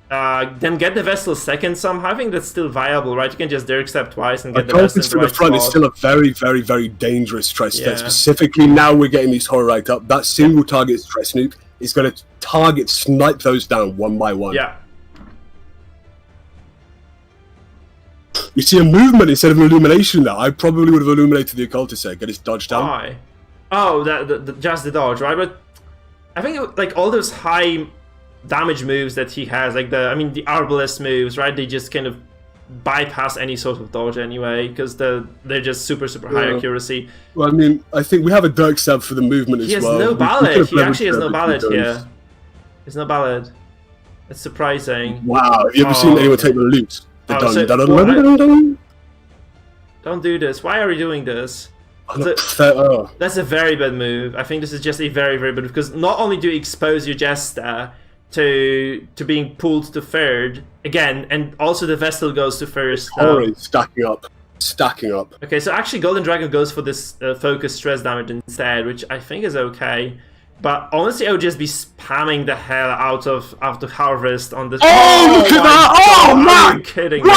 Then get the Vestal second somehow. I think that's still viable, right? You can just Dirk Step twice and get the Vestal to the front is still a very, very, very dangerous stress step. Specifically, now we're getting these horror ranked up. That single target stress nuke is going to snipe those down one by one. Yeah. You see a movement instead of an illumination there. I probably would have illuminated the Occultist there, get his dodge down. Why? Oh, just the dodge, right? But I think like all those high damage moves that he has, like the Arbalest moves, right? They just kind of bypass any sort of dodge anyway, because they're just super high accuracy. Well, I mean, I think we have a Dirk Stab for the movement as well. He has no ballad. He actually has no ballad here. There's no ballad. It's surprising. Wow, have you ever seen anyone take the loot? Don't do this. Why are you doing this? That's a very bad move. I think this is just a very bad move, because not only do you expose your Jester to being pulled to third again, and also the Vestal goes to first. Stacking up. Okay, so actually Golden Dragon goes for this focus stress damage instead, which I think is okay. But honestly, I would just be spamming the hell out of the Harvest on this. Oh, look at that! Oh man! Are you kidding me?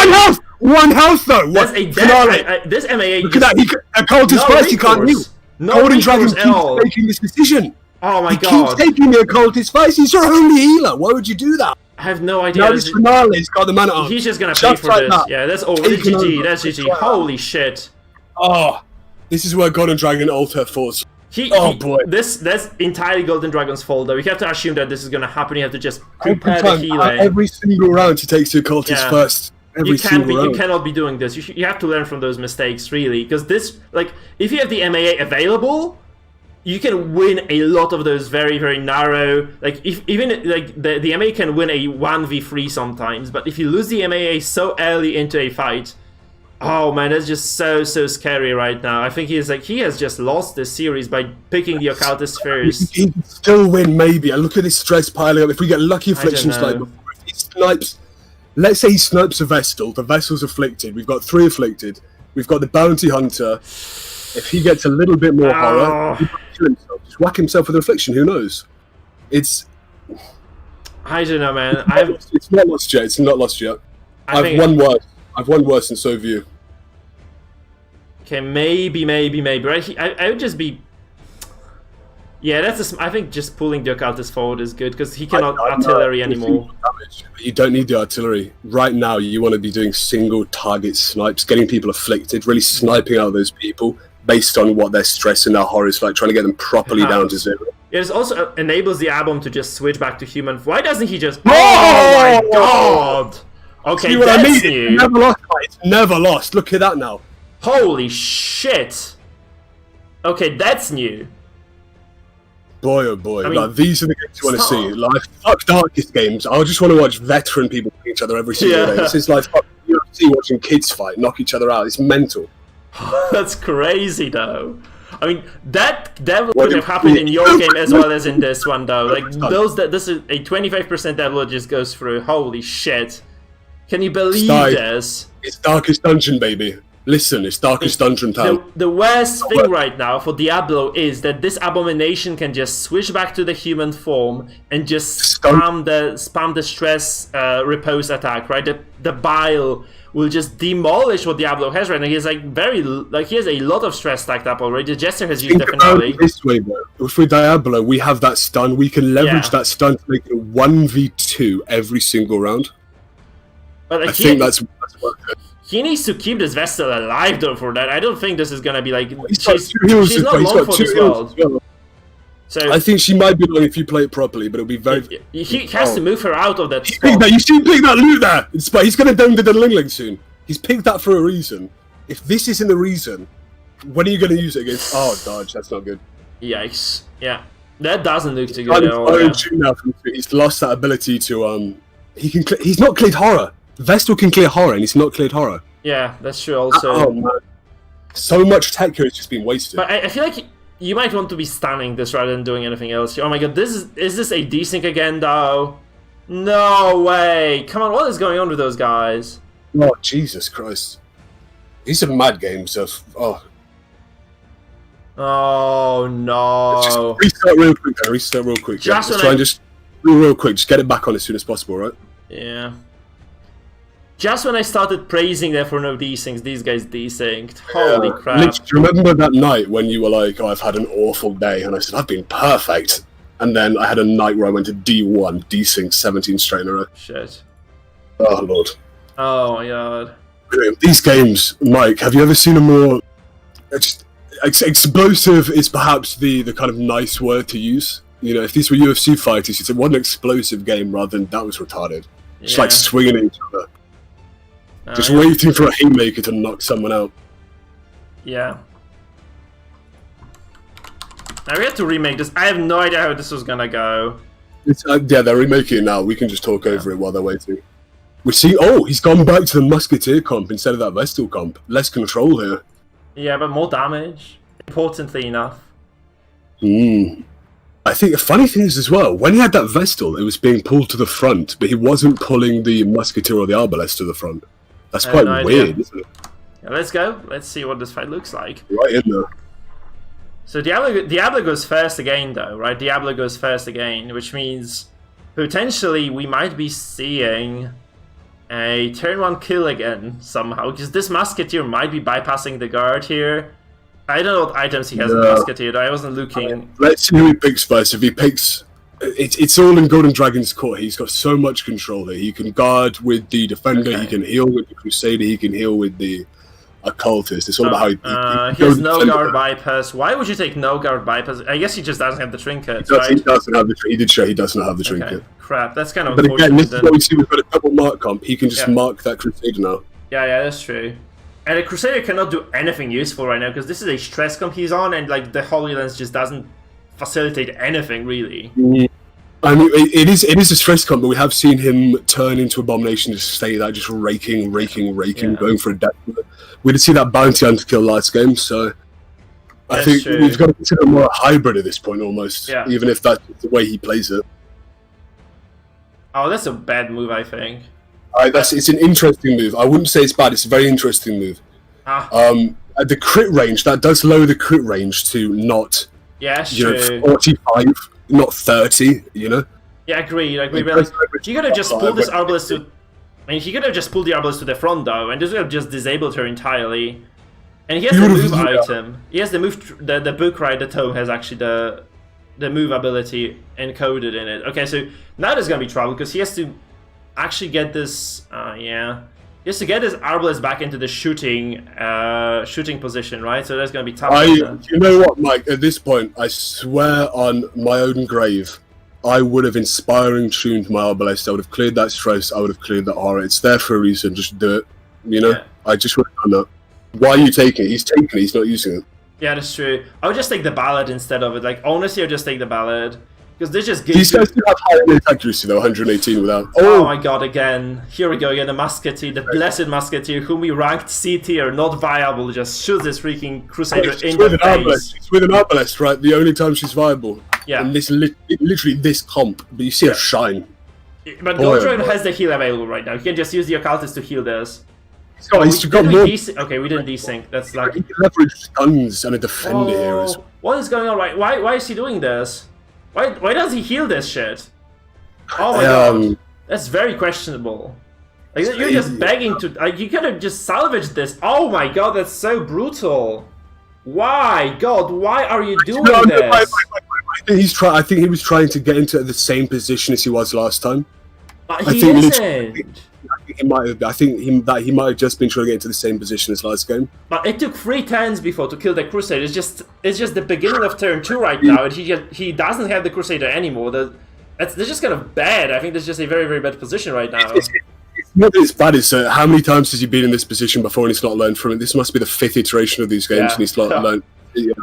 One health though. That's a death. This MAA. Look at that! Occultist first. He can't heal. Golden Dragon keeps making this decision. Oh my god! He keeps taking the Occultist first. He's your only healer. Why would you do that? I have no idea. Now this finale's got the mana on. He's just gonna pay for this. Yeah, that's GG. That's GG. Holy shit! Oh, this is where Golden Dragon alter falls. Boy. That's entirely Golden Dragon's fault, though. We have to assume that this is going to happen. You have to just prepare the healing. Every single round he takes the Occultist first. You cannot be doing this. You have to learn from those mistakes, really. Because this, like, if you have the MAA available, you can win a lot of those very, very narrow... Like, the MAA can win a 1v3 sometimes, but if you lose the MAA so early into a fight... Oh man, that's just so scary right now. I think he has just lost this series by picking the occultist first. He can still win, maybe. And look at this stress piling up. If we get lucky afflictions like before, if he snipes, let's say he snipes a Vestal, the Vestal's afflicted. We've got 3 afflicted. We've got the bounty hunter. If he gets a little bit more horror, he might kill himself. Just whack himself with an affliction. Who knows? I don't know, man. It's not lost yet. It's not lost yet. I've won worse. I've won worse, and so have you. Okay, maybe. Right? I would just be. Yeah, I think just pulling the occultist forward is good because he cannot artillery anymore. You don't need the artillery right now. You want to be doing single target snipes, getting people afflicted, really sniping out those people based on what their stress and their horror is like, trying to get them properly down to 0. It also enables the album to just switch back to human. Why doesn't he just? Oh my god! Okay, see what I mean? It's never lost. It's never lost. Look at that now. Holy shit! Okay, that's new. Boy, oh boy. Like, these are the games you want to see. Like, fuck Darkest games. I just want to watch veteran people kill each other every single day. This is like fuck UFC watching kids fight, knock each other out. It's mental. That's crazy, though. I mean, that would have happened in your game as well as in this one, though. Like, this is a 25% devil just goes through. Holy shit. Can you believe this? It's Darkest Dungeon, baby. Listen, it's Darkest Dungeon Town. The worst thing right now for Diablo is that this abomination can just switch back to the human form and just spam the stress repose attack, right? The bile will just demolish what Diablo has right now. He has he has a lot of stress stacked up already. The Jester has used definitely. This way though, with Diablo, we have that stun. We can leverage that stun to make it 1v2 every single round. But I think that's worth it. He needs to keep this Vestal alive though for that. I don't think this is gonna be like she's not long for this world. Well. So I think she might be long if you play it properly, but it'll be very. He has to move her out of that. You should pick that loot there. He's gonna down to the Lingling soon. He's picked that for a reason. If this isn't the reason, when are you gonna use it against? Oh, dodge. That's not good. Yikes! Yeah, that doesn't look too good at all. He's lost that ability to He's not cleared horror. Vestal can clear horror, and he's not cleared horror. Yeah, that's true. Also, oh man, so much tech here has just been wasted. But I feel like you might want to be stunning this rather than doing anything else. Oh my god, is this a desync again though? No way! Come on, what is going on with those guys? Oh Jesus Christ! These are mad games of Oh no! Just restart real quick. Restart real quick. Just real quick. Just get it back on as soon as possible, right? Yeah. Just when I started praising them for no desyncs, these guys desynced. Holy crap. Literally, do you remember that night when you were like, oh, I've had an awful day, and I said, I've been perfect. And then I had a night where I went to D1, desynced 17 straight in a row. Shit. Oh, Lord. Oh, my God. These games, Mike, have you ever seen a more... explosive is perhaps the kind of nice word to use. You know, if these were UFC fighters, you'd say, what an explosive game, rather than that was retarded. Just like swinging at each other. Just waiting for a haymaker to knock someone out. Yeah. Now we have to remake this. I have no idea how this was gonna go. Yeah, they're remaking it now. We can just talk over it while they're waiting. We see. Oh, he's gone back to the Musketeer comp instead of that Vestal comp. Less control here. Yeah, but more damage. Importantly enough. I think the funny thing is as well, when he had that Vestal, it was being pulled to the front, but he wasn't pulling the Musketeer or the Arbalest to the front. That's quite weird, isn't it? Yeah, let's go. Let's see what this fight looks like. Right in there. So Diablo goes first again, though, right? Diablo goes first again, which means potentially we might be seeing a turn 1 kill again somehow, because this Musketeer might be bypassing the guard here. I don't know what items he has in Musketeer, though. I wasn't looking. Let's see who he picks first. If he picks... It's all in Golden Dragon's court. He's got so much control here. He can guard with the Defender, he can heal with the Crusader, he can heal with the Occultist. It's all about how he has no guard bypass. Why would you take no guard bypass? I guess he just doesn't have the trinket, right? He doesn't have the He did show he does not have the trinket. Crap, that's kind of But again, this is what we see. We've got a double mark comp. He can just mark that Crusader now. Yeah, that's true. And the Crusader cannot do anything useful right now, because this is a stress comp he's on, and like the Holy Lens just doesn't facilitate anything, really. I mean, it is a stress comp, but we have seen him turn into Abomination to stay that, just raking, going for a death. We did see that bounty hunter kill last game, so I think we've got to consider more a hybrid at this point, almost. Yeah. Even if that's the way he plays it. Oh, that's a bad move, I think. It's an interesting move. I wouldn't say it's bad. It's a very interesting move. At the crit range, that does lower the crit range to not 45, not 30. You know. Yeah, agreed. But like, he could have just pulled this Arbalest to. I mean, he could have just pulled the Arbalest to the front though, and this would have just disabled her entirely. And he has the move item. He has the move. The book, right? The tome has actually the move ability encoded in it. Okay, so now there's gonna be trouble because he has to actually get this. He has to get his Arbalest back into the shooting position, right? So that's gonna be tough. You know what, Mike? At this point, I swear on my own grave, I would have inspiring tuned my Arbalest. I would have cleared that stress. I would have cleared that horror. It's there for a reason. Just do it. You know. Yeah. I just would have done that. Why are you taking it? He's taking it. He's not using it. Yeah, that's true. I would just take the ballad instead of it. Like, honestly, I would just take the ballad. Because this just gives These guys do have higher hit accuracy, though, 118 without. Oh my god, again. Here we go again, the Musketeer, the blessed Musketeer, whom we ranked C tier, not viable, just shoots this freaking Crusader in the face. It's with an Arbalest, right? The only time she's viable. Yeah. And this literally this comp, but you see her shine. But Gold Dragon has the heal available right now. You can just use the Occultist to heal this. He's got more. Okay, we didn't desync. That's lucky. He can leverage guns and a defender here as well. What is going on? Right? Why is he doing this? Why does he heal this shit? Oh my god, that's very questionable. Like, you're just begging to. Like, you could have just salvaged this. Oh my god, that's so brutal. Why, God? Why are you doing this? I think he was trying to get into the same position as he was last time. But he isn't. I think he might have just been trying to get into the same position as last game. But it took 3 turns before to kill the Crusader. It's just the beginning of turn 2 right now, and he doesn't have the Crusader anymore. That's just kind of bad. I think that's just a very, very bad position right now. It's not as bad as how many times has he been in this position before and he's not learned from it? This must be the 5th iteration of these games and he's not learned. Yeah.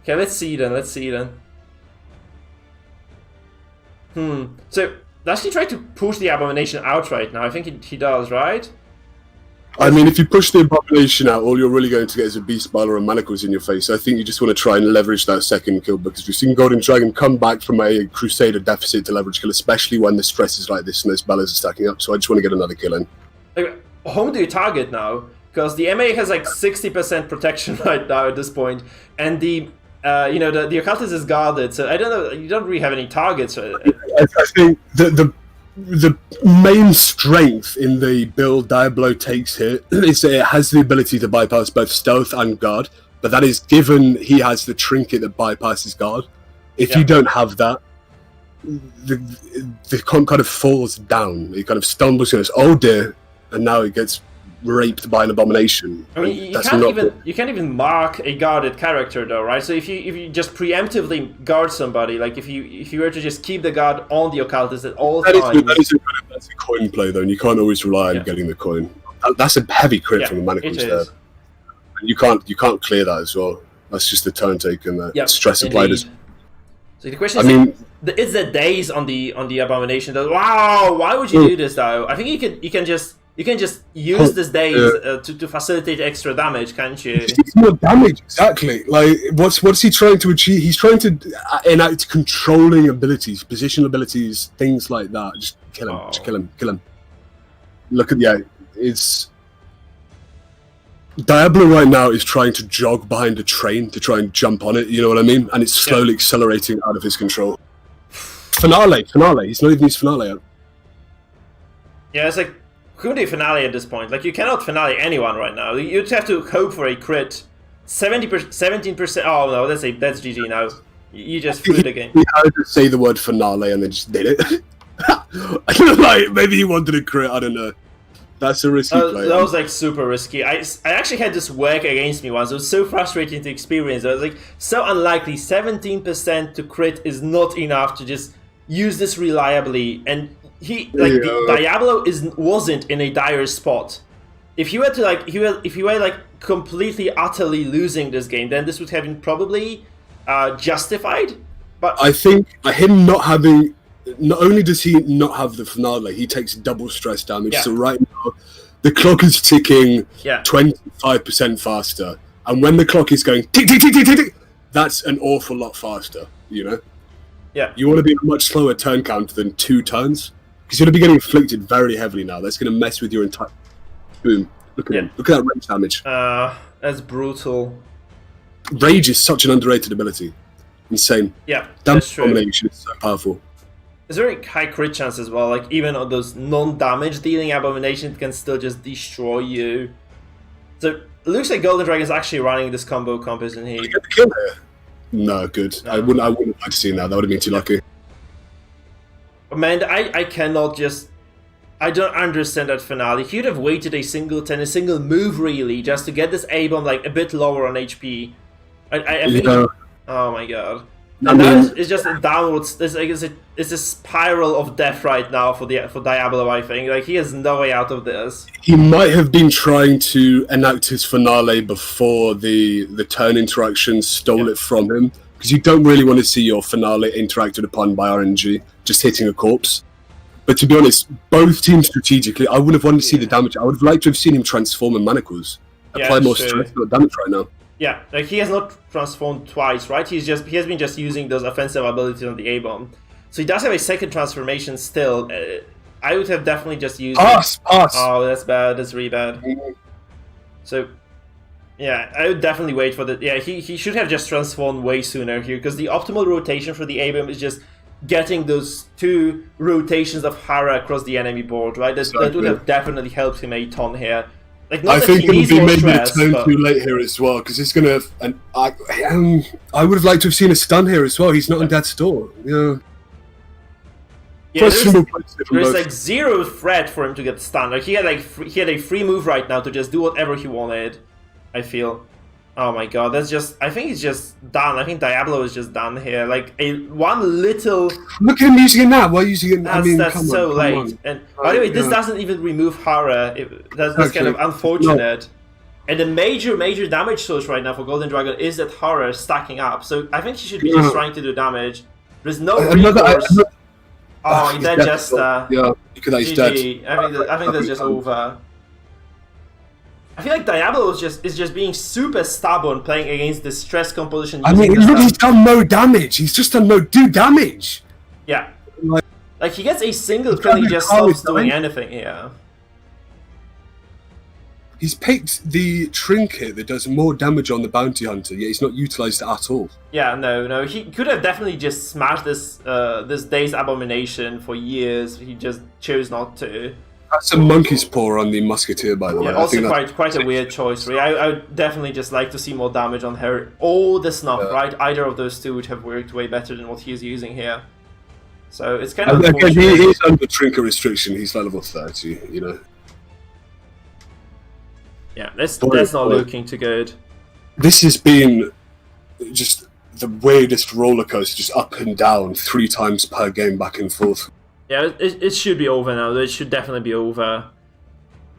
Okay, let's see then. So does he try to push the Abomination out right now? I think he does, right? I mean, if you push the Abomination out, all you're really going to get is a Beast Bile and Manacles in your face. I think you just want to try and leverage that second kill, because we've seen Golden Dragon come back from a Crusader deficit to leverage kill, especially when the stress is like this and those balance are stacking up. So I just want to get another kill in. Like, whom do you target now? Because the MA has like 60% protection right now at this point, and the the Occultist is guarded, so I don't know. You don't really have any targets. I think the main strength in the build Diablo takes here is that it has the ability to bypass both stealth and guard, but that is given he has the trinket that bypasses guard. If you don't have that, the comp kind of falls down. It kind of stumbles and goes, oh dear, and now it gets raped by an Abomination. I mean, you can't even mark a guarded character though, right? So if you just preemptively guard somebody, like if you were to just keep the guard on the Occultist at all times, that's a coin play though, and you can't always rely on getting the coin. That's a heavy crit from the Manacles there. And you can't clear that as well. That's just the turn take and the stress applied. So the question is, it's the days on the Abomination though. Wow, why would you do this though? I think you can just use this days to facilitate extra damage, can't you? It's more damage, exactly. Like, what's he trying to achieve? He's trying to enact controlling abilities, positional abilities, things like that. Just kill him, kill him. Look at it's... Diablo right now is trying to jog behind a train to try and jump on it, you know what I mean? And it's slowly accelerating out of his control. Finale. He's not even used Finale out. Yeah, it's like, who do you finale at this point? Like, you cannot finale anyone right now. You'd have to hope for a crit. 17%. Oh no, that's GG now. You just threw the game. He had to say the word finale and then just did it. I don't know, like, maybe he wanted a crit. I don't know. That's a risky play. That was like super risky. I actually had this work against me once. It was so frustrating to experience. I was like, so unlikely. 17% to crit is not enough to just use this reliably. And Diablo wasn't in a dire spot. If you were to if you were completely utterly losing this game, then this would have been probably justified. But I think him not having not only does he not have the finale, he takes double stress damage. Yeah. So right now, the clock is ticking Yeah. 25% faster. And when the clock is going tick, tick, tick, tick, tick, tick, that's an awful lot faster, you know? Yeah. You want to be a much slower turn count than 2 turns. Because you're going to be getting inflicted very heavily now. That's going to mess with your entire... Boom. Look at him. Look at that rage damage. That's brutal. Rage is such an underrated ability. Insane. Yeah, Damage domination is so powerful. There's very high crit chance as well. Like, even on those non-damage dealing abomination, it can still just destroy you. So, it looks like Golden Dragon is actually running this combo comp, isn't he? Did you get the kill here? No, good. No. I wouldn't have liked to see that. That would have been too lucky. Man, I cannot just... I don't understand that finale. He would have waited a single move, really, just to get this A-bomb, like, a bit lower on HP. I think... Oh my god. And that is just a downwards... It's a spiral of death right now for Diablo, I think. Like, he has no way out of this. He might have been trying to enact his finale before the turn interaction stole it from him. Because you don't really want to see your finale interacted upon by RNG, just hitting a corpse. But to be honest, both teams strategically, I would have wanted to see the damage. I would have liked to have seen him transform in manacles. Apply more stress to the damage right now. Yeah, like he has not transformed twice, right? He has been just using those offensive abilities on the A-bomb. So he does have a second transformation still. I would have definitely just used Pass! Oh, that's bad. That's really bad. So, yeah, I would definitely wait for the... Yeah, he should have just transformed way sooner here, because the optimal rotation for the A-bomb is just getting those 2 rotations of Hara across the enemy board, right? That would have definitely helped him a ton here. Like, not I that think he it would needs be more maybe stress, a turn but... too late here as well, because it's going to... And I would have liked to have seen a stun here as well. He's not on death's door. Yeah. There's like zero threat for him to get stunned. Like he had a free move right now to just do whatever he wanted. I feel. Oh my god, that's just... I think he's just done. I think Diablo is just done here. Like, one little... Look at him using it now. Why using it now? That's so late. And by the way, this doesn't even remove Hara. That's kind of unfortunate. No. And the major damage source right now for Golden Dragon is that Hara is stacking up. So I think he should be just trying to do damage. There's no recourse. Oh, that just... yeah, look at that, he's dead. I think that's just over. I feel like Diablo is just being super stubborn playing against the stress composition. I mean, look, he's done no damage. He's just done no damage. Yeah. Like he gets a single kill, he just stops doing anything here. He's picked the trinket that does more damage on the bounty hunter, yet he's not utilized it at all. Yeah, no. He could have definitely just smashed this Day's Abomination for years. He just chose not to. That's a monkey's paw on the musketeer, by the way. Yeah, also quite a weird choice, really. I would definitely just like to see more damage on her. All the snuff, right? Either of those two would have worked way better than what he's using here. So it's kind of unfortunate. He is under trinket restriction. He's level 30, you know. Yeah, that's not looking too good. This has been just the weirdest roller coaster, just up and down 3 times per game, back and forth. Yeah, it should be over now. It should definitely be over.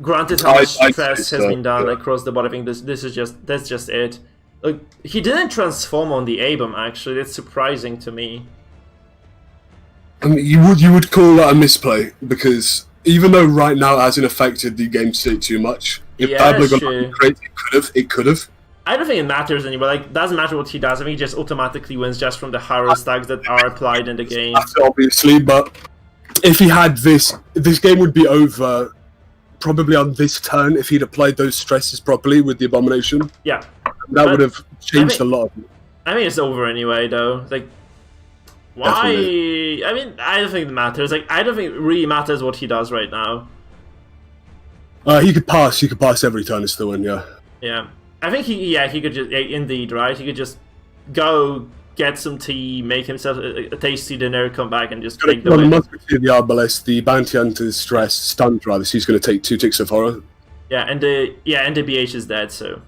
Granted, how much stress has been done across the board. I think that's just it. Like, he didn't transform on the A-bomb, actually. That's surprising to me. I mean, you would call that a misplay, because even though right now it hasn't affected the game state too much, if Diablo got great, it could have. I don't think it matters anymore. Like, doesn't matter what he does. I mean, he just automatically wins just from the Haro stacks that are applied in the game. That's obviously, but if he had this game would be over probably on this turn if he'd applied those stresses properly with the Abomination. Yeah. That would have changed a lot. I mean, it's over anyway, though. Like, why? Definitely. I mean, I don't think it matters. Like, I don't think it really matters what he does right now. He could pass. He could pass every turn and still win, yeah. Yeah. I think he could just... indeed, right? He could just go... get some tea, make himself a tasty dinner, come back and just take the win. The Arbalest, the bounty hunter's stress stunned rather, so he's going to take 2 ticks of horror. Yeah, and the BH is dead, so.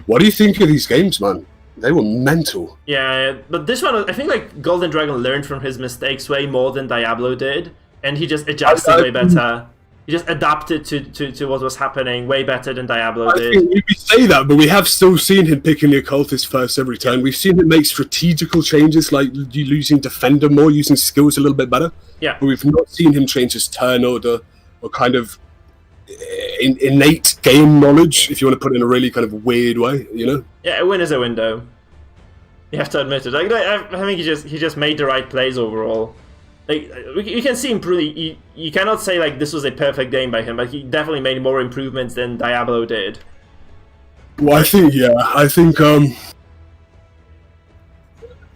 What do you think of these games, man? They were mental. Yeah, but this one, I think like Golden Dragon learned from his mistakes way more than Diablo did, and he just adjusted way better. he just adapted to what was happening way better than Diablo I did. think we say that, but we have still seen him picking the occultist first every turn. We've seen him make strategical changes, like using defender more, using skills a little bit better. Yeah. But we've not seen him change his turn order or kind of innate game knowledge, if you want to put it in a really kind of weird way, you know? Yeah, a win is a window. You have to admit it. Like, I think he just made the right plays overall. Like, you can see him pretty. You cannot say like this was a perfect game by him, but he definitely made more improvements than Diablo did. Well, I think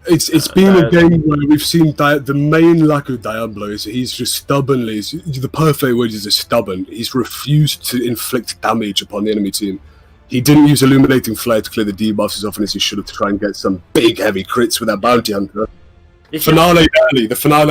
it's been a game where we've seen the main lack of Diablo is he's just stubbornly. The perfect word is stubborn. He's refused to inflict damage upon the enemy team. He didn't use Illuminating Flare to clear the debuffs as often as he should have to try and get some big heavy crits with that Bounty Hunter. The finale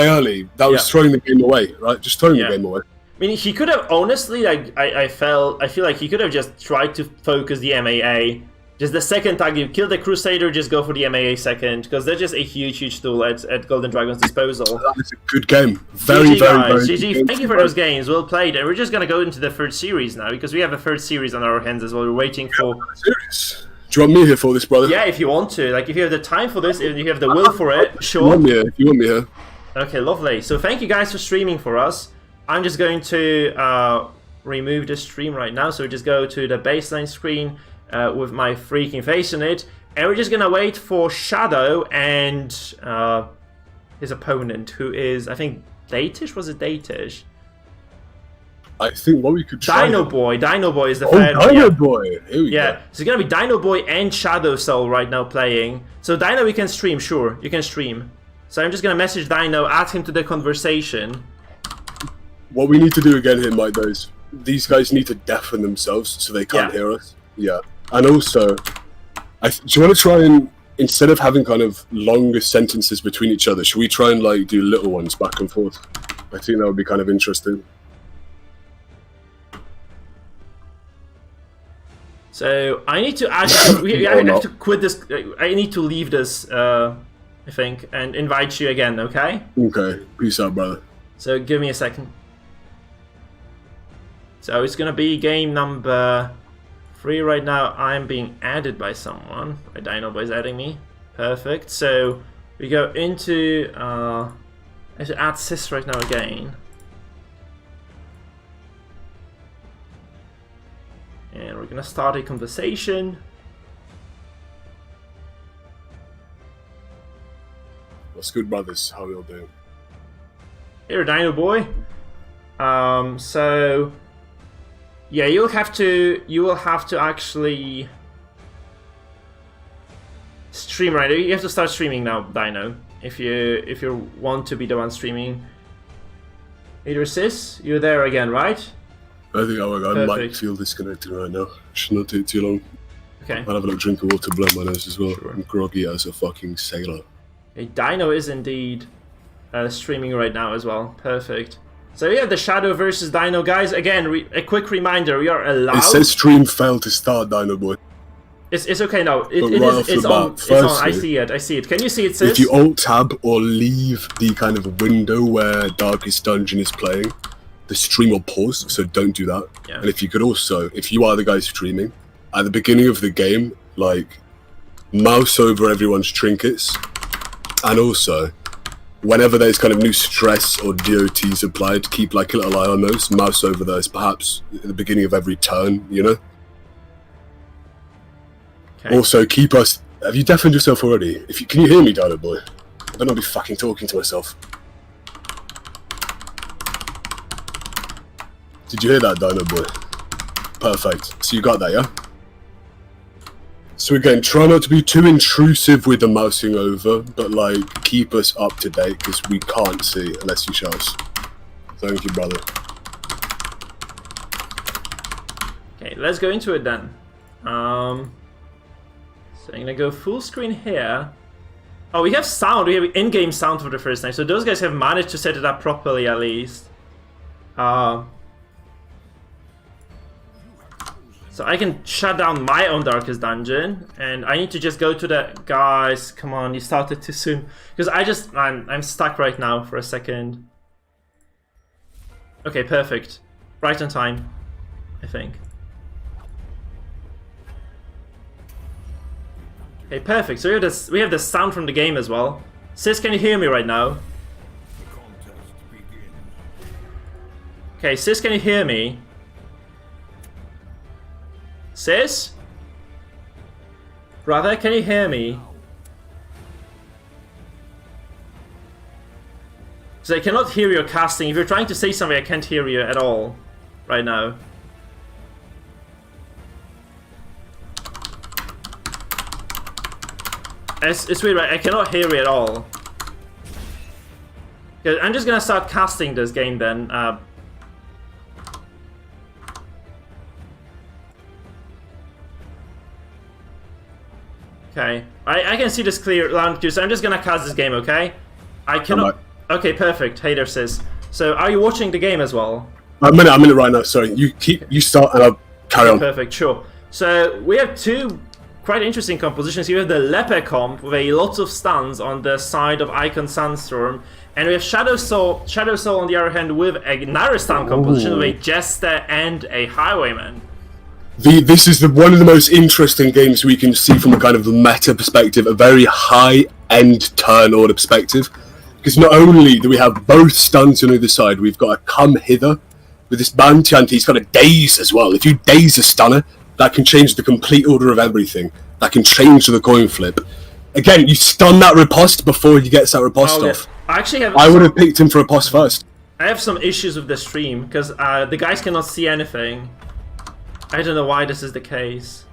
early. That was throwing the game away, right? Just throwing the game away. I mean, he could have honestly, like, I feel like he could have just tried to focus the MAA. Just the second tag, you kill the Crusader, just go for the MAA second, because they're just a huge tool at Golden Dragon's disposal. That is a good game. Very GG, thank you for those games. Well played. And we're just going to go into the third series now, because we have a third series on our hands as well. We're waiting for... Serious? Do you want me here for this, brother? Yeah, if you want to. Like, if you have the time for this, if you have the will for it, sure. If you want me here. Okay, lovely. So thank you guys for streaming for us. I'm just going to remove the stream right now. So we just go to the baseline screen with my freaking face in it. And we're just going to wait for Shadow and his opponent, who is, I think, Datish? Was it Datish? I think what we could try... Dino Boy is the third. Dino Boy! Here we go. So it's going to be Dino Boy and Shadow Soul right now playing. So Dino, we can stream, sure. You can stream. So I'm just going to message Dino, add him to the conversation. What we need to do again here, Mike, though, is these guys need to deafen themselves so they can't hear us. Yeah. And also, do you want to try and, instead of having kind of longer sentences between each other, should we try and like do little ones back and forth? I think that would be kind of interesting. So I need to actually, I have to quit this. I need to leave this, I think, and invite you again. Okay. Okay. Peace out, brother. So give me a second. So it's gonna be game number 3 right now. I'm being added by someone. My Dino Boy is adding me. Perfect. So we go into. I should add CEST right now again. And we're gonna start a conversation. What's good, brothers? How are you all doing? Here, Dino Boy. So yeah, you will have to actually stream right. You have to start streaming now, Dino. If you want to be the one streaming. Either Sis, you're there again, right? I think I might feel disconnected right now. Should not take too long. Okay. I'll have a little drink of water, blow my nose as well. Sure. I'm groggy as a fucking sailor. Okay, Dino is indeed streaming right now as well. Perfect. So we have the Shadow versus Dino, guys. Again, a quick reminder: we are allowed. It says stream failed to start, Dino Boy. It's okay now. It's on. I see it. I see it. Can you see it, Sis? If you alt tab or leave the kind of window where Darkest Dungeon is playing, the stream will pause, so don't do that. Yeah. And if you could also, if you are the guy streaming, at the beginning of the game, like, mouse over everyone's trinkets, and also, whenever there's kind of new stress or DOTs applied, keep like a little eye on those, mouse over those, perhaps at the beginning of every turn, you know? Okay. Also, keep us... Have you deafened yourself already? Can you hear me, Dino Boy? I better not be fucking talking to myself. Did you hear that, Dino Boy? Perfect. So you got that, yeah? So again, try not to be too intrusive with the mousing over, but like, keep us up to date, because we can't see unless you show us. Thank you, brother. Okay, let's go into it then. So I'm gonna go full screen here. Oh, we have sound. We have in-game sound for the first time. So those guys have managed to set it up properly, at least. So I can shut down my own Darkest Dungeon, and I need to just go to the guys. Come on, you started too soon, because I'm stuck right now for a second. Okay, perfect. right on time, I think. Okay, perfect. So we have the sound from the game as well. Sis, can you hear me right now? Okay, Sis, can you hear me? Sis? Brother, can you hear me? So I cannot hear your casting. If you're trying to say something, I can't hear you at all right now. It's weird, right? I cannot hear you at all. Okay, I'm just gonna start casting this game then. Okay, I can see this clear loud and clear, so I'm just gonna cast this game, okay? I cannot... Okay, perfect. Hey there, Sis. So, are you watching the game as well? I'm in it right now, sorry. You start and I'll carry on. Perfect, sure. So, we have two quite interesting compositions. You have the Leper comp with a lot of stuns on the side of Icon Sandstorm, and we have Shadow Soul on the other hand with another stun composition with a Jester and a Highwayman. This is one of the most interesting games we can see from a kind of meta perspective, a very high-end turn order perspective. Because not only do we have both stuns on either side, we've got a Come Hither with this bounty hunter. He's got a Daze as well. If you Daze a stunner, that can change the complete order of everything. That can change the coin flip. Again, you stun that riposte before he gets that riposte off. I would have picked him for riposte first. I have some issues with the stream because the guys cannot see anything. I don't know why this is the case.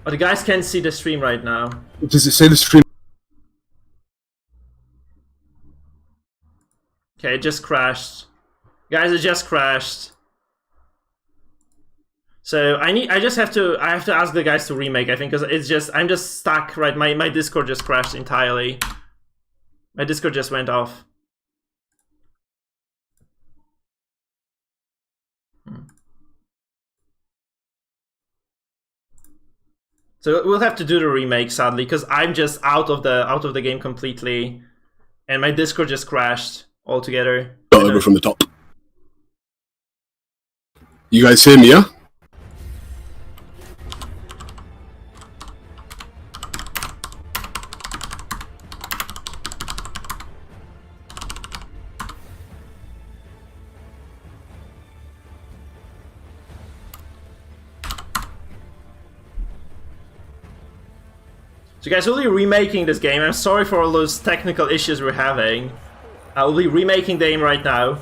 But the guys can't see the stream right now. Does it say the stream? Okay, it just crashed. Guys, it just crashed. So I have to ask the guys to remake, I think, because I'm just stuck, right? My Discord just crashed entirely. My Discord just went off. So we'll have to do the remake, sadly, because I'm just out of the game completely, and my Discord just crashed altogether. Got over from the top. You guys hear me, yeah? So guys, we'll be remaking this game. I'm sorry for all those technical issues we're having. We'll be remaking the game right now.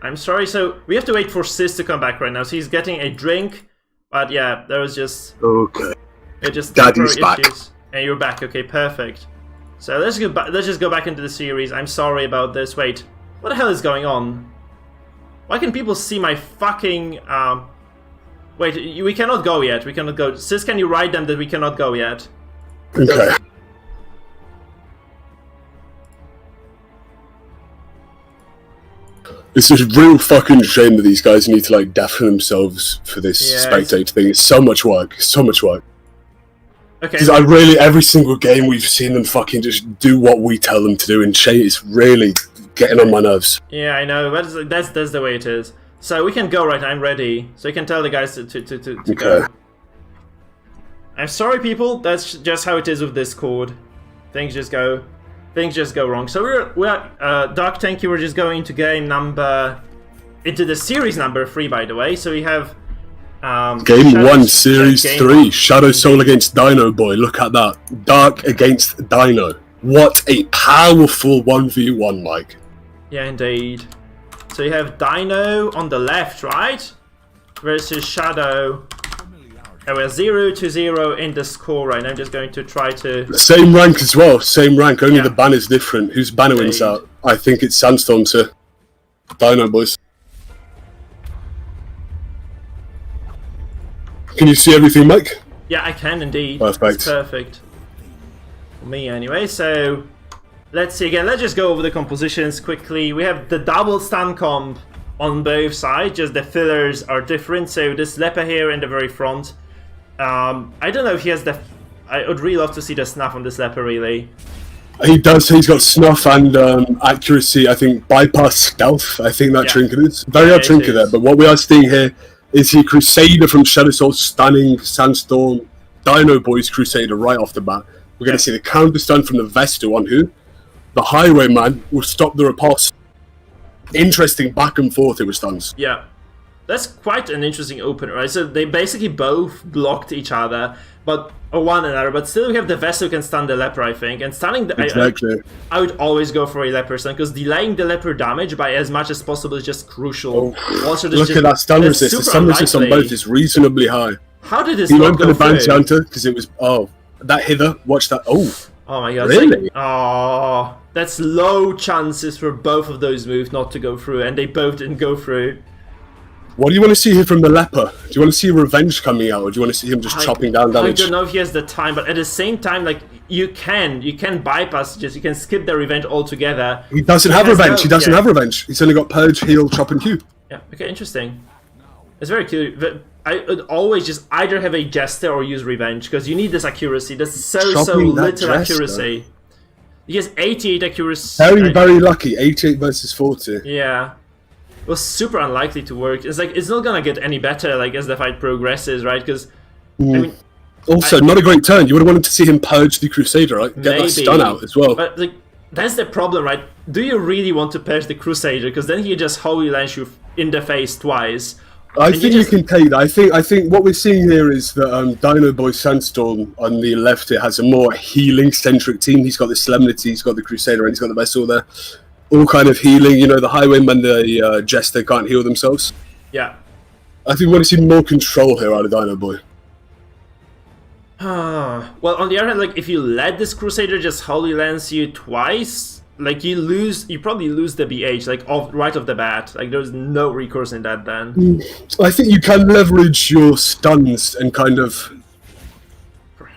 I'm sorry, so we have to wait for Sis to come back right now. So he's getting a drink, but yeah, there was just... Okay. It just Daddy's back. Issues. And you're back, okay, perfect. So let's just go back into the series. I'm sorry about this. Wait, what the hell is going on? Why can people see my fucking... Wait, we cannot go yet. We cannot go. Sis, can you write them that we cannot go yet? Okay. It's a real fucking shame that these guys need to like deafen themselves for this spectate thing. It's so much work. So much work. Okay. Because every single game we've seen them fucking just do what we tell them to do, and it's really getting on my nerves. Yeah, I know, but that's the way it is. So we can go right now. I'm ready. So you can tell the guys to go. I'm sorry, people. That's just how it is with Discord. Things just go wrong. So we're Doc, thank you. We're just going into into the series number 3, by the way. So we have game 1, series 3, Shadow Soul against Dino Boy. Look at that, Dark against Dino. What a powerful 1v1, Mike. Yeah, indeed. So you have Dino on the left, right, versus Shadow. And we're 0-0 in the score right now. I'm just going to try to... Same rank as well, same rank, only the banner's different. Whose banner wins out? I think it's Sandstorm to Dino Boys. Can you see everything, Mike? Yeah, I can indeed. Perfect. It's perfect. For me anyway, so let's see again. Let's just go over the compositions quickly. We have the double stun comp on both sides, just the fillers are different. So this leper here in the very front. I don't know if he has the... I would really love to see the snuff on this leper, really. He does. He's got snuff and accuracy. I think bypass stealth. I think that trinket is very odd trinket there. But what we are seeing here is he Crusader from Shadow Soul, stunning Sandstorm, Dino Boy's Crusader right off the bat. We're going to see the counter stun from the Vesta on who the Highwayman will stop the riposte. Interesting back and forth with stuns. Yeah, that's quite an interesting opener, right? So they basically both blocked each other, but or one another. But still, we have the Vesta who can stun the leper, I think, and stunning the. Exactly. I would always go for a leper stun because delaying the leper damage by as much as possible is just crucial. Also, look at that stun resist. The stun resist on both is reasonably high. How did this? He not went for go the bounty through? hunter because it was that hither. Watch that. Oh my god! Really? Oh, that's low chances for both of those moves not to go through, and they both didn't go through. What do you want to see here from the leper? Do you want to see revenge coming out, or do you want to see him just chopping down damage? I don't know if he has the time, but at the same time, like you can bypass, you can skip the revenge altogether. He doesn't have revenge. He doesn't have revenge. He's only got purge, heal, chop, and Q. Yeah. Okay. Interesting. It's very cute. But I would always just either have a jester or use revenge because you need this accuracy. There's so little accuracy. He has 88 accuracy. Very lucky. 88 versus 40. Yeah. It was super unlikely to work. It's like it's not gonna get any better like as the fight progresses, right? Because I mean, also not a great turn. You would have wanted to see him purge the Crusader, right? Get that stun out as well. But like that's the problem, right? Do you really want to purge the Crusader? Because then he just Holy Lance you in the face twice. I think you can take that. I think what we're seeing here is that Dino Boy Sandstorm on the left here has a more healing centric team. He's got the Solemnity, he's got the Crusader, and he's got the Vessel there. All kind of healing. You know, the Highwayman and the Jester can't heal themselves. Yeah. I think we want to see more control here out of Dino Boy. Well, on the other hand, like if you let this Crusader just Holy Lance you twice, like you probably lose the BH like right off the bat. Like there's no recourse in that then. I think you can leverage your stuns and kind of.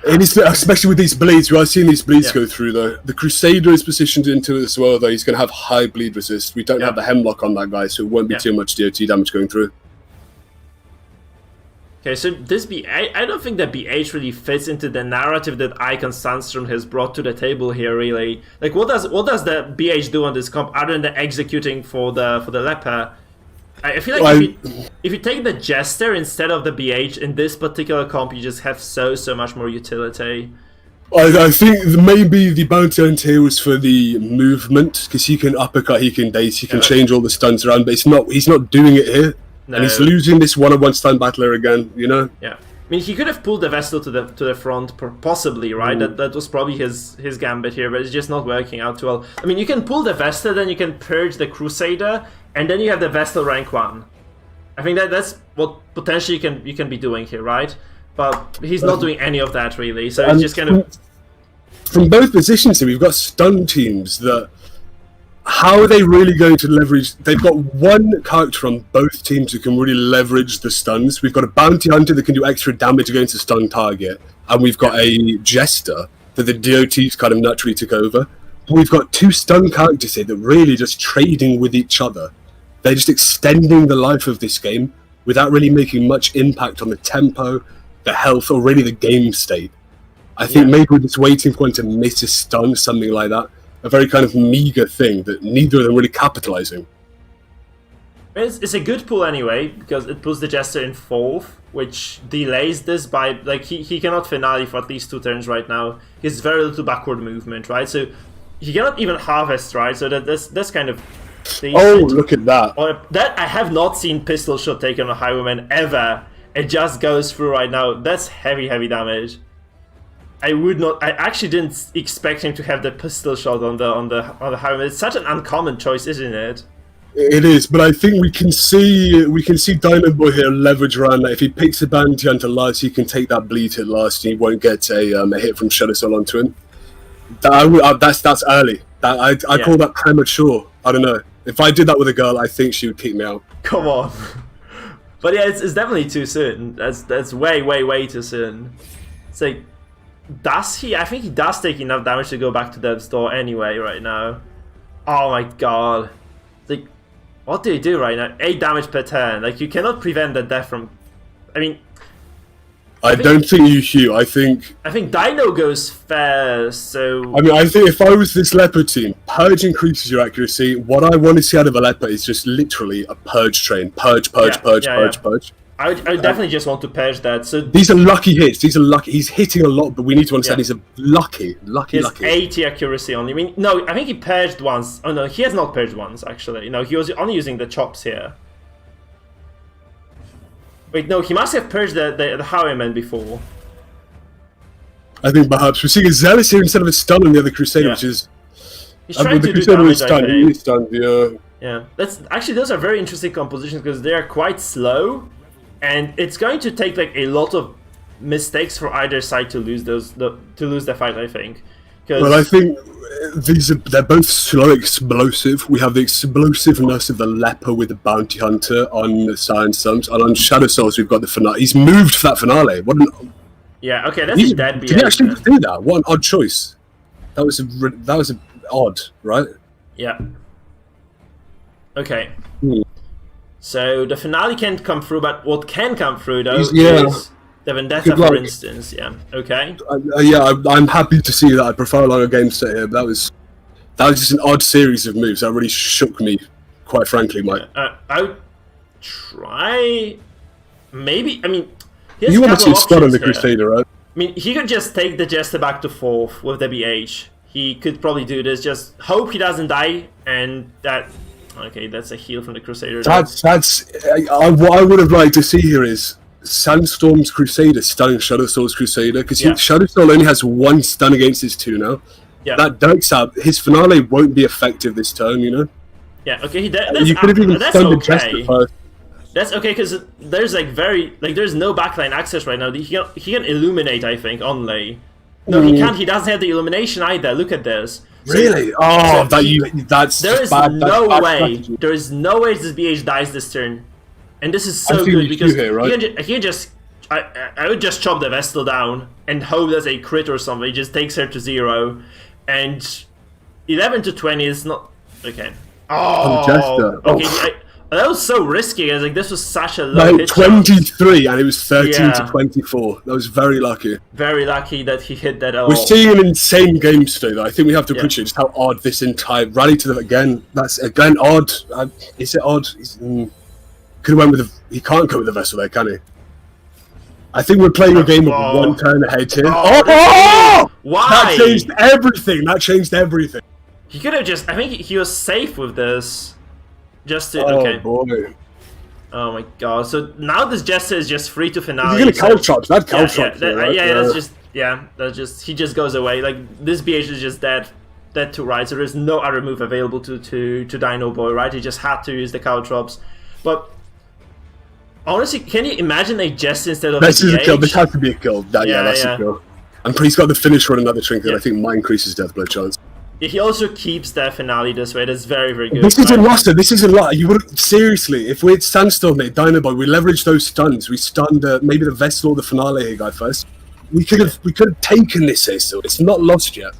It is, especially with these bleeds. We are seeing these bleeds go through though. The Crusader is positioned into it as well though. He's going to have high bleed resist. We don't have the Hemlock on that guy, so it won't be too much DOT damage going through. Okay, so this BH, I don't think that BH really fits into the narrative that Icon Sandstorm has brought to the table here. Really, like what does the BH do on this comp other than the executing for the leper? I feel like if you take the Jester instead of the BH in this particular comp, you just have so much more utility. I think maybe the bounty hunter here was for the movement because he can uppercut, he can daze, he can change all the stuns around, but he's not doing it here. No. And he's losing this one-on-one stun battler again, you know? Yeah. I mean, he could have pulled the Vestal to the front, possibly, right? That was probably his gambit here, but it's just not working out too well. I mean, you can pull the Vestal, then you can purge the Crusader, and then you have the Vestal rank 1. I think that's what potentially you can be doing here, right? But he's not doing any of that, really, so it's just kind of... From both positions here, we've got stun teams that... How are they really going to leverage... They've got one character on both teams who can really leverage the stuns. We've got a Bounty Hunter that can do extra damage against a stun target. And we've got a Jester that the DOTs kind of naturally took over. But we've got two stun characters here that really just trading with each other. They're just extending the life of this game without really making much impact on the tempo, the health, or really the game state. I think maybe we're just waiting for one to miss a stun, something like that. A very kind of meager thing that neither of them really capitalizing. It's a good pull anyway, because it puts the Jester in 4th, which delays this by, like, he cannot finale for at least 2 turns right now. He has very little backward movement, right? So he cannot even harvest, right? So that's kind of... Oh, look at that. That I have not seen pistol shot taken on a Highwayman ever. It just goes through right now. That's heavy damage. I actually didn't expect him to have the pistol shot on the Highwayman. It's such an uncommon choice, isn't it? It is, but I think we can see Dino Boy here leverage around that. If he picks a Bounty Hunter last, he can take that bleed hit last, and he won't get a hit from Shadow Soul onto him. That's early. I call that premature. I don't know. If I did that with a girl, I think she would kick me out. Come on. But yeah, it's definitely too soon. That's way too soon. It's like, does he? I think he does take enough damage to go back to death's door anyway right now. Oh my god. It's like, what do you do right now? 8 damage per turn. Like, you cannot prevent the death from... I mean... I don't think you Hugh. I think Dino goes first, so... I mean, I think if I was this Leopard team, Purge increases your accuracy. What I want to see out of a Leopard is just literally a Purge train. Purge. I would definitely just want to purge that. So these are lucky hits. These are lucky. He's hitting a lot, but we need to understand these are lucky. He has 80 accuracy only. I mean, no, I think he purged once. Oh no, he has not purged once, actually. No, he was only using the chops here. Wait, no, he must have purged the Highwayman before. I think perhaps we're seeing a Zealous here instead of a stun on the other Crusader, which is... He's trying to do damage, I think. Yeah. Yeah, that's actually, those are very interesting compositions because they are quite slow, and it's going to take like a lot of mistakes for either side to lose the fight, I think. Well, I think they're both slow, explosive. We have the explosiveness of the Leper with the Bounty Hunter on the Science Sums, and on Shadow Souls we've got the finale. He's moved for that finale. What an... Yeah, okay, that's a dead BA. Did he actually do that? What an odd choice. That was odd, right? Yeah. Okay. So the finale can't come through, but what can come through though is the Vendetta, for instance. Yeah. Okay. I'm happy to see that. I prefer a longer game set here, but that was just an odd series of moves. That really shook me, quite frankly, Mike. I would try. Maybe. I mean, you want to see Scott on the Crusader, right? I mean, he could just take the Jester back to 4th with the BH. He could probably do this. Just hope he doesn't die, and that. Okay, that's a heal from the Crusader. That's what I would have liked to see here is Sandstorm's Crusader stunning Shadow Soul's Crusader, because Shadow Soul only has 1 stun against his 2 now. Yeah. That Dirk's out. His finale won't be effective this turn, you know? Yeah, okay, you could have even stunned the Jester first. That's okay, because there's like there's no backline access right now. He can illuminate, I think, only. No, he can't. He doesn't have the illumination either. Look at this. Really? That's there is bad. No way. There is no way this BH dies this turn, and this is so good because he can just. I would just chop the Vestal down and hope there's a crit or something. He just takes her to 0, and 11 to 20 is not okay. Oh, okay. That was so risky. I was like, this was such a low hit 23, and it was 13 to 24. That was very lucky. Very lucky that he hit that. We're seeing an insane game today, though. I think we have to appreciate just how odd this entire rally to the again. That's again odd. Is it odd? Could have went with he can't go with the Vessel there, can he? I think we're playing a game of 1 turn ahead here. Why? That changed everything. He could have just. I think he was safe with this. Just to, boy. Oh my god. So now this Jester is just free to finale. He's gonna caltrop. That caltrop. That's just he just goes away. Like this BH is just dead to right. So there's no other move available to Dino Boy, right? He just had to use the caltrops. But honestly, can you imagine a Jester instead of this is a kill. This has to be a kill. That's a kill. And he's got the finish on another trinket. I think might increases death blow chance. Yeah, he also keeps the finale this way. That's very, very good. This isn't Rasta. This isn't lot. You would seriously, if we had Sandstorm it, Dinoboy, we leveraged those stuns. We stunned maybe the Vestal or the finale here guy first. We could have taken this here still. It's not lost yet.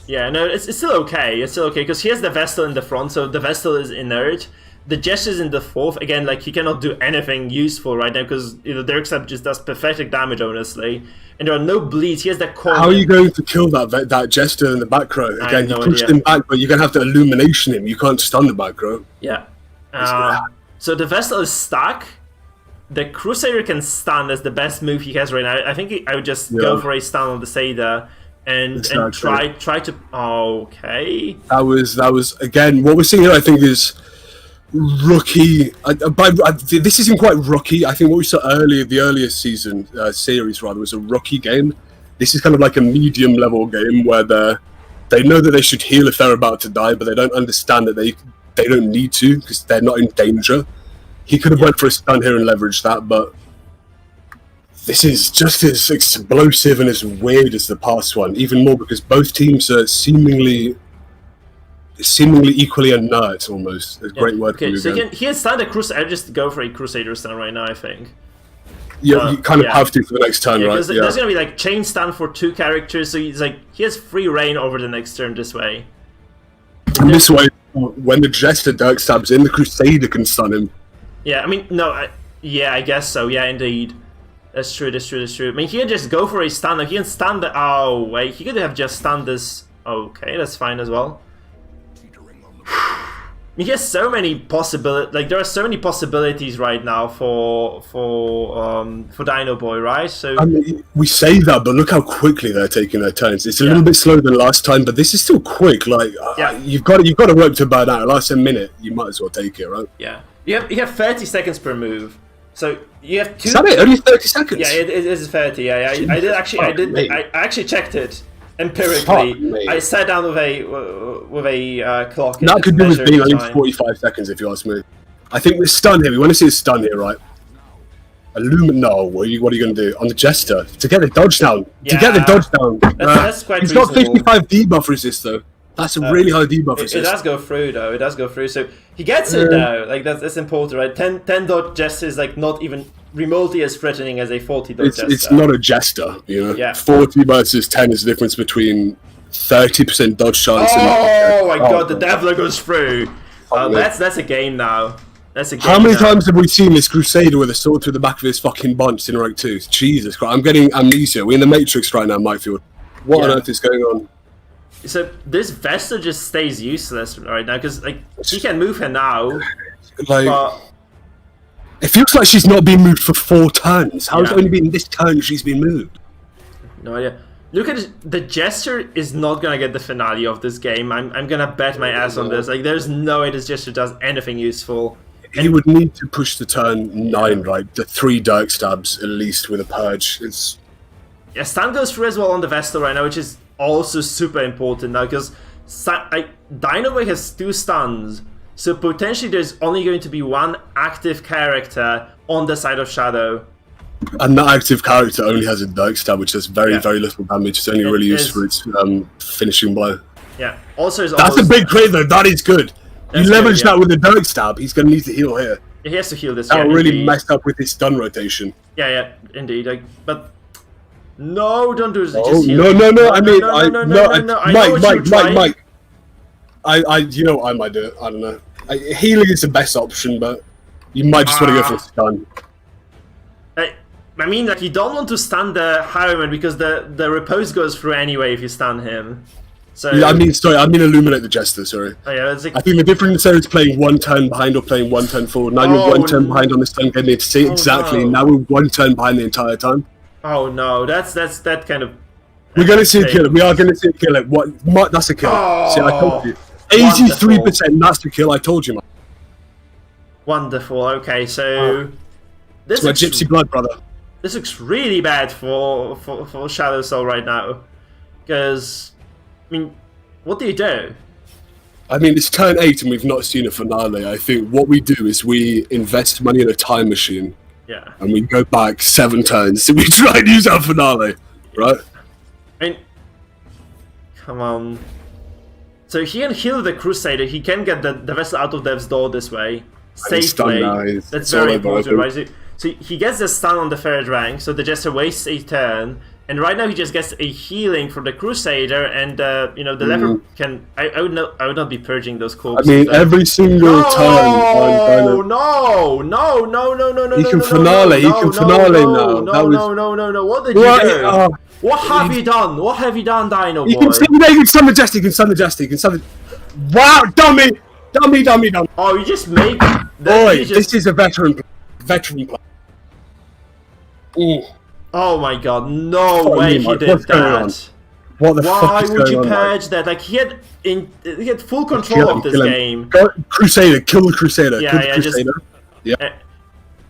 Yeah, no, it's still okay. It's still okay because he has the Vestal in the front, so the Vestal is inert. The Jester's in the 4th. Again, like he cannot do anything useful right now because Dirksab just does pathetic damage, honestly. And there are no bleeds. He has that core. How are you going to kill that Jester in the back row? Again, you pushed him back, but you're going to have to illumination him. You can't stun the back row. Yeah. So the Vestal is stuck. The Crusader can stun. That's the best move he has right now. I think I would just go for a stun on the Seder and try to... Okay. That was again, what we're seeing here, I think, is... rookie. This isn't quite rookie. I think what we saw earlier, the earlier season series rather, was a rookie game. This is kind of like a medium level game where they know that they should heal if they're about to die, but they don't understand that they don't need to because they're not in danger. He could have went for a stun here and leveraged that, but this is just as explosive and as weird as the past one, even more because both teams are seemingly equally inert, almost. A great word. Okay, so he has stunned a Crusader. I'll just go for a Crusader stun right now, I think. Yeah, you kind of have to for the next turn, right? Because there's gonna be like chain stun for 2 characters, so he has free reign over the next turn this way. And this way, when the Jester Dirk stabs in, the Crusader can stun him. Yeah, I mean, no, I guess so. Yeah, indeed. That's true. I mean, he can just go for a stun. He can stun the. Oh wait, he could have just stunned this. Okay, that's fine as well. He has so many possibilities. Like there are so many possibilities right now for Dino Boy, right? So I mean, we say that, but look how quickly they're taking their turns. It's a little bit slower than last time, but this is still quick. Like you've got to work to about that. Last a minute, you might as well take it, right? Yeah, you have 30 seconds per move. So you have 2. Is that it? Only 30 seconds? Yeah, it is 30. Yeah, I actually checked it empirically. I sat down with a clock. That could do with being only 45 seconds, if you ask me. I think we're stun here. We want to see a stun here, right? No, what are you going to do on the Jester to get the dodge down? Yeah. To get the dodge down. That's quite He's reasonable. got 55 debuff resist though. That's a really high debuff resist. It does go through though. It does go through. So he gets it though. Like that's important, right? 10 dodge Jester is like not even remotely as threatening as a 40 dodge Jester. It's not a Jester, you know. Yeah. 40 versus 10 is the difference between 30% dodge chance. Oh my god, the Devler goes through. That's a game now. That's a game. How many times have we seen this Crusader with a sword through the back of his fucking bunch in rank 2? Jesus Christ, I'm getting amnesia. We're in the Matrix right now, Mikefield. What on earth is going on? So this Vesta just stays useless right now because like he can move her now. But it feels like she's not been moved for 4 turns. How has it only been this turn she's been moved? No idea. Look at the Jester is not gonna get the finale of this game. I'm gonna bet my ass on this. Like there's no way this Jester does anything useful. He would need to push the turn 9, right? The 3 Dirk stabs at least with a purge. Yeah, stun goes through as well on the Vestal right now, which is also super important now because Dino Boy has 2 stuns, so potentially there's only going to be 1 active character on the side of Shadow. And that active character only has a Dirk stab, which does very little damage. It's only really used for its finishing blow. Yeah. Also, that's a big crit though. That is good. You leverage that with the Dirk stab. He's going to need to heal here. He has to heal this. That really messed up with his stun rotation. Yeah, indeed. Like, but no, don't do this. Oh, just heal. no. I mean, Mike. You know, I might do it. I don't know. Healing is the best option, but you might just want to go for a stun. I mean, like, you don't want to stun the Highwayman because the repose goes through anyway if you stun him. So yeah, I mean illuminate the Jester. Sorry. Oh, yeah, like, I think the difference there is playing 1 turn behind or playing 1 turn forward. Now you're 1 turn behind on the stun, getting it to see exactly. No. Now we're 1 turn behind the entire time. Oh no, that's that kind of. We're gonna see a killer. We are gonna see a killer. What? That's a kill. Oh, see, I told you. 83%. That's the kill. I told you, man. Wonderful. Okay, so this is Gypsy Blood, brother. This looks really bad for Shadow Soul right now, because I mean, what do you do? I mean, it's turn 8 and we've not seen a finale. I think what we do is we invest money in a time machine. Yeah. And we go back 7 turns and we try and use our finale, right? I mean, come on. So he can heal the Crusader. He can get the vessel out of Death's Door this way safely. That's very important, right? So he gets the stun on the 3rd rank, so the Jester wastes a turn, and right now he just gets a healing from the Crusader, and you know, the lever can. I would not be purging those corpses. I mean, every single turn. No! He can finale. He can finale now. No! What did you do? What have you done? What have you done, Dino Boy? He can stun the Jester. He can stun the Jester. He can stun the. Wow, dummy! Oh, you just make. Boy, this is a veteran play. Ooh. Oh my god, no way he did that. What the fuck Why is would you going on, purge that? Like, he had full control of this game. Crusader, kill the Crusader. Yeah.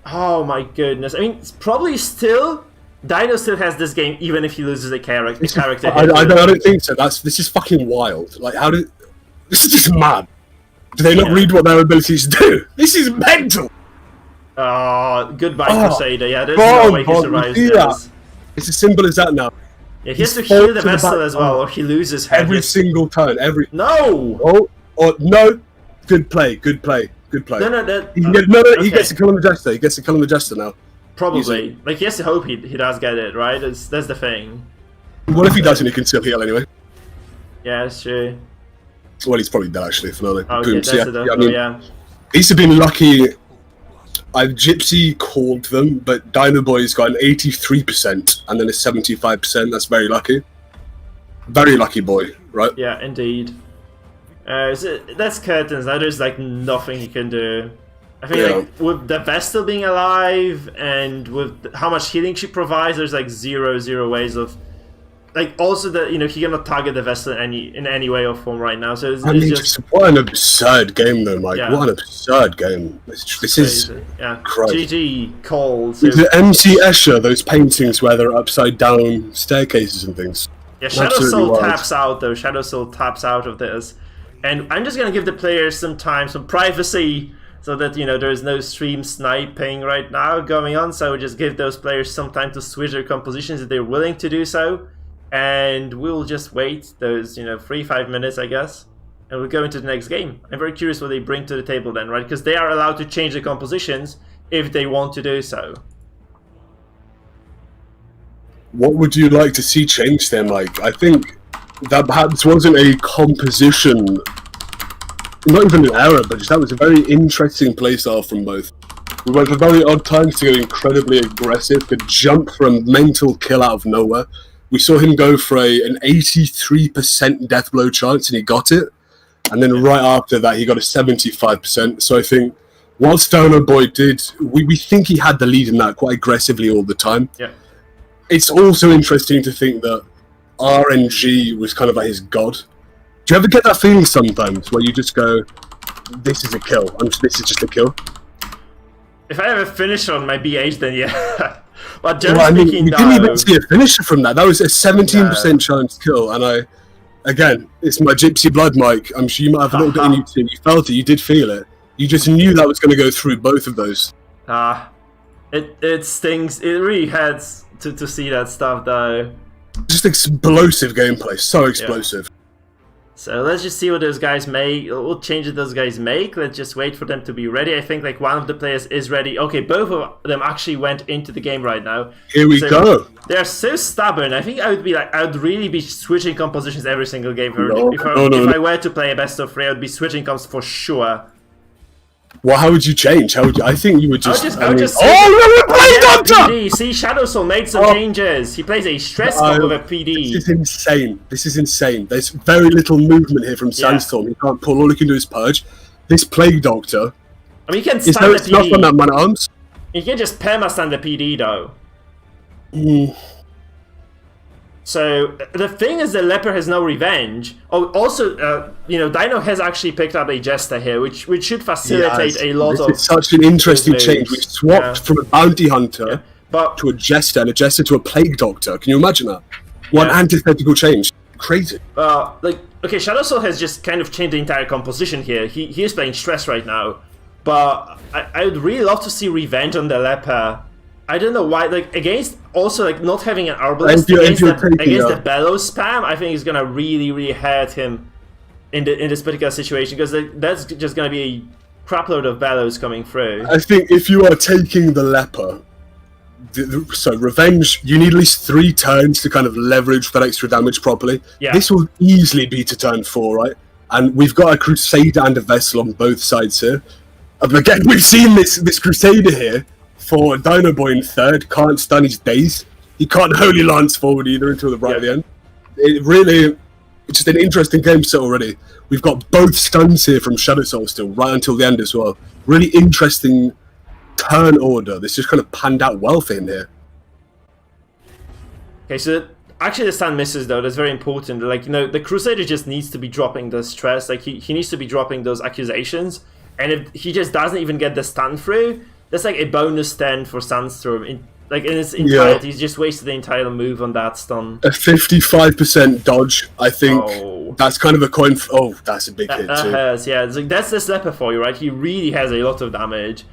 Oh my goodness. I mean, it's probably still... Dino still has this game, even if he loses a character. I don't think so. This is fucking wild. Like, how did... This is just mad. Do they not read what their abilities do? This is mental! Oh, goodbye, Crusader. Yeah, there's no way he survives this. It's as simple as that now. Yeah, he has to heal the vessel as well, or he loses her. Every single turn. No! No! Good play. No, He gets to kill on the Jester. He gets to kill on the Jester now. Probably. Like, he has to hope he does get it, right? That's the thing. What if he doesn't? He can still heal anyway. Yeah, that's true. Well, he's probably dead actually. Finale. Okay, that's yeah. He's been lucky. Gypsy called them, but Dino Boy's got an 83% and then a 75%. That's very lucky. Very lucky boy, right? Yeah, indeed. So that's curtains. Now there's like nothing he can do. I think like with the Vestal being alive and with how much healing she provides, there's like zero ways of. Like also that he cannot target the Vestal in any way or form right now. So it's just what an absurd game though, Mike. Yeah. What an absurd game. This is crazy. GG Cole. So. The MC Escher, those paintings where they're upside down staircases and things. Yeah, Shadow Soul taps out though. Shadow Soul taps out of this, and I'm just gonna give the players some time, some privacy. So that there's no stream sniping right now going on. So just give those players some time to switch their compositions if they're willing to do so, and we'll just wait those 3-5 minutes, I guess, and we'll go into the next game. I'm very curious what they bring to the table then, right? Because they are allowed to change the compositions if they want to do so. What would you like to see change there, Mike? I think that perhaps wasn't a composition. Not even an error, but just that was a very interesting playstyle from both. We went for very odd times to go incredibly aggressive, could jump for a mental kill out of nowhere. We saw him go for an 83% death blow chance, and he got it. And then right after that, he got a 75%. So I think, whilst Dino Boy did, we think he had the lead in that quite aggressively all the time. Yeah. It's also interesting to think that RNG was kind of like his god. Do you ever get that feeling sometimes where you just go, this is a kill, this is just a kill? If I ever finish on my BH, then yeah. But generally speaking, you didn't even see a finisher from that. That was a 17% chance kill, and again, it's my gypsy blood, Mike. I'm sure you might have a little bit in you too. You felt it, you did feel it. You just knew that was going to go through both of those. It stings. It really hurts to see that stuff, though. Just explosive gameplay, so explosive. Yeah. So let's just see what those guys make, what changes those guys make. Let's just wait for them to be ready. I think like one of the players is ready. Okay, both of them actually went into the game right now. Here we go. They're so stubborn. I think I would really be switching compositions every single game. If I were to play a best of 3, I would be switching comps for sure. Well, how would you change? I think you would just. I would just oh, no, we're playing PD. See, Shadow Soul made some changes. He plays a stress comp with a PD. This is insane. This is insane. There's very little movement here from Sandstorm. He can't pull. All he can do is purge. This Plague Doctor. I mean, he can stun the PD. Not on that man at arms. He can just perma-stun the PD though. So the thing is, the Leper has no revenge. Oh, also, Dino has actually picked up a Jester here, which should facilitate a lot of. It's such an interesting change. We swapped from a bounty hunter to a Jester, and a Jester to a Plague Doctor. Can you imagine that? One antithetical change. Crazy. Okay, Shadow Soul has just kind of changed the entire composition here. He is playing Stress right now, but I would really love to see revenge on the Leper. I don't know why, against also not having an Arbalest against the Bellows spam, I think is gonna really hurt him in this particular situation, because that's just gonna be a crapload of Bellows coming through. I think if you are taking the Leper, so revenge, you need at least 3 turns to kind of leverage that extra damage properly. Yeah. This will easily be to turn 4, right? And we've got a Crusader and a Vessel on both sides here. But again, we've seen this Crusader here. For Dino Boy in 3rd, can't stun his days. He can't Holy Lance forward either until the right at the end. It's just an interesting game set already. We've got both stuns here from Shadow Soul still, right until the end as well. Really interesting turn order. This just kind of panned out well for him here. Okay, so actually the stun misses though, that's very important. The Crusader just needs to be dropping the stress, he needs to be dropping those accusations, and if he just doesn't even get the stun through, that's like a bonus stand for Sandstorm. In its entirety, he's just wasted the entire move on that stun. A 55% dodge, I think. That's kind of a coin. That's a big hit too. That's the Leper for you, right? He really has a lot of damage.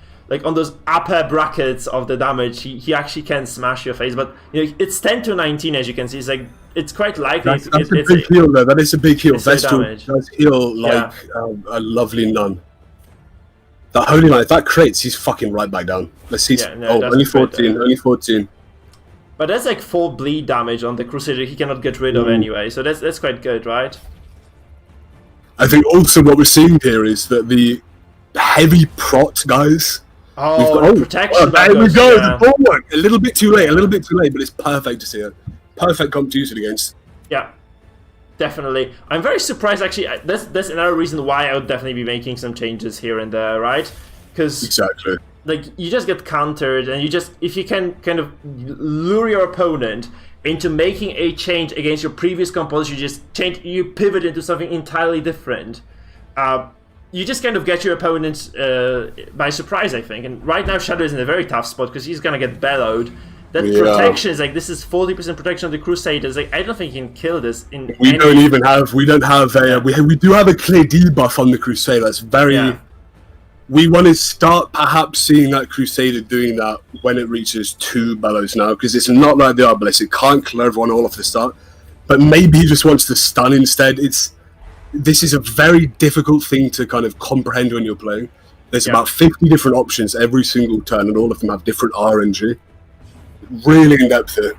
On those upper brackets of the damage, he actually can smash your face. But it's 10 to 19, as you can see. It's quite likely. That's a big heal, though. That is a big heal. Vestal does heal like a lovely nun. That Holy Knight, if that crits, he's fucking right back down. Let's see. Yeah, no, oh, that's only great, 14, only 14. But that's like 4 bleed damage on the Crusader he cannot get rid of anyway, so that's quite good, right? I think also what we're seeing here is that the heavy prot guys. Oh, protection. There we go. The bulwark. A little bit too late. But it's perfect to see it. Perfect comp to use it against. Yeah, definitely. I'm very surprised. Actually, that's another reason why I would definitely be making some changes here and there, right? Because exactly, like you just get countered, and if you can kind of lure your opponent into making a change against your previous composition, you pivot into something entirely different. You just kind of get your opponent by surprise, I think. And right now, Shadow is in a very tough spot because he's gonna get bellowed. That protection is like, this is 40% protection of the Crusaders. Like, I don't think he can kill this. We don't have a we do have a clear debuff on the Crusader. That's very. Yeah. We want to start perhaps seeing that Crusader doing that when it reaches 2 bellows now, because it's not like the Arbalest. It can't kill everyone all off the start. But maybe he just wants to stun instead. This is a very difficult thing to kind of comprehend when you're playing. There's about 50 different options every single turn, and all of them have different RNG. Really in depth here.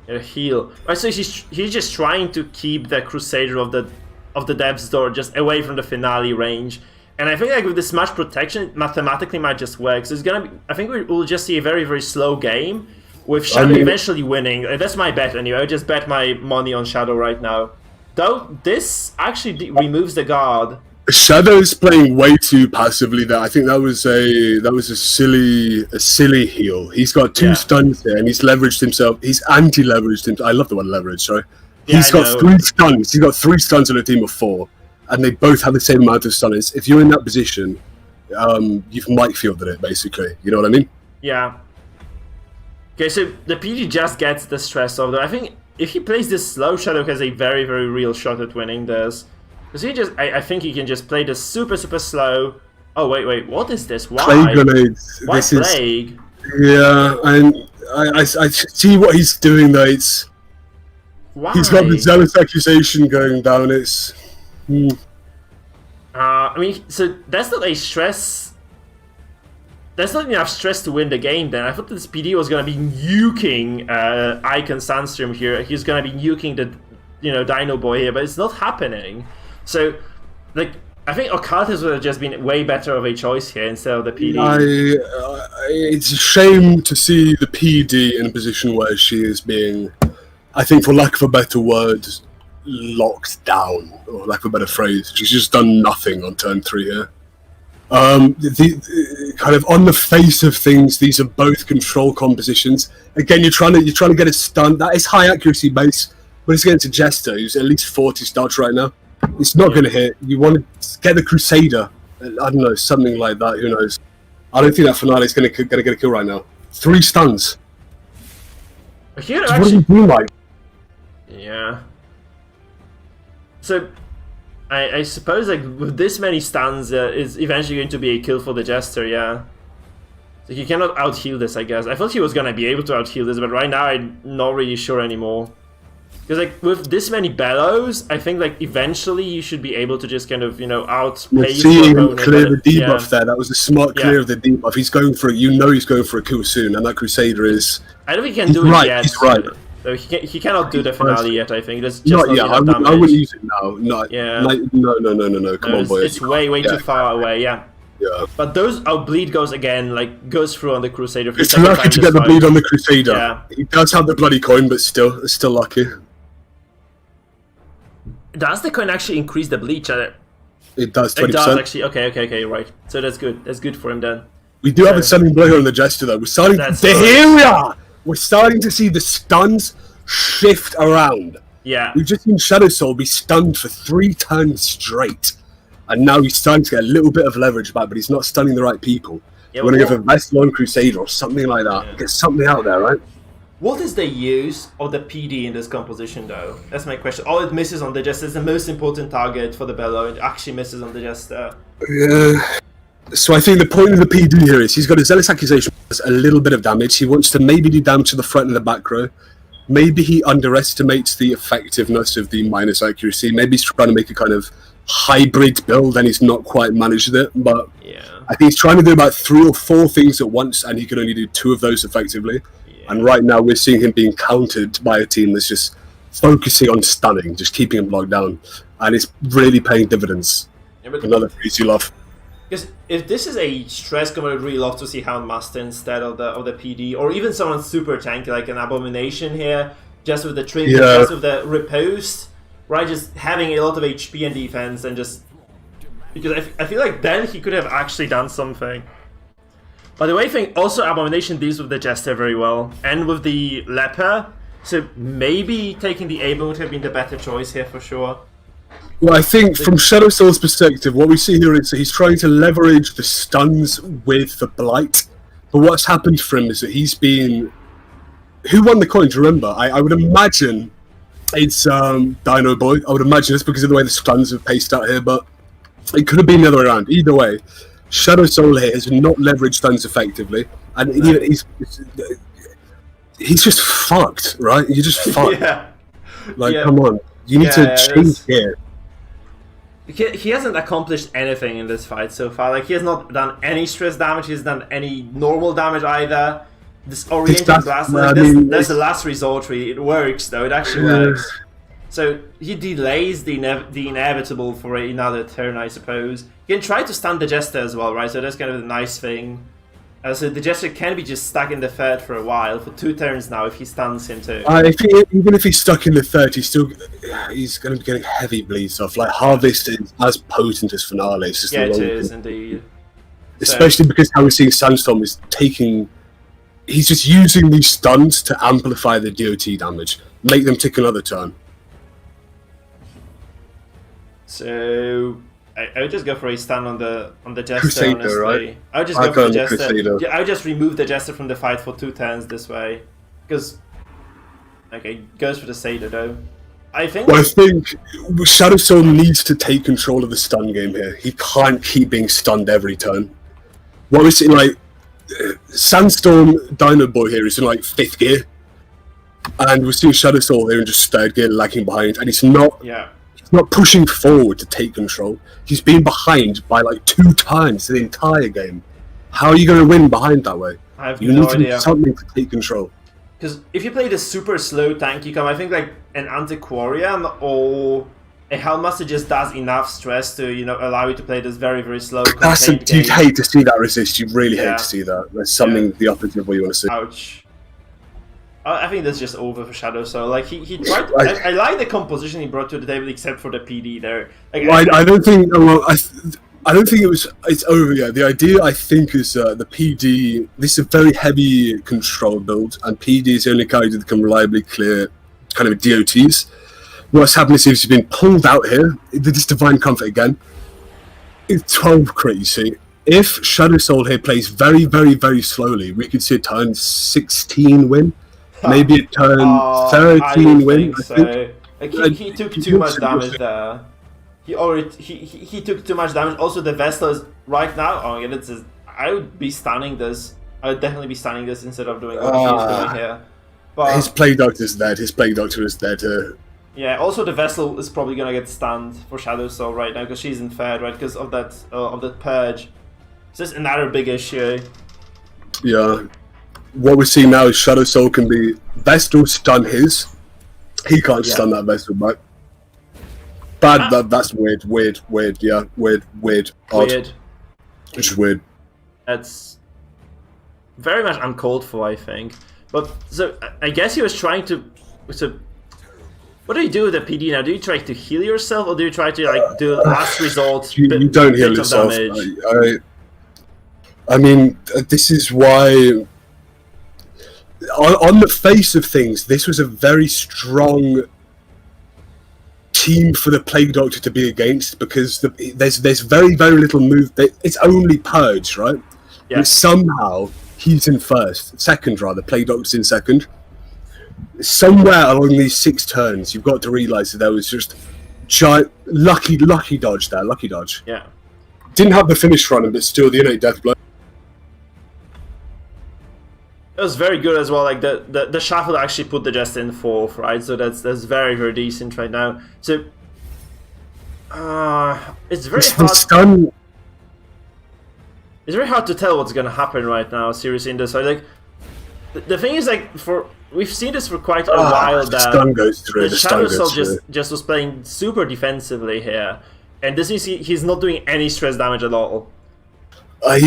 A heal. Right, so he's just trying to keep the Crusader of the Depths Door just away from the finale range. And I think like with this much protection, mathematically might just work. So it's gonna be. I think we'll just see a very, very slow game with Shadow eventually winning. That's my bet anyway. I just bet my money on Shadow right now. Though this actually removes the guard. Shadow is playing way too passively there. I think that was a silly heal. He's got 2 stuns there, and he's leveraged himself. He's anti-leveraged him. I love the word leverage. Sorry. He's got 3 stuns. He's got 3 stuns on a team of 4, and they both have the same amount of stunners. If you're in that position, you've Mikefielded it basically. You know what I mean? Yeah. Okay, so the PG just gets the stress off. I think if he plays this slow, Shadow has a very, very real shot at winning this. Because I think he can just play this super, super slow. Oh, wait, what is this? Why? Plague grenades. Why Plague? Yeah, and I see what he's doing though. Why? He's got the Zealous Accusation going down. I mean, so that's not a stress. That's not enough stress to win the game then. I thought this PD was going to be nuking Icon Sandstorm here. He's going to be nuking the, Dino Boy here, but it's not happening. So, like, I think Occultist would have just been way better of a choice here instead of the PD. It's a shame to see the PD in a position where she is being, I think for lack of a better word, locked down, or lack of a better phrase. She's just done nothing on turn 3 here. The kind of on the face of things, these are both control compositions. Again, you're trying to get a stun. That is high accuracy base, but it's against a Jester who's at least 40 starts right now. It's not going to hit. You want to get the Crusader. I don't know, something like that. Who knows? I don't think that finale is going to get a kill right now. 3 stuns. Here, actually, what do you do, Mike? Yeah. So, I suppose like with this many stuns, is eventually going to be a kill for the Jester. Yeah. So he cannot out-heal this, I guess. I thought he was going to be able to out-heal this, but right now I'm not really sure anymore. Because like with this many bellows, I think like eventually you should be able to just kind of outplay. Seeing him clear the debuff there, that was a smart clear of the debuff. He's going for it. He's going for a kill soon, and that Crusader is. I don't think he can do it yet. He's right. So he cannot do the finale yet. I think that's just not yet. I wouldn't use it now. No. Yeah. No. Come on, boy. It's way too far away. Yeah. Yeah. But our bleed goes through on the Crusader. It's lucky to get the bleed on the Crusader. Yeah. He does have the bloody coin, but still, it's still lucky. Does the coin actually increase the bleed? It does, 20%. It does actually. Okay, right. So that's good. That's good for him then. We do have a stunning blow on the Jester though. We're starting. Here we are. We're starting to see the stuns shift around. Yeah. We've just seen Shadow Soul be stunned for 3 turns straight, and now he's starting to get a little bit of leverage back, but he's not stunning the right people. Yeah, you want to give a Vestlon Crusader or something like that. Yeah. Get something out there, right? What is the use of the PD in this composition, though? That's my question. Oh, it misses on the Jester. It's the most important target for the Bellow. It actually misses on the Jester. Yeah. So I think the point of the PD here is he's got a Zealous Accusation, does a little bit of damage. He wants to maybe do damage to the front and the back row. Maybe he underestimates the effectiveness of the minus accuracy. Maybe he's trying to make a kind of hybrid build, and he's not quite managed it. But Yeah. I think he's trying to do about 3 or 4 things at once, and he can only do 2 of those effectively. Yeah. And right now, we're seeing him being countered by a team that's just focusing on stunning, just keeping him locked down, and it's really paying dividends. Yeah, but Another crazy love. because if this is a stress gun, I'd really love to see Houndmaster instead of the PD, or even someone super tanky like an Abomination here, just with the trinket, just with the riposte, right? Just having a lot of HP and defense, and just because I feel like then he could have actually done something. By the way, I think also Abomination deals with the Jester very well, and with the Leper, so maybe taking the Aben would have been the better choice here for sure. Well, I think from Shadow Soul's perspective, what we see here is that he's trying to leverage the stuns with the Blight. But what's happened for him is that he's been... Who won the coin, do you remember? I would imagine it's Dino Boy. I would imagine it's because of the way the stuns have paced out here, but it could have been the other way around. Either way, Shadow Soul here has not leveraged stuns effectively. And he's just fucked, right? You're just fucked. Yeah. Like, come on. You need to change here. He hasn't accomplished anything in this fight so far. Like, he has not done any stress damage, he hasn't done any normal damage either. This oriented blast, that's the last resort really. It works though, it actually works. So he delays the inevitable for another turn, I suppose. You can try to stun the Jester as well, right? So that's kind of the nice thing. So the Jester can be just stuck in the third for a while, for 2 turns now, if he stuns him too. Even if he's stuck in the third, he's going to be getting heavy bleeds off. Like, Harvest is as potent as Finale. It's just yeah, it is, indeed. Especially because how we're seeing Sandstorm is taking... He's just using these stuns to amplify the DOT damage. Make them tick another turn. So... I would just go for a stun on the Jester, Crusader, honestly. right? I would just go for the Jester. Crusader. Yeah, I would just remove the Jester from the fight for 2 turns this way. Because... Okay, goes for the Satyr though. I think Shadow Soul needs to take control of the stun game here. He can't keep being stunned every turn. What we're seeing, like... Sandstorm Dino Boy here is in, like, 5th gear. And we're seeing Shadow Soul here in just 3rd gear, lagging behind. And he's not... Yeah. Not pushing forward to take control. He's been behind by like 2 times the entire game. How are you going to win behind that way? I have you no need to idea. do something to take control. Because if you play the super slow tanky comp, I think like an Antiquarian or a Hellmaster just does enough stress to, you know, allow you to play this very, very slow. You'd hate to see that resist. You really hate to see that. There's something the opposite of what you want to see. Ouch. I think that's just over for Shadow Soul. Like he tried. I like the composition he brought to the table, except for the PD there. Like, I don't think. Well, I don't think it's over yet. The idea I think is the PD. This is a very heavy control build, and PD is the only character that can reliably clear kind of DOTs. What's happened is he's been pulled out here. This Divine Comfort again. It's 12 crit. You see, if Shadow Soul here plays very, very, very slowly, we could see a turn 16 win. Maybe a turn 13 win. So. Like he took too much damage there. He took too much damage. Also, the Vestal is right now. Oh yeah, I would be stunning this. I would definitely be stunning this instead of doing what he's doing here. But his Plague Doctor is dead. His Plague Doctor is dead. Yeah. Also, the Vessel is probably gonna get stunned for Shadow Soul right now because she's in third, right? Because of that purge. So that's another big issue. Yeah. What we're seeing now is Shadow Soul can be Vestal stun his. He can't stun that Vestal back. Bad. That's weird. Yeah, weird. Odd. Which is weird. That's very much uncalled for, I think. But so I guess he was trying to. So what do you do with the PD now? Do you try to heal yourself, or do you try to like do last result? You don't heal yourself. I mean, this is why. On the face of things, this was a very strong team for the Plague Doctor to be against because there's very, very little move. It's only Purge, right? Yeah. But somehow he's in second rather. Plague Doctor's in second. Somewhere along these 6 turns, you've got to realise that there was just giant lucky dodge there. Lucky dodge. Yeah. Didn't have the finish run him, but still the innate death blow. It was very good as well. Like the shuffle actually put the Jester in 4th, right? So that's very, very decent right now. So It's very The hard. stun. It's very hard to tell what's gonna happen right now. Seriously, in this, so, like, the thing is, like, we've seen this for quite a while. The That stun goes through. the Shadow Soul just was playing super defensively here, and this is he's not doing any stress damage at all. I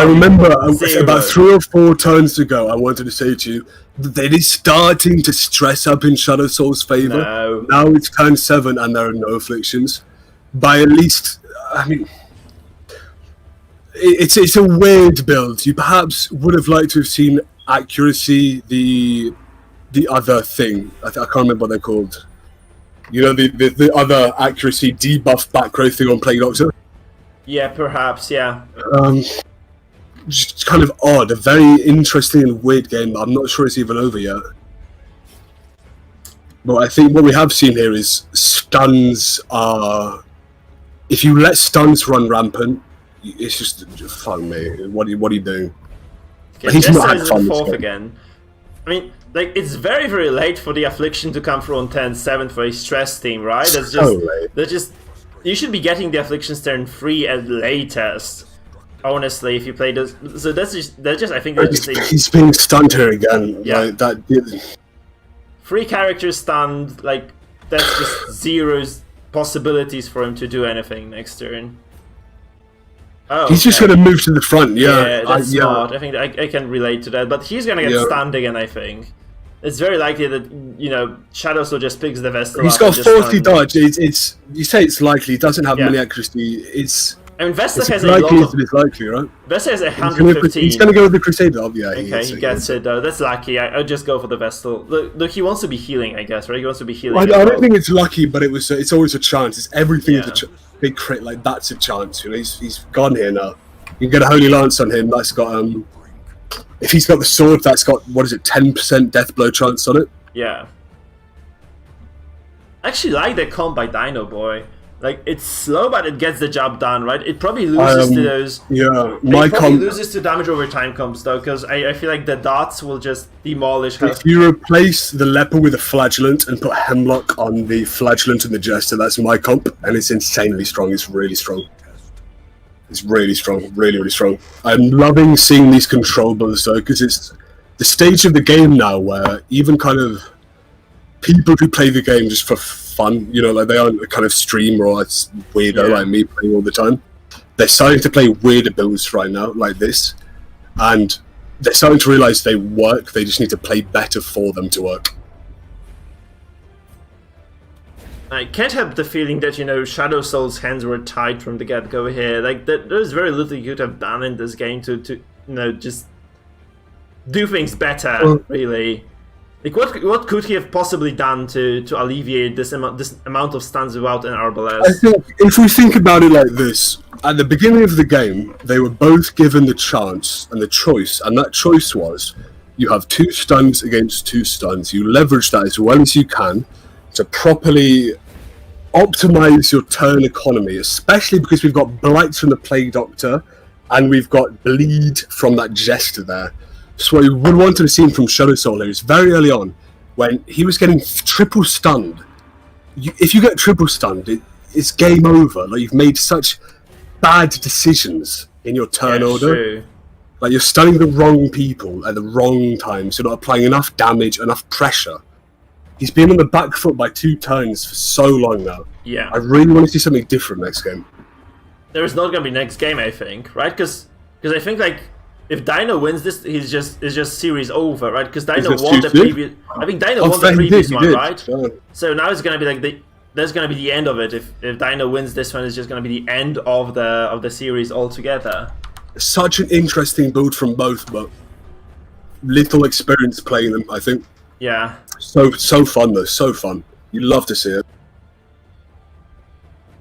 remember about 3 or 4 turns ago, I wanted to say to you that it is starting to stress up in Shadow Soul's favor. No. Now it's turn 7 and there are no afflictions. By at least, I mean, it's a weird build. You perhaps would have liked to have seen accuracy, the other thing. I can't remember what they're called. You know, the other accuracy debuff back row thing on Plague Doctor. Yeah, perhaps. Yeah. Just kind of odd, a very interesting and weird game. But I'm not sure it's even over yet. But I think what we have seen here is stuns are. If you let stuns run rampant, it's just fun, mate. What are you doing? Okay, He's not had fun. fourth again. I mean, like, it's very, very late for the affliction to come through on turn 7 for a stress team, right? That's just. You should be getting the afflictions turn 3 at latest. Honestly, if you play this, so that's just I think that's just he's being stunned here again. Yeah. Like, that. 3 characters stunned. Like, that's just zero possibilities for him to do anything next turn. Oh, he's just going to move to the front. Yeah, that's smart. I think I can relate to that, but he's going to get stunned again. I think it's very likely that, you know, Shadow Soul just picks the Vestal. He's got 40 dodge. It's you say it's likely. He doesn't have many accuracy. I mean, Vestal has a lot of. It's likely, right? Vestal has 115. He's going to go with the Crusader. Oh, yeah. Okay, he gets it though. That's lucky. I'll just go for the Vestal. Look, he wants to be healing, I guess, right? He wants to be healing. I don't think it's lucky, but it's always a chance. It's everything is a big crit. Like, that's a chance. You know, he's gone here now. You can get a Holy Lance on him. That's got if he's got the sword, that's got 10% death blow chance on it. Yeah. I actually like the comp by Dino Boy. Like, it's slow, but it gets the job done, right? It probably loses to those. Yeah, it probably loses to damage over time comps though, because I feel like the dots will just demolish. If you replace the leper with a flagellant and put Hemlock on the flagellant and the jester, that's my comp, and it's insanely strong. It's really strong. It's really strong, really, really strong. I'm loving seeing these controllables though, because it's the stage of the game now where even kind of people who play the game just for fun, you know, like they aren't a kind of streamer or it's weirdo like me playing all the time. They're starting to play weirder builds right now, like this, and they're starting to realize they work. They just need to play better for them to work. I can't help the feeling that, you know, Shadow Soul's hands were tied from the get-go here. Like, there's very little you could have done in this game to you know, just do things better, really. Like, what could he have possibly done to alleviate this amount of stuns without an Arbalest? I think if we think about it like this, at the beginning of the game, they were both given the chance and the choice, and that choice was, you have 2 stuns against 2 stuns. You leverage that as well as you can to properly optimize your turn economy, especially because we've got Blights from the Plague Doctor and we've got Bleed from that Jester there. So what we would want to have seen from Shadow Soul here is very early on, when he was getting triple stunned. If you get triple stunned, it's game over. Like, you've made such bad decisions in your turn order. True. Like, you're stunning the wrong people at the wrong time, so you're not applying enough damage, enough pressure. He's been on the back foot by 2 turns for so long now. Yeah. I really want to see something different next game. There is not going to be next game, I think, right? Because I think, like, if Dino wins this, it's just series over, right? Because Dino won the previous. I think Dino won the previous one, right? Yeah. So now it's gonna be like there's gonna be the end of it. If Dino wins this one, it's just gonna be the end of the series altogether. Such an interesting build from both, but little experience playing them, I think. Yeah. So fun though, so fun. You love to see it.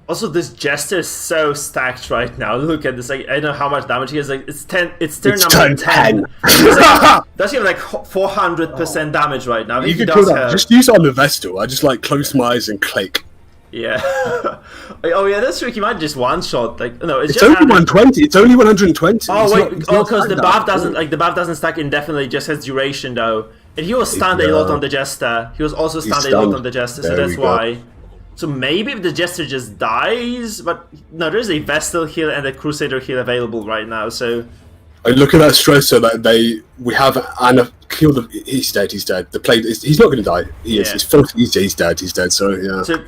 Also, this Jester is so stacked right now. Look at this. Like, I don't know how much damage he has. Like, it's 10. It's turn number 10. Like, does he have like 400% damage right now? You could do that. Just use it on the Vestal. I just like close my eyes and click. Yeah. Oh yeah, that's true. He might just one shot. Like, no, it's only 120. It's only 120. Oh wait, because the buff doesn't stack indefinitely. It just has duration though. And he was stunned a lot on the Jester. He was also stunned a lot on the Jester, so that's why. So maybe if the Jester just dies, but no, there's a Vestal heal and a Crusader heal available right now, so... And look at that stressor that we have Anna killed. He's dead, he's dead. He's not going to die. He is. He's dead, so yeah. So,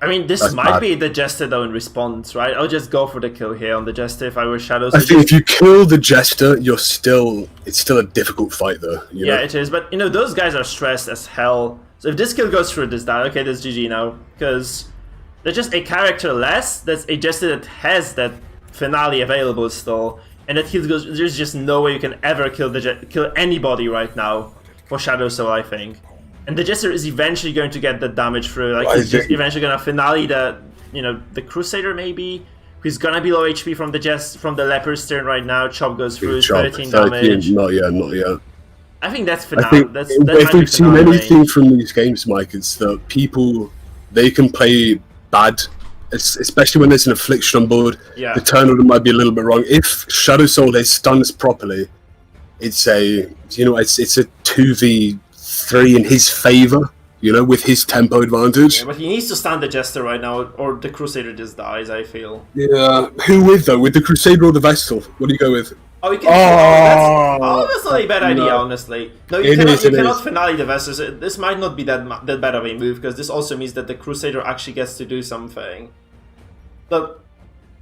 I mean, this might be the Jester though in response, right? I'll just go for the kill here on the Jester if I were Shadows. I think if you kill the Jester, it's still a difficult fight though. You know? It is, but those guys are stressed as hell. So if this kill goes through this die, okay, that's GG now. Because they're just a character less, that's a Jester that has that finale available still. And that heal goes, there's just no way you can ever kill anybody right now for Shadow Soul, I think. And the Jester is eventually going to get the damage through, like he's just eventually gonna finale the Crusader maybe. He's gonna be low HP from the Leper's turn right now. Chop goes through, 13 damage. Not yet. I think that's finale. If we've seen anything from these games, Mike, it's that people, they can play bad, especially when there's an affliction on board. Yeah. The turn order might be a little bit wrong. If Shadow Soul is stuns properly, it's a 2v3 in his favor, with his tempo advantage. Yeah, but he needs to stun the Jester right now, or the Crusader just dies, I feel. Yeah, who with though? With the Crusader or the Vestal? What do you go with? Oh, you can. That's not a bad idea, honestly. No, you cannot finale the Vestal. So this might not be that bad of a move, because this also means that the Crusader actually gets to do something. But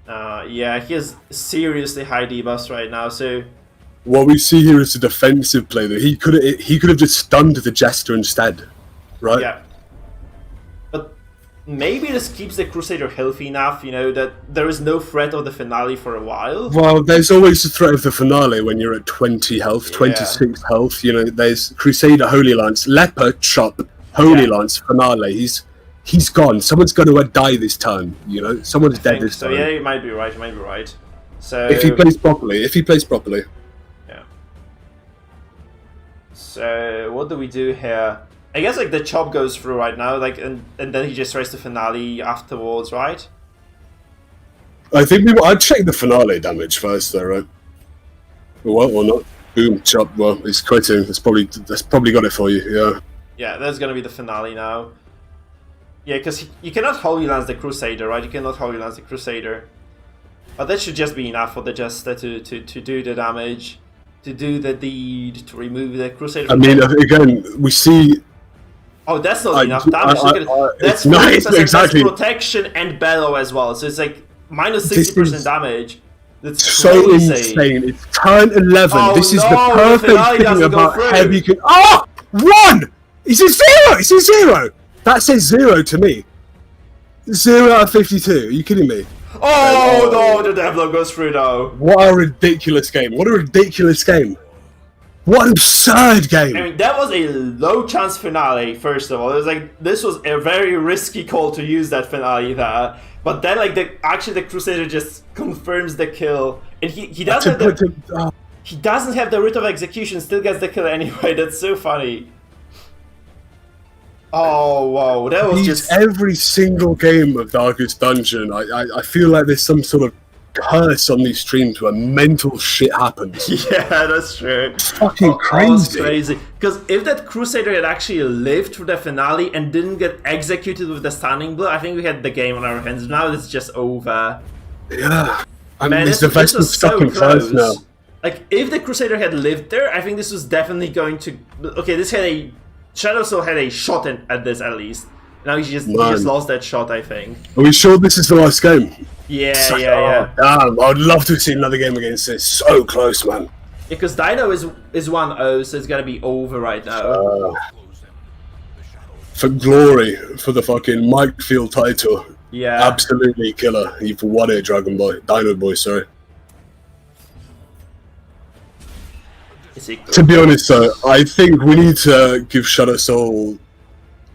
yeah, he has seriously high debuffs right now. So what we see here is a defensive play. Though he could have just stunned the Jester instead, right? Yeah. But maybe this keeps the Crusader healthy enough, that there is no threat of the finale for a while. Well, there's always the threat of the finale when you're at 20 health, 26 health. There's Crusader, Holy Lance, Leper, Chop, Holy Lance, finale. He's gone. Someone's going to die this turn. Someone's dead this turn. So yeah, you might be right. So if he plays properly. Yeah. So what do we do here? I guess the chop goes through right now, and then he just tries the finale afterwards, right? I think I'd check the finale damage first, though, right? Or not? Boom, chop. Well, it's quitting. That's probably got it for you. Yeah. Yeah, that's gonna be the finale now. Yeah, because you cannot Holy Lance the Crusader, right? You cannot Holy Lance the Crusader. But that should just be enough for the Jester to do the damage, to do the deed, to remove the Crusader. I mean, again, we see... Oh, that's not enough damage. That's nice, exactly. That's protection and bellow as well. So it's minus 60% damage. That's so crazy. Insane. It's turn 11. Oh, this is no, the perfect thing about heavy... Oh! 1! It's a 0! It's a 0! That says 0 to me. 0 out of 52. Are you kidding me? Oh, no, the Devlo goes through though. What a ridiculous game. What an absurd game. I mean, that was a low chance finale, first of all. It was this was a very risky call to use that finale there. But then the Crusader just confirms the kill. And he doesn't he doesn't have the Root of Execution, still gets the kill anyway. That's so funny. Oh, wow, that was just... Every single game of Darkest Dungeon, I feel like there's some sort of curse on these streams where mental shit happens. Yeah, that's true. It's fucking crazy. Because if that Crusader had actually lived through the finale and didn't get executed with the Stunning Blow, I think we had the game on our hands. Now it's just over. Yeah. I mean, this was stuck in first now. If the Crusader had lived there, I think this was definitely going to... Okay, this had a... Shadow Soul had a shot at this at least. Now he just lost that shot, I think. Are we sure this is the last game? Yeah. Damn, I'd love to see another game against this. So close, man. Because Dino is 1-0, so it's gonna be over right now. For glory, for the fucking Mikefield title. Yeah. Absolutely killer. You've won it, Dino Boy, sorry. To be honest, though, I think we need to give Shadow Soul,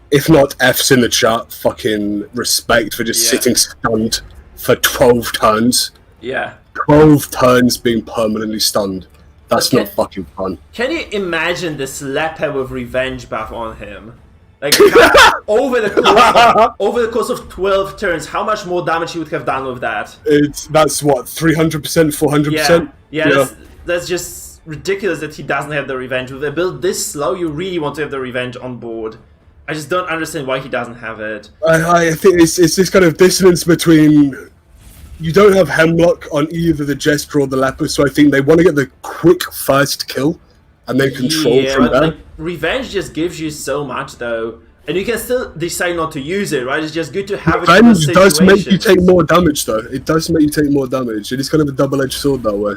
if not F's in the chat, fucking respect for just sitting stunned for 12 turns. Yeah. 12 turns being permanently stunned. That's not fucking fun. Can you imagine the Leper with revenge buff on him? Over the course of 12 turns, how much more damage he would have done with that? That's what, 300%, 400%? Yeah. That's just ridiculous that he doesn't have the revenge. With a build this slow, you really want to have the revenge on board. I just don't understand why he doesn't have it. I think it's this kind of dissonance between you don't have Hemlock on either the Jester or the Leper, so I think they want to get the quick first kill and then control from there. Like, Revenge just gives you so much though. And you can still decide not to use it, right? It's just good to have it in those Revenge does make you situations. take more damage though. It does make you take more damage. It is kind of a double-edged sword that way.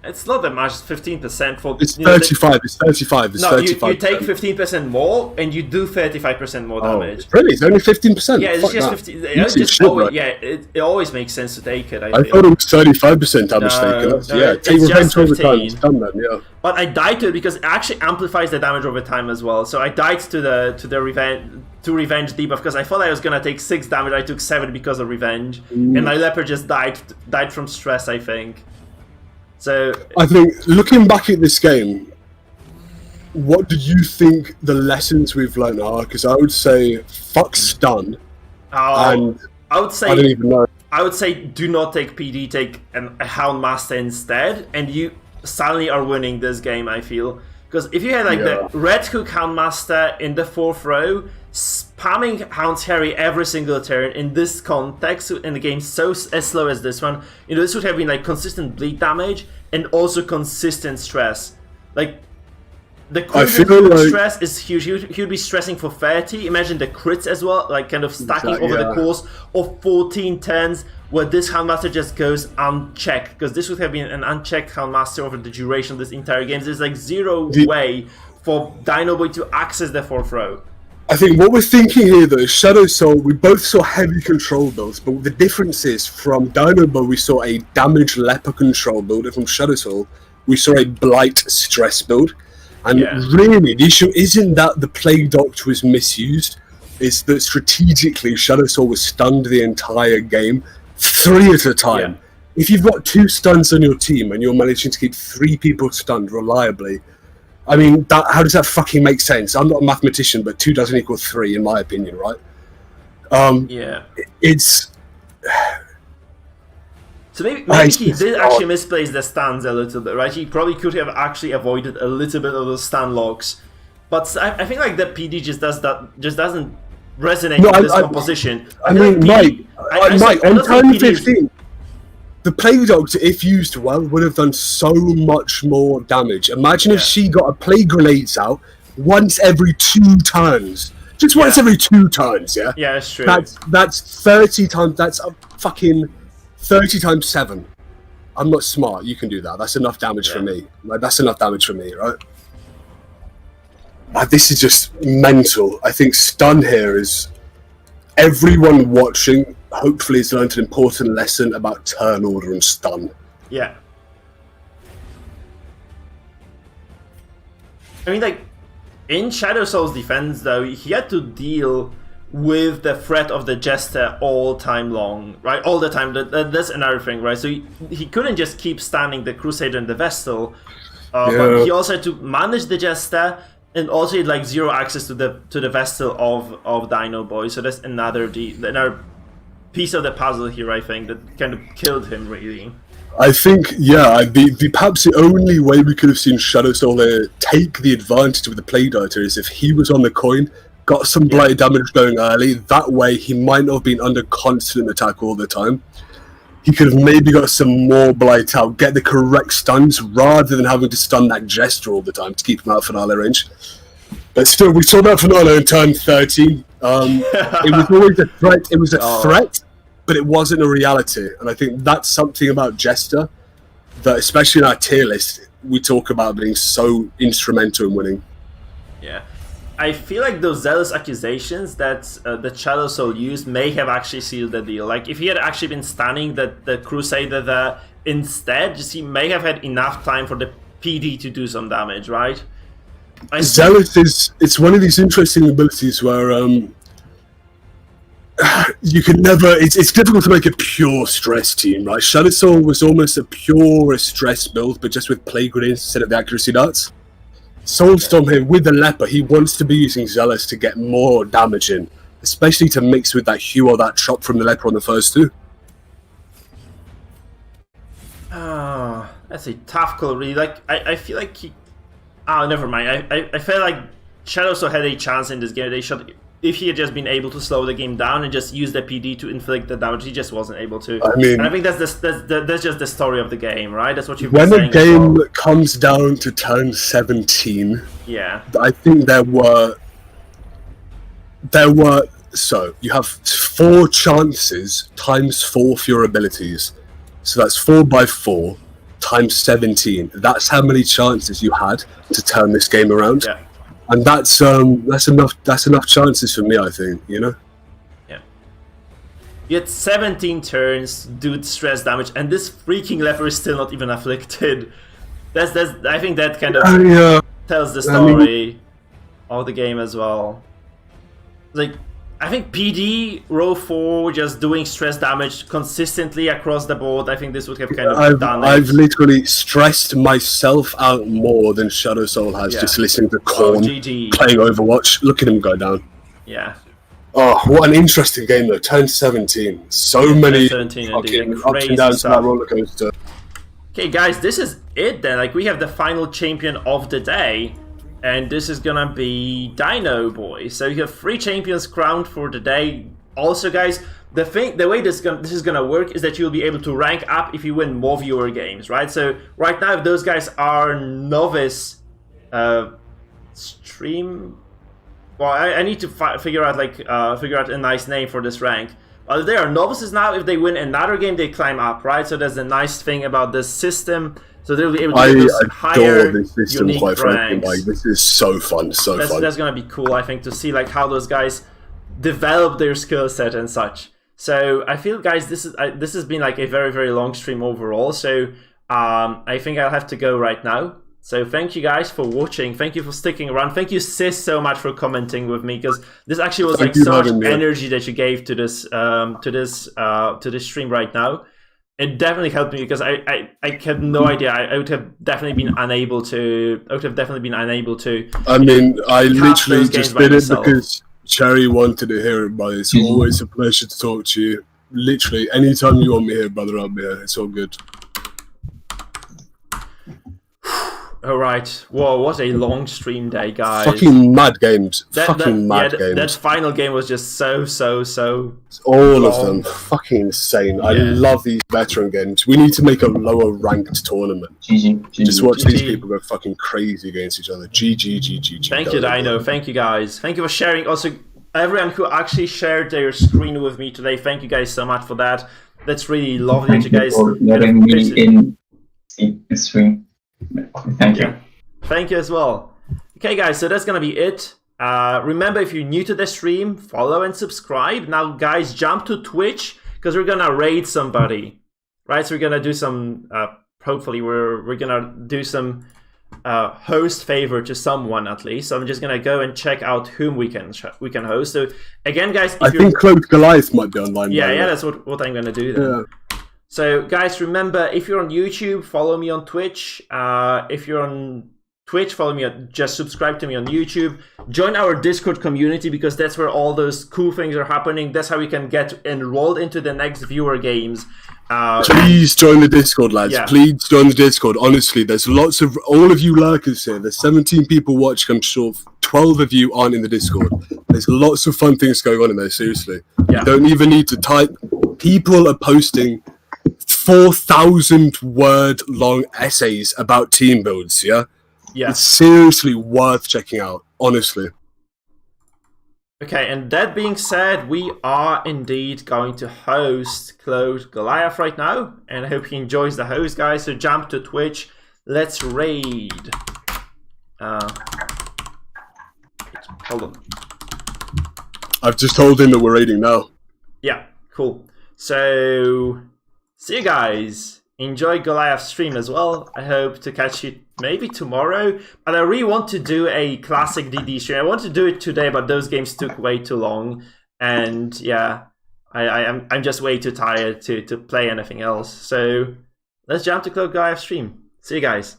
It's not that much, 15% for... It's 35, it's 35, it's no, 35. you take 15% more, and you do 35% more damage. Really? It's only 15%? Yeah, it's Fuck just that. 15... You It's see just shit, always, right? yeah, it always makes sense to take it, I I feel. thought it was 35% damage No, taken. no, Yeah, it's take just Revenge over time. 15. It's done then, yeah. But I died to it because it actually amplifies the damage over time as well. So I died to the Revenge debuff because I thought I was gonna take 6 damage. I took 7 because of Revenge, and my Leopard just died from stress, I think. So I think, looking back at this game, what do you think the lessons we've learned are? Because I would say, fuck stun, and I would say I don't even know. I would say do not take PD, take a Houndmaster instead, and you suddenly are winning this game, I feel. Because if you had like the Red Hook Houndmaster in the 4th row, spamming Hound's Harry every single turn in this context, in a game so as slow as this one, you know, this would have been like consistent bleed damage and also consistent stress. Like, the crit stress is huge. He would be stressing for 30. Imagine the crits as well, like kind of stacking over the course of 14 turns, where this Houndmaster just goes unchecked. Because this would have been an unchecked Houndmaster over the duration of this entire game. There's like zero way for Dino Boy to access the 4th row. I think what we're thinking here, though, is Shadow Soul, we both saw heavy control builds, but the difference is from Dino Boy, we saw a damaged Leper control build, and from Shadow Soul, we saw a Blight stress build. And really, the issue isn't that the Plague Doctor was misused, it's that strategically Shadow Soul was stunned the entire game, 3 at a time. Yeah. If you've got 2 stuns on your team and you're managing to keep 3 people stunned reliably, I mean, how does that fucking make sense? I'm not a mathematician, but 2 doesn't equal 3, in my opinion, right? It's... So maybe he did actually misplace the stuns a little bit, right? He probably could have actually avoided a little bit of those stun locks. But I think like the PD just doesn't resonate with this composition. I mean, Mike, on turn 15... The Plague Doctor, if used well, would have done so much more damage. Imagine if she got a Plague Grenades out once every 2 turns. Just once every 2 turns, yeah? Yeah, that's true. That's 30 times, that's a fucking 30 times 7. I'm not smart, you can do that. That's enough damage for me. Like, that's enough damage for me, right? This is just mental. I think stun here is... Everyone watching hopefully has learned an important lesson about turn order and stun. Yeah. I mean, like, in Shadow Soul's defense, though, he had to deal with the threat of the Jester all time long, right? All the time. That's another thing, right? So he couldn't just keep stunning the Crusader and the Vestal, but he also had to manage the Jester. And also, he had like 0 access to the Vestal of Dino Boy, so that's another piece of the puzzle here, I think, that kind of killed him, really. I think, perhaps the only way we could have seen Shadow Soul take the advantage with the Plague Doctor is if he was on the coin, got some blighted damage going early. That way, he might not have been under constant attack all the time. He could have maybe got some more blight out, get the correct stuns, rather than having to stun that Jester all the time to keep him out of finale range. But still, we saw that finale in turn 13. It was always a threat. It was a threat, but it wasn't a reality. And I think that's something about Jester that, especially in our tier list, we talk about being so instrumental in winning. Yeah. I feel like those zealous accusations that the Shadow Soul used may have actually sealed the deal. Like, if he had actually been stunning the Crusader there instead, just he may have had enough time for the PD to do some damage, right? Zealous it's one of these interesting abilities where you can never... It's difficult to make a pure stress team, right? Shadow Soul was almost a pure stress build, but just with Plague Grenades instead of the accuracy darts. Soulstorm here with the Leper, he wants to be using Zealous to get more damage in, especially to mix with that Hue or that Chop from the Leper on the first 2. Oh, that's a tough call, really. Like, I feel like he... Oh, never mind. I feel like Shadow Soul had a chance in this game. They should if he had just been able to slow the game down and just use the PD to inflict the damage, he just wasn't able to. I mean, and I think that's just the story of the game, right? That's what you've when been a saying. game comes down to turn 17, yeah, I think there were. So you have 4 chances times 4 for your abilities. So that's 4 by 4 times 17. That's how many chances you had to turn this game around. yeah. And that's enough. That's enough chances for me, I think. You know. Yeah. You had 17 turns, do stress damage, and this freaking lever is still not even afflicted. That's. I think that kind of tells the story of the game as well. Like, I think PD row 4 just doing stress damage consistently across the board. I think this would have kind of done it. I've literally stressed myself out more than Shadow Soul has just listening to Korn playing Overwatch. Look at him go down. Yeah. Oh, what an interesting game though. Turn 17. So many fucking ups and downs to that roller coaster. Okay, guys, this is it then. Like, we have the final champion of the day. And this is gonna be Dino Boy. So you have 3 champions crowned for the day. Also, guys, the way this is gonna work is that you'll be able to rank up if you win more viewer games, right? So right now, if those guys are novice stream, well, I need to figure out a nice name for this rank. Well, if they are novices now, if they win another game, they climb up, right? So that's the nice thing about this system. So they'll be able to get this higher this system, unique quite ranks. frankly. Like, this is so fun, fun. That's gonna be cool, I think, to see like how those guys develop their skill set and such. So I feel, guys, this has been like a very, very long stream overall. So I think I'll have to go right now. So thank you guys for watching. Thank you for sticking around. Thank you, Sis, so much for commenting with me, because this actually was like so much energy that you gave to this stream right now. It definitely helped me, because I had no idea. I would have definitely been unable to. I mean, I literally just did it because Cherry wanted to hear it, but it's always a pleasure to talk to you. Literally, anytime you want me here, brother, I'll be here. It's all good. Alright, whoa, what a long stream day, guys. Fucking mad games. Mad games. That final game was just so all long. Of them. Fucking insane. I love these veteran games. We need to make a lower ranked tournament. GG. Just watch these people go fucking crazy against each other. GG. Thank you, Dino. Thank you, guys. Thank you for sharing. Also, everyone who actually shared their screen with me today, thank you guys so much for that. That's really lovely that you guys... for letting me in the stream. Thank you. Yeah. Thank you as well. Okay, guys, so that's gonna be it. Remember, if you're new to the stream, follow and subscribe. Now, guys, jump to Twitch, because we're gonna raid somebody, right? So we're gonna do some. Hopefully, we're gonna do some host favor to someone at least. So I'm just gonna go and check out whom we can host. So again, guys, I think Cloaked Goliath might be online. Yeah, that's what I'm gonna do then. Yeah. So, guys, remember, if you're on YouTube, follow me on Twitch. If you're on Twitch, follow me. Just subscribe to me on YouTube. Join our Discord community, because that's where all those cool things are happening. That's how we can get enrolled into the next viewer games. Please join the Discord, lads. Yeah. Please join the Discord. Honestly, there's lots of... All of you lurkers here. There's 17 people watching. I'm sure 12 of you aren't in the Discord. There's lots of fun things going on in there, seriously. Yeah. You don't even need to type. People are posting 4,000 word long essays about team builds, yeah? It's seriously worth checking out, honestly. Okay, and that being said, we are indeed going to host Cloaked Goliath right now, and I hope he enjoys the host, guys. So jump to Twitch, let's raid. Hold on. I've just told him that we're raiding now. Yeah, cool. So... see you guys. Enjoy Goliath's stream as well. I hope to catch you maybe tomorrow. But I really want to do a classic DD stream. I want to do it today, but those games took way too long. And yeah, I'm just way too tired to play anything else. So let's jump to Cloaked Goliath stream. See you guys.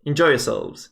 Enjoy yourselves.